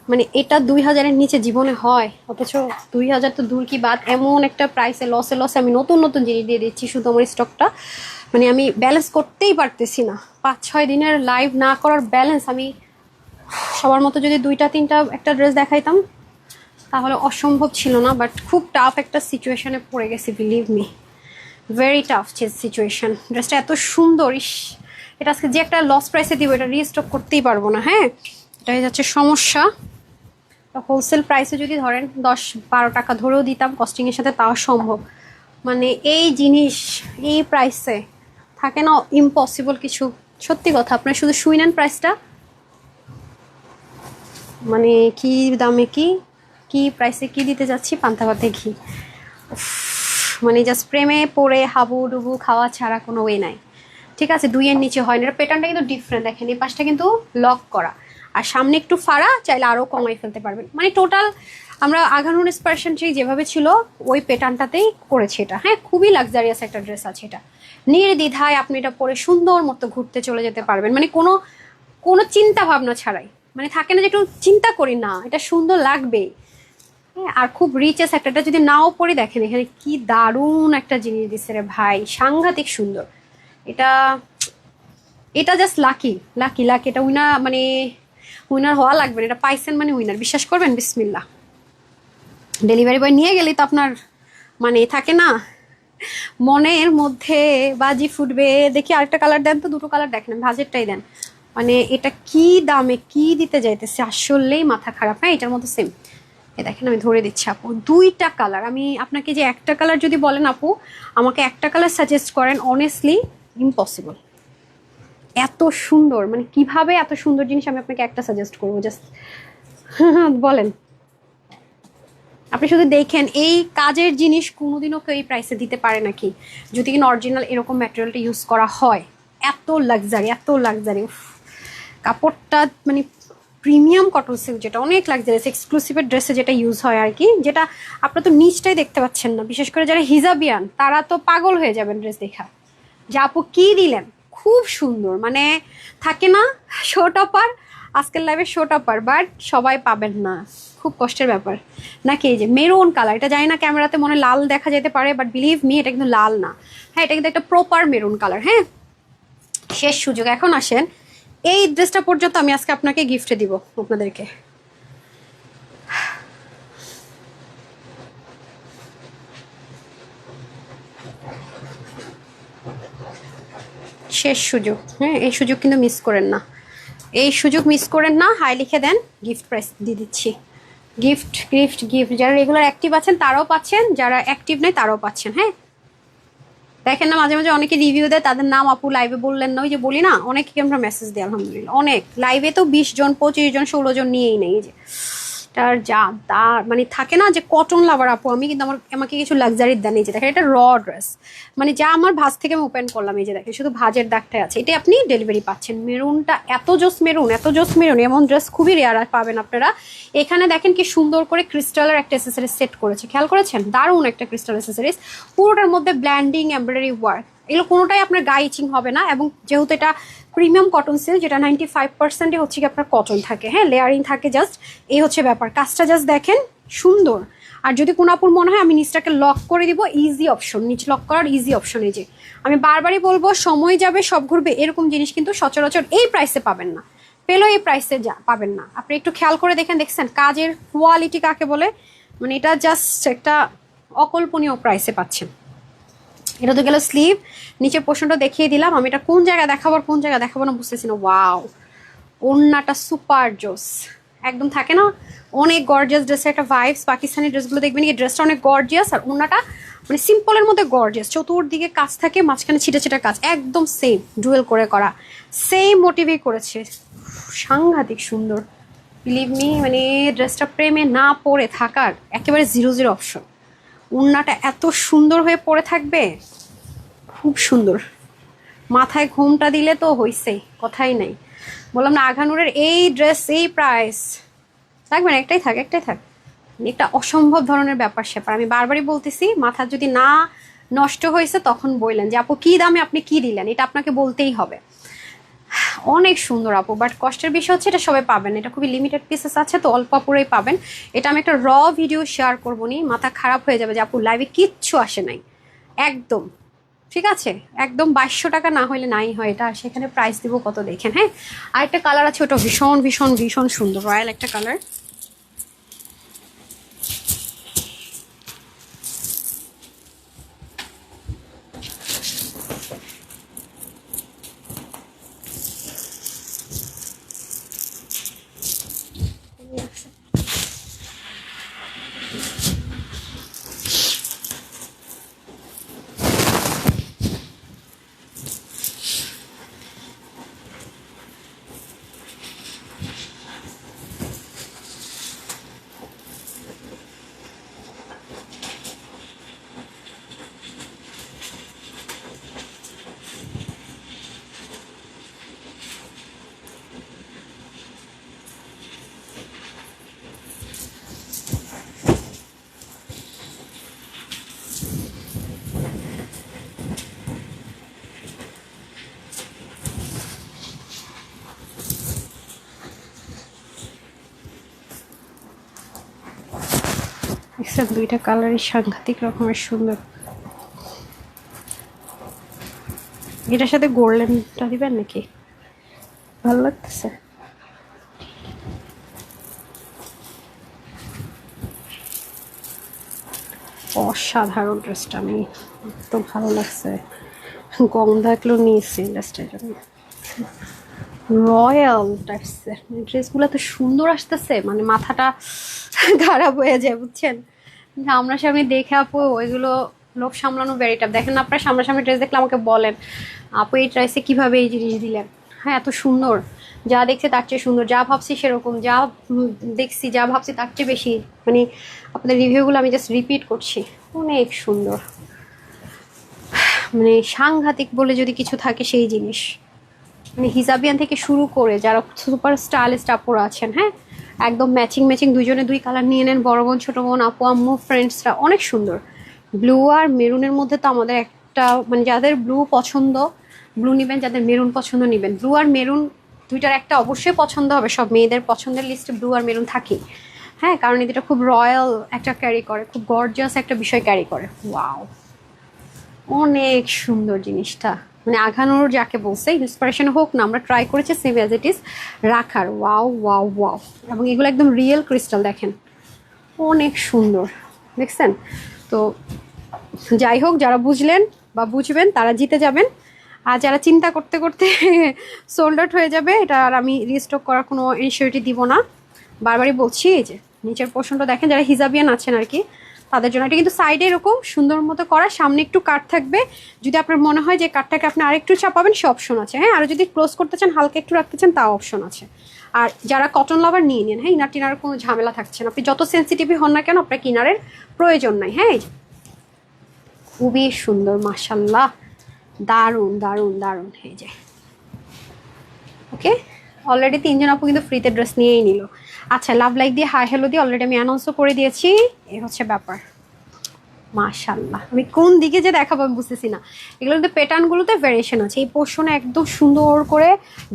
S1: মানে এটা 2000-এর নিচে জীবনে হয়, অথচ 2000 তো দূর কি বাদ, এমন একটা প্রাইসে লসে লসে আমি নতুন নতুন জিনিস দিয়ে দিচ্ছি শুধু আমার স্টকটা, মানে আমি ব্যালেন্স করতেই পারতেছি না। 5-6 দিনের লাইভ না করার ব্যালেন্স, আমি সবার মতো যদি 2-3টা একটা ড্রেস দেখাইতাম তাহলে অসম্ভব ছিল না, বাট খুব টাফ একটা সিচুয়েশনে পড়ে গেছি, believe me very tough situation. ড্রেসটা এত সুন্দর, ইস এটা আজকে যে একটা লস প্রাইসে দিব এটা রিস্টক করতেই পারবো না। হ্যাঁ এটাই যাচ্ছে সমস্যা। হোলসেল প্রাইসে যদি ধরেন 10-12 টাকা ধরেও দিতাম কস্টিংয়ের সাথে, তাও সম্ভব। মানে এই জিনিস এই প্রাইসে থাকে না, ইম্পসিবল কিছু। সত্যি কথা, আপনার শুধু শুই নেন প্রাইসটা, মানে কি দামে কি প্রাইসে কি দিতে যাচ্ছি, পান্তা ভাতে ঘি। মানে জাস্ট প্রেমে পড়ে হাবুডুবু খাওয়া ছাড়া কোনো ওয়ে নাই। ঠিক আছে 2-এর নিচে হয় না। এটা প্যাটার্নটা কিন্তু ডিফারেন্ট, দেখেন এই পাশটা কিন্তু লক করা আর সামনে একটু ফাড়া, চাইলে আরও কমাই ফেলতে পারবেন। মানে টোটাল আমরা আঘানুর ইন্সপায়ারেশন ঠিক যেভাবে ছিল ওই প্যাটার্নটাতেই করেছি এটা। হ্যাঁ খুবই লাক্সারিয়াস একটা ড্রেস আছে এটা, নির্দ্বিধায় আপনি এটা পরে সুন্দর মতো ঘুরতে চলে যেতে পারবেন, মানে কোনো চিন্তা ভাবনা ছাড়াই। মানে থাকে না যে একটু চিন্তা করি না, এটা সুন্দর লাগবেই। হ্যাঁ আর খুব রিচেস একটা, এটা যদি নাও পরে দেখেন এখানে কি দারুণ একটা জিনিস দিচ্ছে রে ভাই, সাংঘাতিক সুন্দর। এটা জাস্ট লাকি লাকি লাকি, এটা উইনার হওয়া লাগবে না, এটা পাইছেন মানে উইনার, বিশ্বাস করবেন। বিসমিল্লাহ, ডেলিভারি বয় নিয়ে গেলেই তো আপনার মানে থাকে না মনের মধ্যে বাজি ফুটবে, দেখি আরেকটা কালার দেন তো, দুটো কালার দেখেন, ভাজেরটাই দেন। মানে এটা কি দামে কি দিতে যাইতেছে, আসলেই মাথা খারাপ। হ্যাঁ এটার মতো সেম, এ দেখেন আমি ধরে দিচ্ছি আপু, 2টা কালার। আমি আপনাকে যে একটা কালার যদি বলেন আপু আমাকে একটা কালার সাজেস্ট করেন, অনেস্টলি ইম্পসিবল। এত সুন্দর, মানে কিভাবে এত সুন্দর জিনিস আমি আপনাকে একটা সাজেস্ট করবো, জাস্ট বলেন। আপনি শুধু দেখেন এই কাজের জিনিস কোনোদিনও কেউ এই প্রাইসে দিতে পারে নাকি, যদি কিনা অরিজিনাল এরকম ম্যাটেরিয়ালটা ইউজ করা হয়। এত লাক্সারি, এত লাক্সারি, কাপড়টা মানে প্রিমিয়াম কটন সিল্ক, যেটা অনেক লাক্সারিয়াস এক্সক্লুসিভের ড্রেসে যেটা ইউজ হয় আর কি, যেটা আপনারা তো নিচটাই দেখতে পাচ্ছেন না, বিশেষ করে যারা হিজাবিয়ান তারা তো পাগল হয়ে যাবেন ড্রেস দেখা, যে আপু কি দিলেন, খুব সুন্দর। মানে থাকে না শো টপার, আজকের লাইভে শো টপার, বাট সবাই পাবেন না, খুব কষ্টের ব্যাপার নাকি। এই যে মেরুন কালার, এটা জানি না ক্যামেরাতে মনে লাল দেখা যেতে পারে, বাট বিলিভ মি এটা কিন্তু লাল না, হ্যাঁ এটা কিন্তু একটা প্রপার মেরুন কালার। হ্যাঁ, শেষ সুযোগ, এখন আসেন এই ড্রেসটা পর্যন্ত আমি আজকে আপনাকে গিফটে দিব আপনাদেরকে। শেষ সুযোগ, হ্যাঁ এই সুযোগ কিন্তু মিস করেন না, এই সুযোগ মিস করেন না। হাই লিখে দেন, গিফট প্রাইস দিয়ে দিচ্ছি, গিফট গিফট গিফট। যারা রেগুলার অ্যাক্টিভ আছেন তারাও পাচ্ছেন, যারা অ্যাক্টিভ নেই তারাও পাচ্ছেন। হ্যাঁ, দেখেন না মাঝে মাঝে অনেকে রিভিউ দেয়, তাদের নাম আপু লাইভে বললেন না, ওই যে বলি না অনেকে আমরা মেসেজ দিই আলহামদুলিল্লাহ, অনেক লাইভে তো 20 জন 25 জন 16 জন নিয়েই নেই। এই যে তার যা তার মানে থাকে না যে কটন লাভার আপু আমি, কিন্তু আমাকে কিছু লাক্সারির দেন। এই যে দেখেন এটা র ড্রেস, মানে যা আমার ভাঁজ থেকে আমি ওপেন করলাম, এই যে দেখেন শুধু ভাঁজের দাগটাই আছে, এটা আপনি ডেলিভারি পাচ্ছেন। মেরুনটা এত জোস মেরুন, এত জোস মেরুন, এমন ড্রেস খুবই রেয়ার পাবেন আপনারা। এখানে দেখেন কি সুন্দর করে ক্রিস্টালের একটা অ্যাসেসরিজ সেট করেছে, খেয়াল করেছেন, দারুণ একটা ক্রিস্টাল অ্যাসেসরিজ, পুরোটার মধ্যে ব্ল্যান্ডিং এমব্রয়ডারি ওয়ার্ক, এগুলো কোনোটাই আপনার গায়ে ইচিং হবে না। এবং যেহেতু এটা প্রিমিয়াম কটন সিল্ক, যেটা 95% হচ্ছে কি আপনার কটন থাকে, হ্যাঁ লেয়ারিং থাকে, জাস্ট এই হচ্ছে ব্যাপার। কাজটা জাস্ট দেখেন সুন্দর। আর যদি কোনো আপুর মনে হয় আমি নিচটাকে লক করে দিব, ইজি অপশন, নিচ লক করার ইজি অপশন। এই যে আমি বারবারই বলবো, সময় যাবে সব ঘুরবে, এরকম জিনিস কিন্তু সচরাচর এই প্রাইসে পাবেন না, পেলেও এই প্রাইসে পাবেন না। আপনি একটু খেয়াল করে দেখেন, দেখছেন কাজের কোয়ালিটি কাকে বলে, মানে এটা জাস্ট একটা অকল্পনীয় প্রাইসে পাচ্ছেন। এটা তো গেল স্লিভ, নিচের পোর্শনটা দেখিয়ে দিলাম। আমি এটা কোন জায়গায় দেখাবো আর কোন জায়গায় দেখাবো না বুঝতেছি না। ওয়াও, ওড়নাটা সুপার জোস, একদম থাকে না অনেক গর্জিয়াস ড্রেসের একটা ভাইবস। পাকিস্তানি ড্রেসগুলো দেখবেন এই ড্রেসটা অনেক গর্জিয়াস, আর ওড়নাটা মানে সিম্পলের মধ্যে গর্জিয়াস, চতুর্দিকে কাজ থাকে, মাঝখানে ছিটা ছিটা কাজ, একদম সেম ডুয়েল করে করা, সেম মোটিভই করেছে, সাংঘাতিক সুন্দর। বিলিভ মি, মানে ড্রেসটা প্রেমে না পড়ে থাকার একেবারে 0-0 অপশন। ওড়নাটা এত সুন্দর হয়ে পড়ে থাকবে, খুব সুন্দর, মাথায় ঘুমটা দিলে তো হইছেই, কথাই নাই। বললাম না আঘানুরের এই ড্রেস এই প্রাইস থাকবে না, একটাই থাক, একটাই থাক, একটা অসম্ভব ধরনের ব্যাপার স্যাপার। আমি বারবারই বলতেছি, মাথা যদি না নষ্ট হয়েছে তখন বললেন যে আপু কি দামে আপনি কি দিলেন, এটা আপনাকে বলতেই হবে। অনেক সুন্দর আপু, বাট কষ্টের বিষয় হচ্ছে এটা সবাই পাবেন, এটা খুবই লিমিটেড পিসেস আছে, তো অল্প আপুরেই পাবেন। এটা আমি একটা র ভিডিও শেয়ার করবো নি, মাথা খারাপ হয়ে যাবে যে আপু লাইভে কিচ্ছু আসে নাই, একদম ঠিক আছে, একদম 2200 টাকা না হলে নাই হয় এটা, সেখানে প্রাইস দিব কত দেখেন। হ্যাঁ, আরেকটা কালার আছে, ওটা ভীষণ ভীষণ ভীষণ সুন্দর, রয়্যাল একটা কালার। দুইটা কালারই সাংঘাতিক রকমের সুন্দর। এটার সাথে গোল্ডেনটা দিবেন নাকি, ভালো লাগতেছে। অসাধারণ ড্রেসটা, আমি তো ভালো লাগছে, গন্ধগুলো নিয়েছি ড্রেসটার জন্য। রয়্যাল টাইপসের ড্রেসগুলো তো সুন্দর আসতেছে, মানে মাথাটা খারাপ হয়ে যায় বুঝছেন। সামনাসামনি দেখে আপু ওইগুলো লোভ সামলানো ভেরি টাফ। দেখেন না আপনার সামনাসামনি ড্রেস দেখলে আমাকে বলেন আপু এই ড্রেসে কীভাবে এই জিনিস দিলেন, হ্যাঁ এত সুন্দর। যা দেখছি তার চেয়ে সুন্দর, যা ভাবছি সেরকম, যা দেখছি যা ভাবছি তার চেয়ে বেশি, মানে আপনাদের রিভিউগুলো আমি জাস্ট রিপিট করছি। অনেক সুন্দর, মানে সাংঘাতিক বলে যদি কিছু থাকে সেই জিনিস। মানে হিজাবিয়ান থেকে শুরু করে যারা সুপার স্টাইলিস্ট আপুরা আছেন, হ্যাঁ একদম ম্যাচিং ম্যাচিং, দুজনে দুই কালার নিয়ে নেন, বড় বোন ছোট বোন আপু আম্মু ফ্রেন্ডসরা, অনেক সুন্দর। ব্লু আর মেরুনের মধ্যে তো আমাদের একটা, মানে যাদের ব্লু পছন্দ ব্লু নেবেন, যাদের মেরুন পছন্দ নেবেন। ব্লু আর মেরুন দুইটার একটা অবশ্যই পছন্দ হবে, সব মেয়েদের পছন্দের লিস্টে ব্লু আর মেরুন থাকে, হ্যাঁ কারণ এটা খুব রয়্যাল একটা ক্যারি করে, খুব গর্জিয়াস একটা বিষয় ক্যারি করে। ওয়াও, অনেক সুন্দর জিনিসটা, মানে আঘানোর যাকে বলছে, ইন্সপিরেশন হোক না, আমরা ট্রাই করেছি সেম অ্যাজ ইট ইজ রাখার। ওয়াও ওয়াও ওয়াও, এবং এগুলো একদম রিয়েল ক্রিস্টাল, দেখেন অনেক সুন্দর, দেখছেন? তো যাই হোক, যারা বুঝলেন বা বুঝবেন তারা জিতে যাবেন, আর যারা চিন্তা করতে করতে সোল্ড আউট হয়ে যাবে, এটা আর আমি রিস্টক করার কোনো ইনিশিয়েটিভ দিব না। বারবারই বলছি, এই যে নিচের পোর্শনটা দেখেন, যারা হিজাবিয়ান আছেন আর কি তাদের জন্য। এটা কিন্তু সাইডে এরকম সুন্দর মতো করা, সামনে একটু কাট থাকবে, যদি আপনার মনে হয় যে কাটটাকে আপনি আরেকটু চাপাবেন সে অপশন আছে, হ্যাঁ আর যদি ক্লোজ করতে চান হালকা একটু রাখতে চান তাও অপশন আছে। আর যারা কটন লাভার নিয়ে নেন, হ্যাঁ ইনার টিনার কোনো ঝামেলা থাকছে না, আপনি যত সেন্সিটিভই হন না কেন আপনার কিনারের প্রয়োজন নাই। হ্যাঁ এই যে খুবই সুন্দর, মাশাল্লাহ, দারুণ দারুণ দারুণ। এই যে ওকে, অলরেডি 3 জন আপু কিন্তু ফ্রিতে ড্রেস নিয়েই নিল। আচ্ছা, লাভ লাইক দিয়ে হাই হ্যালো দিয়ে অলরেডি আমি অ্যানাউন্সও করে দিয়েছি, এই হচ্ছে ব্যাপার। মাশাল্লাহ, আমি কোন দিকে যে দেখাবো আমি বুঝতেছি না। এগুলোতে প্যাটার্নগুলোতে ভ্যারিয়েশন আছে, এই পোর্শনে একদম সুন্দর করে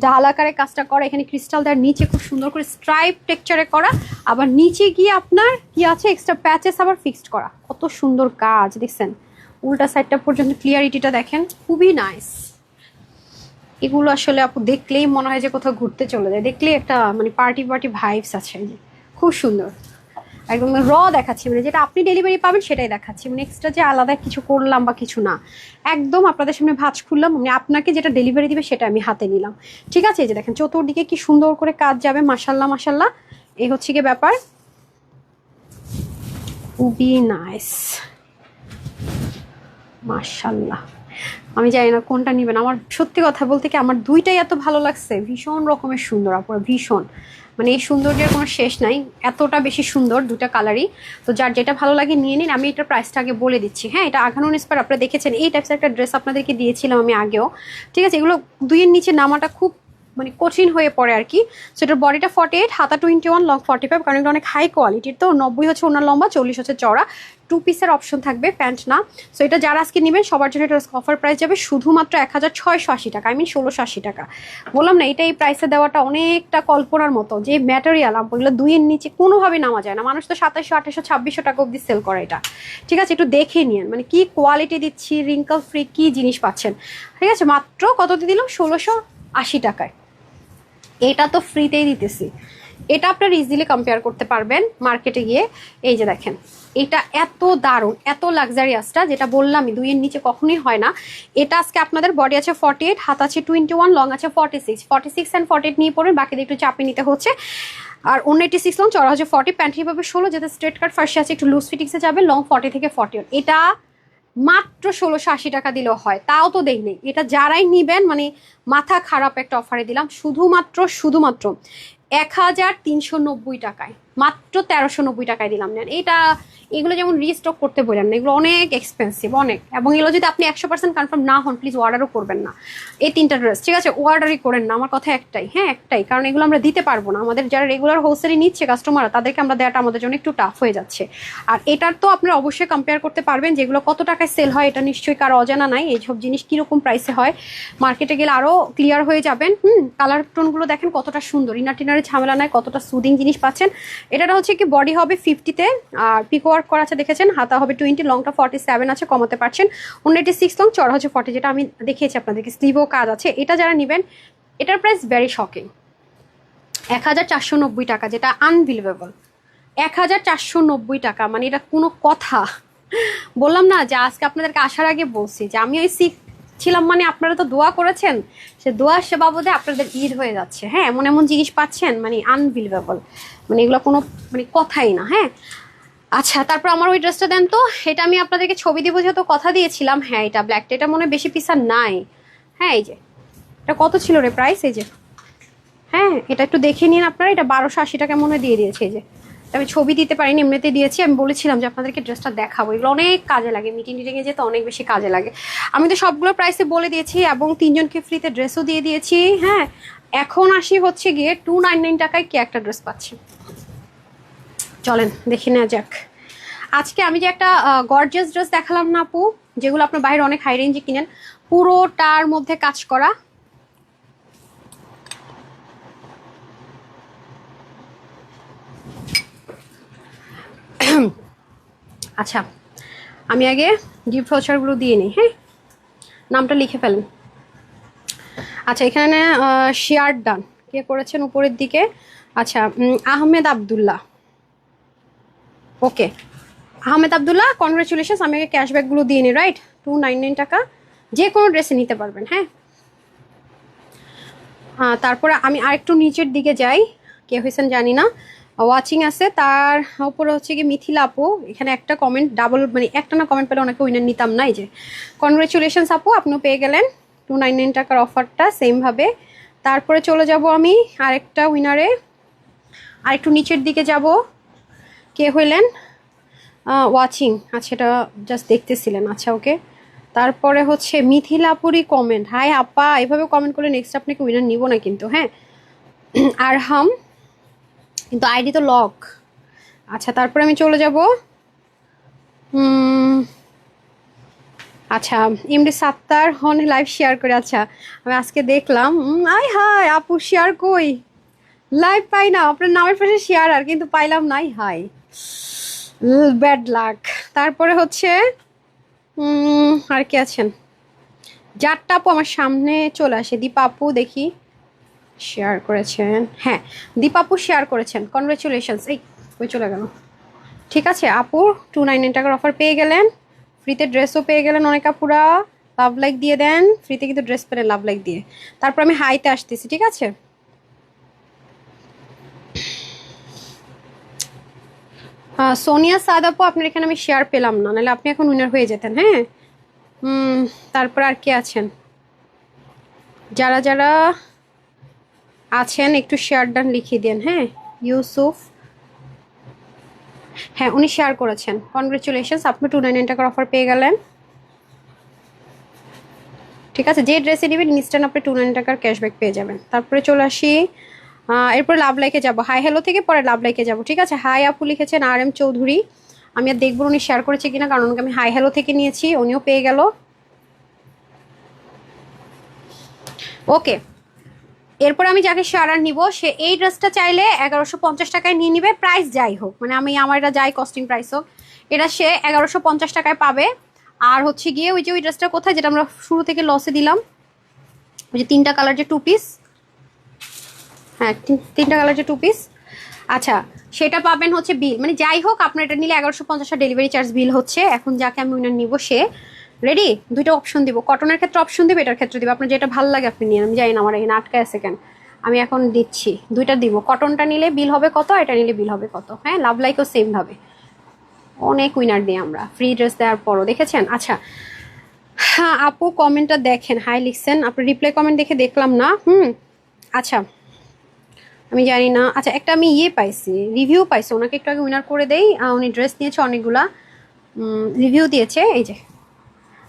S1: ডাল আকারে কাজটা করা, এখানে ক্রিস্টাল দেওয়ার, নিচে খুব সুন্দর করে স্ট্রাইপ টেক্সচারে করা, আবার নিচে গিয়ে আপনার কি আছে এক্সট্রা প্যাচেস আবার ফিক্সড করা, কত সুন্দর কাজ দেখছেন। উল্টা সাইডটা পর্যন্ত ক্লিয়ারিটিটা দেখেন, খুবই নাইস। এগুলো আসলে আপু দেখলেই মনে হয় যে কোথাও ঘুরতে চলে যায়, দেখলেই একটা মানে পার্টি পার্টি ভাইবস আছে, খুব সুন্দর, একদম র দেখাচ্ছি, মানে যেটা আপনি ডেলিভারি পাবেন সেটাই দেখাচ্ছি, মানে এক্সট্রা যে আলাদা কিছু করলাম বা কিছু না, একদম আপনাদের সামনে ভাঁজ খুললাম, মানে আপনাকে যেটা ডেলিভারি দিবে সেটা আমি হাতে নিলাম। ঠিক আছে, এই যে দেখেন চতুর্দিকে কি সুন্দর করে কাজ যাবে, মাশাল্লাহ মাশাল্লাহ। এই হচ্ছে কি ব্যাপার, খুবই নাইস, মাশাল্লাহ। আমি জানি না কোনটা নেবেন, আমার সত্যি কথা বলতে কি আমার দুইটাই এত ভালো লাগছে, ভীষণ রকমের সুন্দর আপুরা, ভীষণ, মানে এই সৌন্দর্যের কোনো শেষ নাই, এতটা বেশি সুন্দর দুটা কালারই। তো যার যেটা ভালো লাগে নিয়ে নিন, আমি এটার প্রাইসটা আগে বলে দিচ্ছি। হ্যাঁ, এটা আঘানুন ইন্সপায়ার, আপনারা দেখেছেন এই টাইপসের একটা ড্রেস আপনাদেরকে দিয়েছিলাম আমি আগেও, ঠিক আছে? এগুলো দুইয়ের নিচে নামাটা খুব মানে কঠিন হয়ে পড়ে আর কি। সো এটার বডিটা 48, হাতা 21, লং 45, কারণ এটা অনেক হাই কোয়ালিটির, তো 90 হচ্ছে ওনার লম্বা, 40 হচ্ছে চড়া, 2 পিসের অপশন থাকবে, প্যান্ট না। সো এটা যারা আজকে নেবেন সবার জন্য এটা অফার প্রাইস যাবে শুধুমাত্র 1680 টাকা, আই মিন 1680 টাকা। বললাম না, এটা এই প্রাইসে দেওয়াটা অনেকটা কল্পনার মতো, যে ম্যাটেরিয়াল এগুলো দুইয়ের নিচে কোনোভাবে নামা যায় না, মানুষ তো 2700 2800 2600 টাকা অব্দি সেল করে এটা। ঠিক আছে, একটু দেখে নিন মানে কি কোয়ালিটি দিচ্ছি, রিঙ্কল ফ্রি কি জিনিস পাচ্ছেন। ঠিক আছে, মাত্র কত দিয়ে দিলাম, 1680 টাকায়, এটা তো ফ্রিতেই দিতেছি। এটা আপনারা ইজিলি কম্পেয়ার করতে পারবেন মার্কেটে গিয়ে। এই যে দেখেন, এটা এত দারুণ, এত লাক্সারিয়াসটা, যেটা বললামই দুইয়ের নিচে কখনোই হয় না। এটা আজকে আপনাদের বডি আছে 48, হাত আছে 21, লং আছে 46 অ্যান্ড 48 নিয়ে পড়বেন, বাকিদের একটু চাপে নিতে হচ্ছে। আর 186 লং, চড়া হচ্ছে 40, প্যান্ট হিভাবে 16, যাতে স্ট্রেট কাট ফার্স্টে আছে একটু লুজ ফিটিংসে যাবে, লং 40 থেকে 41। এটা মাত্র 1680 টাকা দিলেও হয়, তাও তো দেই নেই। এটা যারাই নিবেন মানে মাথা খারাপ একটা অফারে দিলাম, শুধুমাত্র 1390 টাকায়, মাত্র 1390 টাকায় দিলাম। নেন এটা, এগুলো যেমন রিস্টক করতে বললেন না, এগুলো অনেক এক্সপেন্সিভ অনেক, এবং এগুলো যদি আপনি 100% কনফার্ম না হন প্লিজ অর্ডারও করবেন না এই 3টা ড্রেস। ঠিক আছে, অর্ডারই করেন না, আমার কথা একটাই, হ্যাঁ একটাই, কারণ এগুলো আমরা দিতে পারবো না, আমাদের যারা রেগুলার হোলসেলে নিচ্ছে কাস্টমার তাদেরকে আমরা দেওয়াটা আমাদের জন্য একটু টাফ হয়ে যাচ্ছে। আর এটার তো আপনারা অবশ্যই কম্পেয়ার করতে পারবেন যেগুলো কত টাকায় সেল হয়, এটা নিশ্চয়ই কারো অজানা নাই, এইসব জিনিস কিরকম প্রাইসে হয়, মার্কেটে গেলে আরও ক্লিয়ার হয়ে যাবেন। কালার টোনগুলো দেখেন কতটা সুন্দর, ইনার টিনারের ঝামেলা নাই, কতটা সুদিং জিনিস পাচ্ছেন। এটা হচ্ছে কি বডি হবে 50-তে, আর পিকো ওয়ার্ক করা আছে দেখেছেন, হাতা হবে 20, লংটা 47 আছে, কমাতে পারছেন, 186 লং, চড়া হচ্ছে 40, যেটা আমি দেখিয়েছি আপনাদেরকে, স্লিভও কাজ আছে। এটা যারা নেবেন এটার প্রাইস ভেরি শকিং, 1490 টাকা, যেটা আনবিলিভেবল, 1490 টাকা, মানে এটা কোনো কথা। বললাম না যে আজকে আপনাদেরকে আসার আগে বলছি যে আমি ওই ছিলাম, মানে আপনারা তো দোয়া করেছেন, সে দোয়া সে বাবদে আপনাদের ঈদ হয়ে যাচ্ছে। হ্যাঁ, এমন এমন জিনিস পাচ্ছেন মানে আনবিলিভেবল, মানে এগুলো কোনো মানে কথাই না। হ্যাঁ আচ্ছা, তারপর আমার ওই ড্রেসটা দেন তো, এটা আমি আপনাদেরকে ছবি দিব যেহেতু কথা দিয়েছিলাম। হ্যাঁ, এটা ব্ল্যাকটা, এটা মনে বেশি পিস আর নাই। হ্যাঁ এই যে এটা কত ছিল রে প্রাইস, এই যে হ্যাঁ, এটা একটু দেখে নিন আপনারা। এটা 1280 টাকা মনে দিয়ে দিয়েছে। এই যে আমি ছবি দিতে পারিনি, এমনিতে দিয়েছি। আমি বলেছিলাম যে আপনাদেরকে ড্রেসটা দেখাবো, এগুলো অনেক কাজে লাগে, মিটিং টিটিংয়ে যেতে অনেক বেশি কাজে লাগে। আমি তো সবগুলো প্রাইসে বলে দিয়েছি এবং 3 জনকে ফ্রিতে ড্রেসও দিয়ে দিয়েছি। হ্যাঁ, এখন আসি হচ্ছে গিয়ে 299 টাকায় কি একটা ড্রেস পাচ্ছি। চলেন দেখে নেওয়া যাক। আজকে আমি যে একটা গর্জিয়াস ড্রেস দেখালাম না আপু, যেগুলো আপনার বাইরে অনেক হাই রেঞ্জে কিনেন, পুরোটার মধ্যে কাজ করা। আচ্ছা, আমি আগে গিফট ভাউচারগুলো দিয়ে নিই। হ্যাঁ, নামটা লিখে ফেলেন। আচ্ছা, এখানে শেয়ার ডান কে করেছেন উপরের দিকে? আচ্ছা, আহমেদ আবদুল্লাহ। ওকে, আহমেদ আবদুল্লাহ, কনগ্রাচুলেশনস। আমি আগে ক্যাশব্যাকগুলো দিয়ে নিই। রাইট, 299 টাকা যে কোনো ড্রেসে নিতে পারবেন। হ্যাঁ, তারপরে আমি আরেকটু নিচের দিকে যাই। কে হয়েছেন জানি না, ওয়াচিং আছে। তার উপরে হচ্ছে কি মিথিলা আপু। এখানে একটা কমেন্ট ডাবল, মানে একটা না কমেন্ট পেলে ওনাকে উইনার নিতাম না। এই যে কনগ্রাচুলেশনস আপু, আপনিও পেয়ে গেলেন 299 টাকার অফারটা সেমভাবে। তারপরে চলে যাব আমি আরেকটা উইনারে, আরেকটু নিচের দিকে যাব। কে হইলেন? ওয়াচিং। আচ্ছা, এটা জাস্ট দেখতেছিলেন। আচ্ছা, ওকে। তারপরে হচ্ছে মিথিলাপুরি কমেন্ট, হাই আপা, এভাবে কমেন্ট করলে নেক্সট আপনাকে উইনার নিব না কিন্তু। হ্যাঁ, আরহাম, কিন্তু আইডি তো লক। আচ্ছা, তারপরে আমি চলে যাব। আচ্ছা, এমডি সাত্তার হন লাইভ শেয়ার করে। আচ্ছা, আমি আজকে দেখলাম। আই হাই আপু, শেয়ার কই? লাইভ পাই না, আপনার নামের পাশে শেয়ার আর কিন্তু পাইলাম নাই। Hi, bad luck. তারপরে হচ্ছে আর কি আছেন? যারটা আপু আমার সামনে চলে আসে, দীপা আপু, দেখি শেয়ার করেছেন। হ্যাঁ, দীপা আপু শেয়ার করেছেন, কনগ্রাচুলেশনস। এই ওই চলে গেল। ঠিক আছে আপু, 299 টাকার অফার পেয়ে গেলেন, ফ্রিতে ড্রেসও পেয়ে গেলেন। অনেক আপুরা লাভ লাইক দিয়ে দেন, ফ্রিতে কিন্তু ড্রেস পেলেন লাভ লাইক দিয়ে। তারপর আমি হাইতে আসতেছি। ঠিক আছে, সোনিয়া সাদ আপু, আপনার এখানে আমি শেয়ার পেলাম না, নাহলে আপনি এখন উইনার হয়ে যেতেন। হ্যাঁ, তারপর আর কি আছেন? যারা যারা আছেন একটু শেয়ার ডান লিখিয়ে দেন। হ্যাঁ, ইউসুফ, হ্যাঁ উনি শেয়ার করেছেন, কনগ্রেচুলেশনস, আপনি 299 টাকার অফার পেয়ে গেলেন। ঠিক আছে, যে ড্রেসে নেবেন ইনস্ট্যান্ট আপনি 299 টাকার ক্যাশব্যাক পেয়ে যাবেন। তারপরে চলে আসি, এরপর লাভ লাইকে যাবো। হাই হ্যালো থেকে পরে লাভ লাইকে যাবো। ঠিক আছে, হাই আপু লিখেছেন আর এম চৌধুরী। আমি আর দেখবো উনি শেয়ার করেছে কিনা, কারণ ওনাকে আমি হাই হ্যালো থেকে নিয়েছি, উনিও পেয়ে গেল। ওকে, এরপর আমি যাকে শেয়ার নিব সে এই ড্রেসটা চাইলে 1150 টাকায় নিয়ে নিবে, প্রাইস যাই হোক, মানে আমার এটা যাই কস্টিং প্রাইস হোক, এটা সে 1150 টাকায় পাবে। আর হচ্ছে গিয়ে ওই যে ওই ড্রেসটা কোথায়, যেটা আমরা শুরু থেকে লসে দিলাম, ওই যে 3টা কালার যে 2 পিস, হ্যাঁ 3টা কালার যে 2 পিস, আচ্ছা সেটা পাবেন হচ্ছে বিল, মানে যাই হোক আপনার এটা নিলে 1150 ডেলিভারি চার্জ বিল হচ্ছে। এখন যাকে আমি উইনার নিব সে রেডি, দুইটা অপশন দিব, কটনের ক্ষেত্রে অপশন দিব, এটার ক্ষেত্রে দিব, আপনার যেটা ভালো লাগে আপনি নিয়ে। আমি জানি না আমার এখানে আটকায় আছে কেন, আমি এখন দিচ্ছি, দুইটা দিব। কটনটা নিলে বিল হবে কত, এটা নিলে বিল হবে কত। হ্যাঁ, লাভ লাইকও সেম ভাবে, অনেক উইনার দিই আমরা ফ্রি ড্রেস দেওয়ার পরও, দেখেছেন? আচ্ছা, হ্যাঁ আপু কমেন্টটা দেখেন, হাই লিখছেন, আপনার রিপ্লাই কমেন্ট দেখে দেখলাম না। আচ্ছা, আমি জানি না। আচ্ছা, একটা আমি ইয়ে পাইছি, রিভিউ পাইছি, ওনাকে একটু আগে উইনার করে দেই। উনি ড্রেস নিয়েছে অনেকগুলা, রিভিউ দিয়েছে। এই যে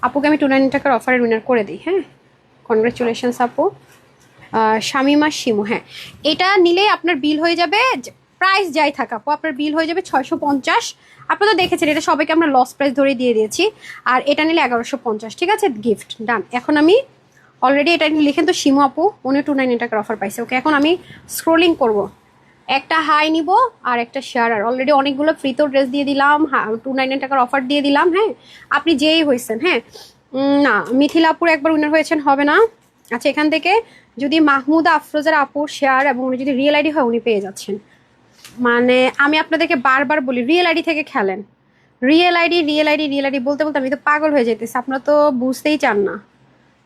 S1: আপুকে আমি 299 টাকার অফারের উইনার করে দিই। হ্যাঁ, কনগ্রেচুলেশনস আপু। শামিমা শিমু, হ্যাঁ এটা নিলে আপনার বিল হয়ে যাবে, প্রাইস যাই থাক আপু, আপনার বিল হয়ে যাবে 650। আপনারা তো দেখেছেন এটা সবাইকে আমরা লস প্রাইস ধরে দিয়ে দিয়েছি, আর এটা নিলে 1150। ঠিক আছে, গিফট ডান। এখন আমি অলরেডি এটা লিখেন তো শিমু আপু, উনি 299 টাকার অফার পাইছে। ওকে, এখন আমি স্ক্রোলিং করব, একটা হাই নিব আর একটা শেয়ার। আর অলরেডি অনেকগুলো ফ্রিতেও ড্রেস দিয়ে দিলাম, 299 টাকার অফার দিয়ে দিলাম। হ্যাঁ, আপনি যেই হয়েছেন। হ্যাঁ, না মিথিলাপুর একবার উইনার হয়েছেন, হবে না। আচ্ছা, এখান থেকে যদি মাহমুদা আফরোজার আপুর শেয়ার এবং উনি যদি রিয়েল আইডি হয় উনি পেয়ে যাচ্ছেন। মানে আমি আপনাদেরকে বারবার বলি রিয়েল আইডি থেকে খেলেন, real ID real ID real ID বলতে বলতে আমি তো পাগল হয়ে যেতেছি। আপনারা তো বুঝতেই চান না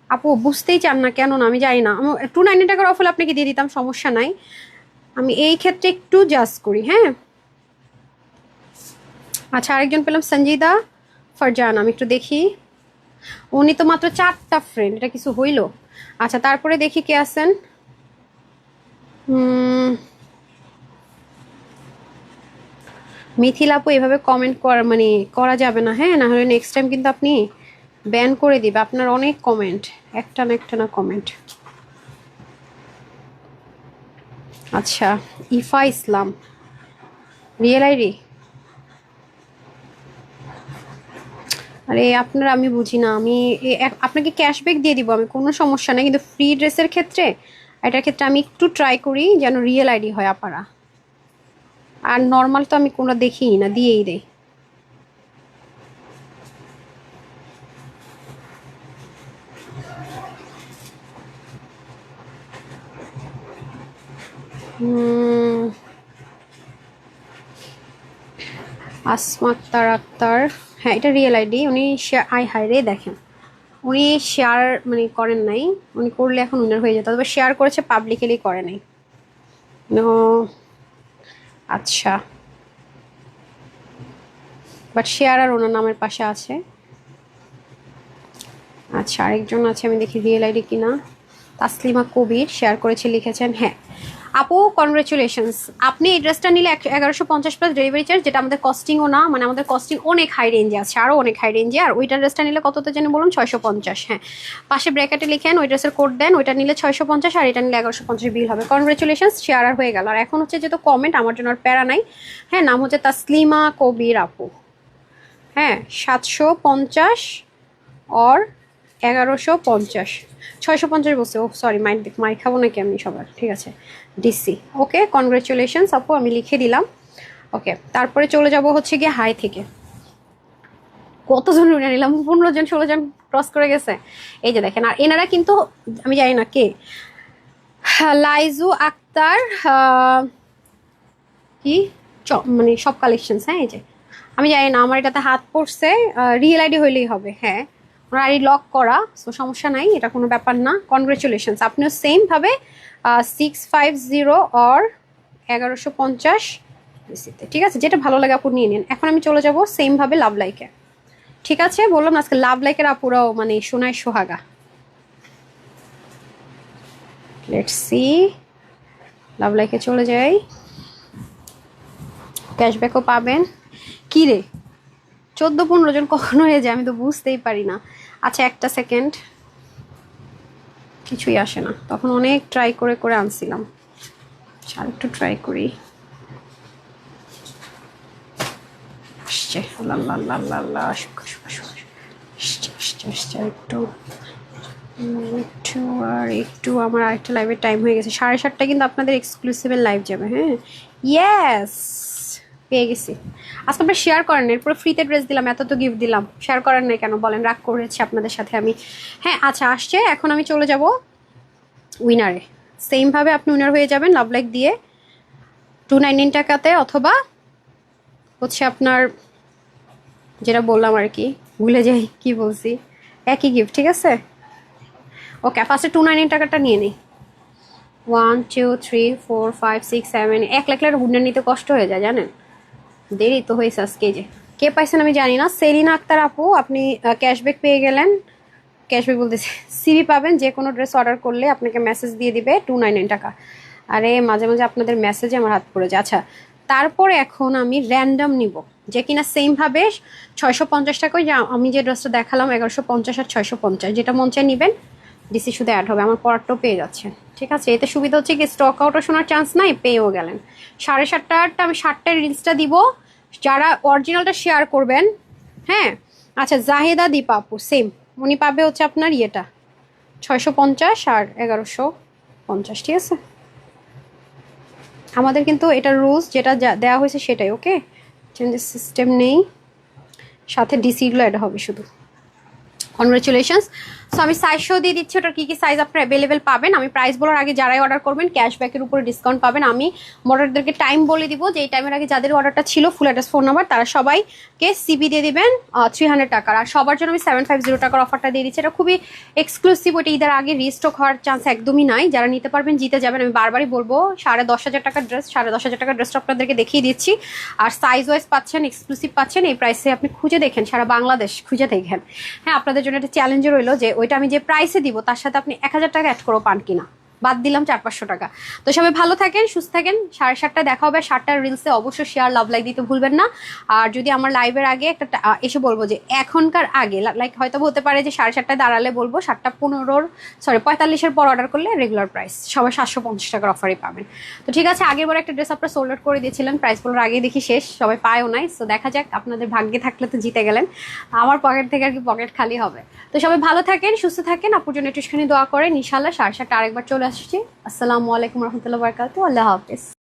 S1: আপু, বুঝতেই চান না কেন, না আমি জানি না। আমি 299 টাকার অফার আপনাকে দিয়ে দিতাম, সমস্যা নাই, আমি এই ক্ষেত্রে একটু জাজ করি। হ্যাঁ, আচ্ছা আরেকজন পেলাম সঞ্জিদা ফারজান, আমি একটু দেখি, উনি তো মাত্র 4টা ফ্রেন্ড, এটা কিছু হইল। আচ্ছা, তারপরে দেখি কে আছেন। মিথিলা আপু এভাবে কমেন্ট করা মানে করা যাবে না, হ্যাঁ, না হলে নেক্সট টাইম কিন্তু আপনি ব্যান করে দিবে। আপনার অনেক কমেন্ট, একটা না কমেন্ট। আচ্ছা, ইফা ইসলাম, রিয়েল আইডি। আরে আপনারা, আমি বুঝি না, আমি আপনাকে ক্যাশব্যাক দিয়ে দিব, আমি কোনো সমস্যা নেই, কিন্তু ফ্রি ড্রেসের ক্ষেত্রে এটার ক্ষেত্রে আমি একটু ট্রাই করি যেন রিয়েল আইডি হয় আপারা। আর নর্মাল তো আমি কোনো দেখিই না, দিয়েই দেই। আসমা আক্তার আক্তার, হ্যাঁ এটা রিয়েল আইডি। উনি আই হাই রে দেখেন, উনি শেয়ার মানে করেন নাই, উনি করলে এখন উইনার হয়ে যেত, তবে শেয়ার করেছে পাবলিকলি করে নাই। নো, আচ্ছা, বাট শেয়ার আর ওনার নামের পাশে আছে। আচ্ছা, আরেকজন আছে, আমি দেখি রিয়েল আইডি কিনা। তাসলিমা কবির শেয়ার করেছে, লিখেছেন হ্যাঁ। আপু কনগ্রেচুলেশনস, আপনি এই ড্রেসটা নিলে 1150 প্লাস ডেলিভারি চার্জ, যেটা আমাদের কস্টিংও না, মানে আমাদের কস্টিং অনেক হাই রেঞ্জে আছে, আরও অনেক হাই রেঞ্জে। আর ওইটা ড্রেসটা নিলে কততে জানি বলুন, 650। হ্যাঁ, পাশে ব্র্যাকেটে লিখেন ওই ড্রেসের কোড দেন, ওইটা নিলে 650 আর এটা নিলে 1150 বিল হবে। কনগ্রেচুলেশনস, শেয়ার আর হয়ে গেল। আর এখন হচ্ছে যেহেতু কমেন্ট, আমার জন্য আর প্যারা নাই। হ্যাঁ, নাম হচ্ছে তাসলিমা কবির আপু। হ্যাঁ, 750 অর 1150, 650 বলছে। ও সরি, মাইর খাবো নাকি আমি সবার, ঠিক আছে ডিসি। ওকে, কনগ্রেচুলেশনস আপু, আমি লিখে দিলাম। ওকে, তারপরে চলে যাব হচ্ছে গিয়ে হাই থেকে। কতজন উঠে নিলাম, 15 জন 16 জন ক্রস করে গেছে। এই যে দেখেন, আর এনারা কিন্তু আমি জানি না কে, লাইজু আক্তার কি মানে সব কালেকশনস। হ্যাঁ, এই যে আমি জানি না, আমার এটাতে হাত পড়ছে, রিয়েল আইডি হইলেই হবে। হ্যাঁ, ওনার আইডি লক করা, সো সমস্যা নাই, এটা কোনো ব্যাপার না। কনগ্রেচুলেশনস, আপনিও সেম ভাবে 650 অর 1150 রিসিতে, ঠিক আছে, যেটা ভালো লাগে আপু নিয়ে নিন। এখন আমি চলে যাব সেম ভাবে লাভ লাইকে, ঠিক আছে, বললাম না আজকে লাভ লাইকের আপুরাও মানে সোনায় সোহাগা। লেটস সি, লাভ লাইকে চলে যাই, ক্যাশব্যাকও পাবেন। কি রে, 14-15 জন কখনো হয়ে যায় আমি তো বুঝতেই পারি না। আচ্ছা, একটা সেকেন্ড, কিছুই আসে না, তখন অনেক ট্রাই করে করে আনছিলাম। আর একটু ট্রাই করি, আসছে একটু একটু আর একটু। আমার আরেকটা লাইভের টাইম হয়ে গেছে 7:30, কিন্তু আপনাদের এক্সক্লুসিভের লাইভ যাবে। হ্যাঁ, ইয়েস, পেয়ে গেছি। আজকে আপনার শেয়ার করেন, এরপরে ফ্রিতে ড্রেস দিলাম, এত তো গিফট দিলাম, শেয়ার করেন নাই কেন বলেন? রাগ করেছি আপনাদের সাথে আমি। হ্যাঁ, আচ্ছা আসছে, এখন আমি চলে যাব উইনারে। সেমভাবে আপনি উইনার হয়ে যাবেন লাভ লাইক দিয়ে 299 টাকাতে, অথবা হচ্ছে আপনার যেটা বললাম আর কি, ভুলে যাই কি বলছি, একই গিফট, ঠিক আছে। ওকে, ফার্স্টে 299 টাকাটা নিয়ে নিই। 1 2 3 4 5 6 7, 1 লাখ হুন্ডা নিতে কষ্ট হয়ে যায় জানেন, দেরি তো হয়েছে আজকে। যে কে পাইছেন আমি জানি না, সেলিনা আক্তার আপু, আপনি ক্যাশব্যাক পেয়ে গেলেন। ক্যাশব্যাক বলতেছি, সিবি পাবেন, যে কোনো ড্রেস অর্ডার করলে আপনাকে মেসেজ দিয়ে দিবে 299 টাকা। আরে মাঝে মাঝে আপনাদের মেসেজে আমার হাত পড়ে যায়। আচ্ছা, তারপরে এখন আমি র্যান্ডম নিব, যে কিনা সেমভাবে 650 টাকায়, যে আমি যে ড্রেসটা দেখালাম 1150 আর 650, যেটা মন চায় নেবেন, ডিসি শুধু অ্যাড হবে, আমার পরারটাও পেয়ে যাচ্ছেন, ঠিক আছে। এতে সুবিধা হচ্ছে কি, স্টক আউটও শোনার চান্স নাই, পেয়েও গেলেন। 7:30টারটা আমি 7টায় রিলসটা দিব, যারা অরিজিনালটা শেয়ার করবেন। হ্যাঁ, আচ্ছা, জাহেদা দীপা আপু সেম, উনি পাবে হচ্ছে আপনার ইয়েটা 650 আর 1150, ঠিক আছে। আমাদের কিন্তু এটা রুলস, যেটা দেওয়া হয়েছে সেটাই। ওকে, চেঞ্জের সিস্টেম নেই, সাথে ডিসিগুলো অ্যাড হবে শুধু। কনগ্রেচুলেশনস। সো আমি সাইজ শো দিয়ে দিচ্ছি, ওটার কী কী সাইজ আপনার অ্যাভেলেবেল পাবেন। আমি প্রাইস বলার আগে যারাই অর্ডার করবেন ক্যাশব্যাকের উপরে ডিসকাউন্ট পাবেন। আমি মডারদেরকে টাইম বলে দিব, যে এই টাইমের আগে যাদের অর্ডারটা ছিল, ফুল অ্যাড্রেস ফোন নাম্বার, তারা সবাইকে সিবি দিয়ে দিবেন 300 টাকার। আর সবার জন্য আমি 750 টাকার অফারটা দিয়ে দিচ্ছি, এটা খুবই এক্সক্লুসিভ। ওইটা ঈদের আগে রিস্টক হওয়ার চান্স একদমই নাই, যারা নিতে পারবেন জিতে যাবেন। আমি বারবারই বলবো, 10,500 টাকার ড্রেস, 10,500 টাকার ড্রেসটা আপনাদেরকে দেখিয়ে দিচ্ছি। আর সাইজ ওয়াইজ পাচ্ছেন, এক্সক্লুসিভ পাচ্ছেন, এই প্রাইসে আপনি খুঁজে দেখেন, সারা বাংলাদেশ খুঁজে দেখেন। হ্যাঁ, আপনাদের জন্য একটা চ্যালেঞ্জ রইলো, যে ওইটা আমি যে প্রাইসে দিব তার সাথে আপনি 1000 টাকা অ্যাড করেও পান কিনা। বাদ দিলাম 400-500 টাকা। তো সবাই ভালো থাকেন, সুস্থ থাকেন। 7:30টায় দেখা হবে। 7টার রিলসে অবশ্যই শেয়ার, লাভ, লাইক দিতে ভুলবেন না। আর যদি আমার লাইভের আগে একটা এসে বলবো যে এখনকার আগে লাইক হয়তো হতে পারে যে 7:30টায় দাঁড়ালে বলবো 7:45 পর অর্ডার করলে রেগুলার প্রাইস সবাই 750 টাকার অফারই পাবেন। তো ঠিক আছে, আগের বার একটা ড্রেস আপনারা সোল্ড আউট করে দিয়েছিলেন, প্রাইস বলার আগে দেখি শেষ, সবাই পায়ও নাই। সো দেখা যাক, আপনাদের ভাগ্যে থাকলে তো জিতে গেলেন, আমার পকেট থেকে আর কি পকেট খালি হবে। তো সবাই ভালো থাকেন, সুস্থ থাকেন, আপুর জন্য একটুখানি দোয়া করেন। ইনশাল্লাহ 7:30 আরেকবার চলে আসছি। আসসালামু আলাইকুম রহমতুল্লাহ বারকাতুহু। আল্লাহ হাফেজ।